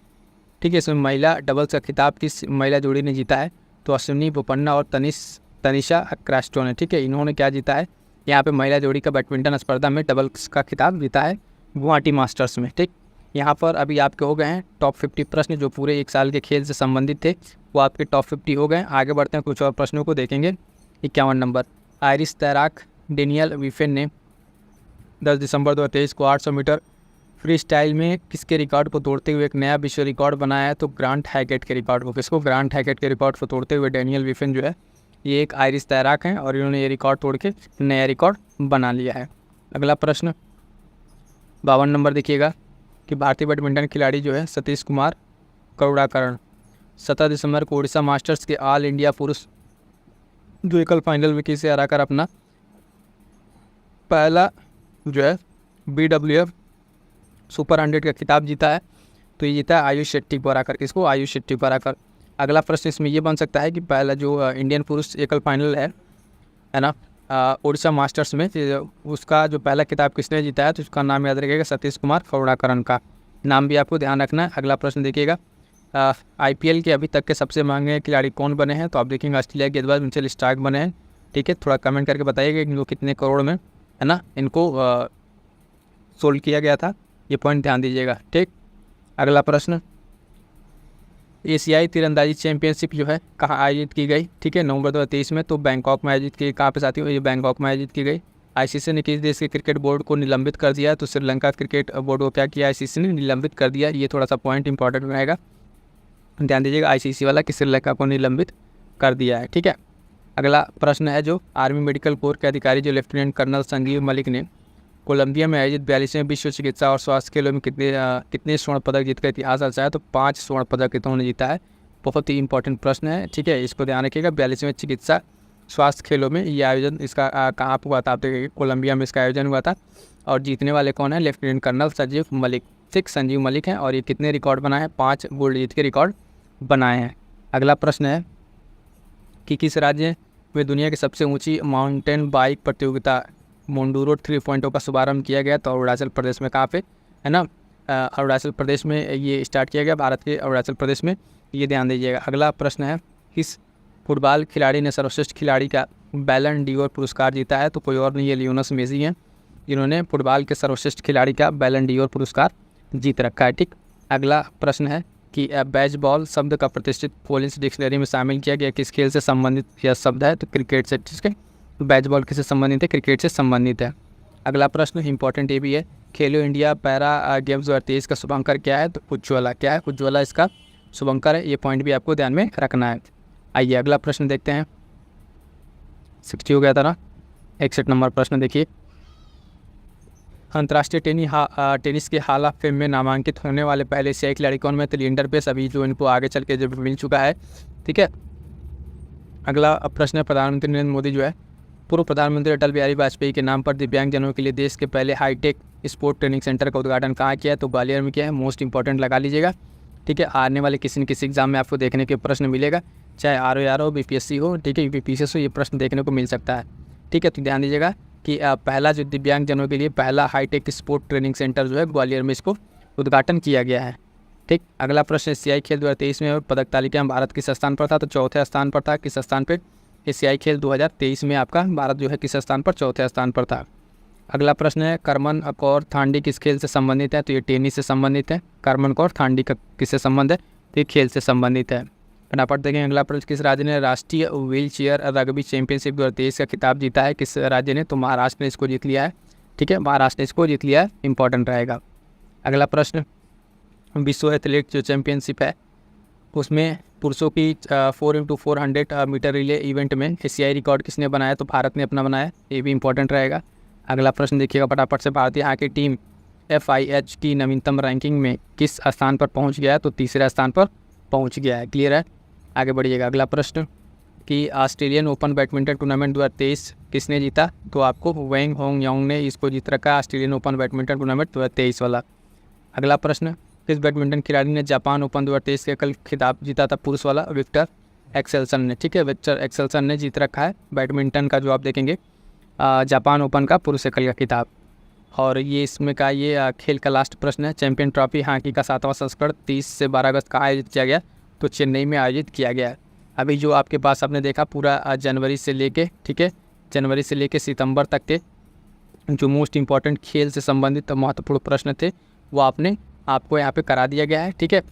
ठीक है, इसमें महिला डबल्स का खिताब किस महिला जोड़ी ने जीता है? तो अश्विनी बोपन्ना और तनिषा क्रास्टो ने, ठीक है। इन्होंने क्या जीता है? यहाँ पे महिला जोड़ी का बैडमिंटन स्पर्धा में डबल्स का खिताब जीता है गुवाहाटी मास्टर्स में, ठीक। यहाँ पर अभी आपके हो गए हैं टॉप 50 प्रश्न जो पूरे एक साल के खेल से संबंधित थे, वो आपके टॉप 50 हो गए। आगे बढ़ते हैं, कुछ और प्रश्नों को देखेंगे। 51 नंबर, आयरिश तैराक डेनियल विफेन ने 10 दिसंबर 2023 को 800 मीटर फ्री स्टाइल में किसके रिकॉर्ड को तोड़ते हुए एक नया विश्व रिकॉर्ड बनाया है? तो ग्रांट हैकेट के रिकॉर्ड को। किसको? ग्रांट हैकेट के रिकॉर्ड को तोड़ते हुए डेनियल विफेन जो है ये एक आयरिश तैराक हैं और इन्होंने ये रिकॉर्ड तोड़ के नया रिकॉर्ड बना लिया है। अगला प्रश्न 52 नंबर देखिएगा कि भारतीय बैडमिंटन खिलाड़ी जो है सतीश कुमार करुणाकरण 17 दिसंबर को उड़ीसा मास्टर्स के ऑल इंडिया पुरुष द्विकल फाइनल में किसे हराकर अपना पहला जो है BWF सुपर 100 का खिताब जीता है? तो ये जीता है आयुष शेट्टी को हराकर। किसको? आयुष शेट्टी को हराकर। अगला प्रश्न इसमें ये बन सकता है कि पहला जो इंडियन पुरुष एकल फाइनल है ना, उड़ीसा मास्टर्स में, उसका जो पहला खिताब किसने जीता है? तो उसका नाम याद रखिएगा, सतीश कुमार करुणाकरण का नाम भी आपको ध्यान रखना है। अगला प्रश्न देखिएगा, IPL के अभी तक के सबसे महंगे खिलाड़ी कौन बने हैं? तो आप देखेंगे ऑस्ट्रेलिया के गेंदबाज मिचेल स्टार्क बने हैं, ठीक है। थोड़ा कमेंट करके बताइएगा इनको कितने करोड़ में है ना इनको सोल्ड किया गया था, ये पॉइंट ध्यान दीजिएगा, ठीक। अगला प्रश्न, एशियाई तीरंदाजी चैंपियनशिप जो है कहाँ आयोजित की गई? ठीक है, नवंबर 2023 में। तो बैंकॉक में आयोजित की। कहाँ पे साथियों? ये बैंकॉक में आयोजित की गई। ICC ने किस देश के क्रिकेट बोर्ड को निलंबित कर दिया? तो श्रीलंका क्रिकेट बोर्ड को क्या किया? ICC ने निलंबित कर दिया। ये थोड़ा सा पॉइंट इंपॉर्टेंट रहेगा, ध्यान दीजिएगा, ICC वाला कि श्रीलंका को निलंबित कर दिया है, ठीक है। अगला प्रश्न है जो आर्मी मेडिकल कोर के अधिकारी जो लेफ्टिनेंट कर्नल संजीव मलिक ने कोलंबिया में आयोजित 42वें विश्व चिकित्सा और स्वास्थ्य खेलों में कितने स्वर्ण पदक जीतकर इतिहास रचा है? तो 5 स्वर्ण पदक इन्होंने जीता है। बहुत ही इंपॉर्टेंट प्रश्न है, ठीक है, इसको ध्यान रखिएगा। 42वें चिकित्सा स्वास्थ्य खेलों में ये आयोजन इसका कहाँ पर हुआ था? आप देखिए कोलंबिया में इसका आयोजन हुआ था और जीतने वाले कौन है? लेफ्टिनेंट कर्नल संजीव मलिक, ठीक, संजीव मलिक हैं। और ये कितने रिकॉर्ड बनाए हैं? 5 गोल्ड जीत के रिकॉर्ड बनाए हैं। अगला प्रश्न है कि किस राज्य में दुनिया की सबसे ऊंची माउंटेन बाइक प्रतियोगिता मोंडूरो 3.0 का शुभारंभ किया गया? तो अरुणाचल प्रदेश में। कहाँ पे है ना? अरुणाचल प्रदेश में ये स्टार्ट किया गया, भारत के अरुणाचल प्रदेश में, ये ध्यान दीजिएगा। अगला प्रश्न है किस फुटबॉल खिलाड़ी ने सर्वश्रेष्ठ खिलाड़ी का बैलन डीओर पुरस्कार जीता है? तो कोई और नहीं, ये लियोनेल मेसी हैं, जिन्होंने फुटबॉल के सर्वश्रेष्ठ खिलाड़ी का बैलन डीओर पुरस्कार जीत रखा है, ठीक। अगला प्रश्न है कि बेसबॉल शब्द का प्रतिष्ठित पोलिश डिक्शनरी में शामिल किया गया किस खेल से संबंधित यह शब्द है? तो क्रिकेट से, ठीक है। बेसबॉल किससे संबंधित है? क्रिकेट से संबंधित है। अगला प्रश्न इंपॉर्टेंट ये भी है, खेलो इंडिया पैरा गेम्स 2023 का शुभंकर क्या है? तो उज्ज्वला। क्या है? उज्ज्वला इसका शुभंकर है, ये पॉइंट भी आपको ध्यान में रखना है। आइए अगला प्रश्न देखते हैं। 60 हो गया था ना, 61 नंबर प्रश्न देखिए, अंतर्राष्ट्रीय टेनिस के हॉल ऑफ फेम में नामांकित होने वाले पहले एशियाई खिलाड़ी कौन में? तो लिएंडर पेस, अभी जो इनको आगे चल के जब मिल चुका है, ठीक है। अगला प्रश्न है, प्रधानमंत्री नरेंद्र मोदी जो है पूर्व प्रधानमंत्री अटल बिहारी वाजपेयी के नाम पर दिव्यांगजनों के लिए देश के पहले हाईटेक स्पोर्ट ट्रेनिंग सेंटर का उद्घाटन कहाँ किया है? तो ग्वालियर में किया है। मोस्ट इंपॉर्टेंट लगा लीजिएगा, ठीक है। आने वाले किसी न किसी एग्जाम में आपको देखने के प्रश्न मिलेगा, चाहे ROR हो, BPSC हो, ठीक है, UPSC हो, ये प्रश्न देखने को मिल सकता है, ठीक है। तो ध्यान दीजिएगा कि पहला जो दिव्यांगजनों के लिए पहला हाईटेक स्पोर्ट ट्रेनिंग सेंटर जो है ग्वालियर में इसको उद्घाटन किया गया है, ठीक। अगला प्रश्न, एशियाई खेल 2023 में पदक तालिका में भारत किस स्थान पर था? तो चौथे स्थान पर था। किस स्थान पर? एशियाई खेल 2023 में आपका भारत जो है किस स्थान पर, चौथे स्थान पर था। अगला प्रश्न है करमन कौर थांडी किस खेल से संबंधित है, तो ये टेनिस से संबंधित है। करमन कौर थांडी का किससे संबंध है, तो ये खेल से संबंधित है। फटाफट देखें अगला प्रश्न, किस राज्य ने राष्ट्रीय व्हील चेयर रग्बी चैंपियनशिप 2023 का खिताब जीता है, किस राज्य ने, तो महाराष्ट्र ने इसको जीत लिया है। ठीक है, महाराष्ट्र ने इसको जीत लिया है, इंपॉर्टेंट रहेगा। अगला प्रश्न, विश्व एथलेट जो चैंपियनशिप है उसमें पुरुषों की 4x400 मीटर रिले इवेंट में एशियाई रिकॉर्ड किसने बनाया, तो भारत ने अपना बनाया, ये भी इंपॉर्टेंट रहेगा। अगला प्रश्न देखिएगा फटाफट से, भारतीय हॉकी टीम FIH की नवीनतम रैंकिंग में किस स्थान पर पहुंच गया है, तो तीसरे स्थान पर पहुंच गया है। क्लियर है, आगे बढ़िएगा। अगला प्रश्न कि ऑस्ट्रेलियन ओपन बैडमिंटन टूर्नामेंट 2023 किसने जीता, तो आपको वेंग होंग यांग ने इसको जीत रखा है, ऑस्ट्रेलियन ओपन बैडमिंटन टूर्नामेंट 2023 वाला। अगला प्रश्न, किस बैडमिंटन खिलाड़ी ने जापान ओपन 2023 के कल खिताब जीता था, पुरुष वाला, विक्टर एक्सेल्सन ने। ठीक है, विक्टर एक्सेल्सन ने जीत रखा है बैडमिंटन का, जो आप देखेंगे जापान ओपन का पुरुष एकल का खिताब। और ये इसमें का ये खेल का लास्ट प्रश्न है, चैंपियन ट्रॉफी हॉकी का 7वां संस्करण 30 से 12 अगस्त का आयोजित किया गया, तो चेन्नई में आयोजित किया गया है। अभी जो आपके पास आपने देखा पूरा जनवरी से लेके, ठीक है, जनवरी से लेके सितंबर तक के जो मोस्ट इम्पॉर्टेंट खेल से संबंधित महत्वपूर्ण प्रश्न थे वो आपको यहाँ पे करा दिया गया है। ठीक है,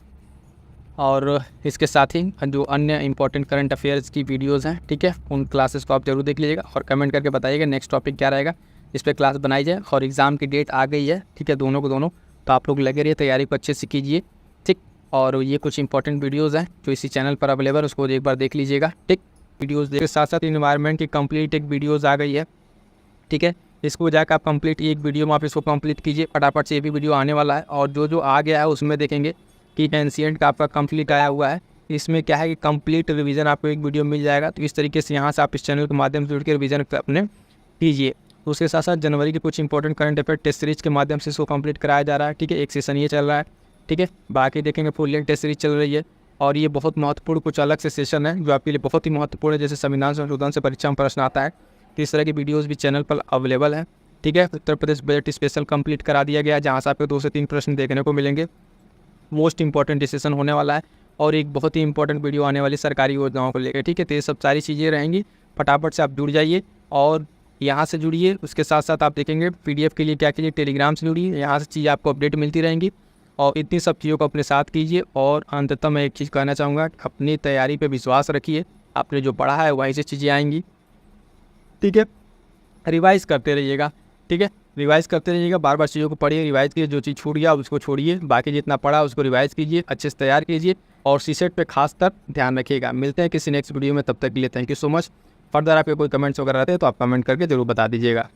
और इसके साथ ही जो अन्य इंपॉर्टेंट करंट अफेयर्स की वीडियोस हैं, ठीक है, उन क्लासेस को आप जरूर देख लीजिएगा और कमेंट करके बताइएगा नेक्स्ट टॉपिक क्या रहेगा, इस पर क्लास बनाई जाए। और एग्ज़ाम की डेट आ गई है, ठीक है, दोनों को दोनों, तो आप लोग लगे रहिए, तैयारी को अच्छे से कीजिए। ठीक, और ये कुछ इंपॉर्टेंट वीडियोज़ हैं जो इसी चैनल पर अवेलेबल, उसको एक बार देख लीजिएगा। ठीक, वीडियोज़ के साथ साथ इन्वायरमेंट की कंप्लीट एक वीडियोज़ आ गई है। ठीक है, इसको जाकर आप कंप्लीट एक वीडियो में आप इसको कंप्लीट कीजिए फटाफट से, ये भी वीडियो आने वाला है। और जो आ गया है उसमें देखेंगे कि एंशिएंट का आपका कंप्लीट आया हुआ है, इसमें क्या है कि कंप्लीट रिवीजन आपको एक वीडियो मिल जाएगा। तो इस तरीके से यहाँ से आप इस चैनल के माध्यम से जुड़ के रिवीजन अपने कीजिए। तो उसके साथ साथ जनवरी के कुछ important current affair test series के माध्यम से इसको कंप्लीट कराया जा रहा है। ठीक है, एक सेशन ये चल रहा है। ठीक है, बाकी देखेंगे फुल लेंथ टेस्ट सीरीज चल रही है, और ये बहुत महत्वपूर्ण कुछ अलग से सेशन है जो आपके लिए बहुत ही महत्वपूर्ण है, जैसे संविधान संशोधन से परीक्षा में प्रश्न आता है, तो इस तरह की वीडियोज़ भी चैनल पर अवेलेबल है। ठीक है, Uttar Pradesh budget special complete करा दिया गया है, जहाँ से आपको 2 से 3 प्रश्न देखने को मिलेंगे। मोस्ट इंपॉर्टेंट डिसीजन होने वाला है, और एक बहुत ही इंपॉर्टेंट वीडियो आने वाली सरकारी योजनाओं को लेकर। ठीक है, तो ये सब सारी चीज़ें रहेंगी, फटाफट से आप जुड़ जाइए और यहाँ से जुड़िए। उसके साथ साथ आप देखेंगे PDF के लिए क्या कीजिए, टेलीग्राम से जुड़िए, यहाँ से चीज़ें आपको अपडेट मिलती रहेंगी, और इतनी सब चीज़ों को अपने साथ कीजिए। और अंततः मैं एक चीज़ कहना चाहूँगा, अपनी तैयारी पर विश्वास रखिए, आपने जो पढ़ा है वहीं से चीज़ें आएंगी। ठीक है, रिवाइज़ करते रहिएगा। ठीक है, रिवाइज़ करते रहिएगा, बार बार चीज़ों को पढ़िए, रिवाइज़ कीजिए, जो चीज़ छूट गया उसको छोड़िए, बाकी जितना पढ़ा उसको रिवाइज़ कीजिए, अच्छे से तैयार कीजिए, और सीसेट पे खासकर ध्यान रखिएगा। मिलते हैं किसी नेक्स्ट वीडियो में, तब तक के लिए thank you so much. Further आपके कोई कमेंट्स वगैरह रहते हैं तो आप कमेंट करके ज़रूर बता दीजिएगा।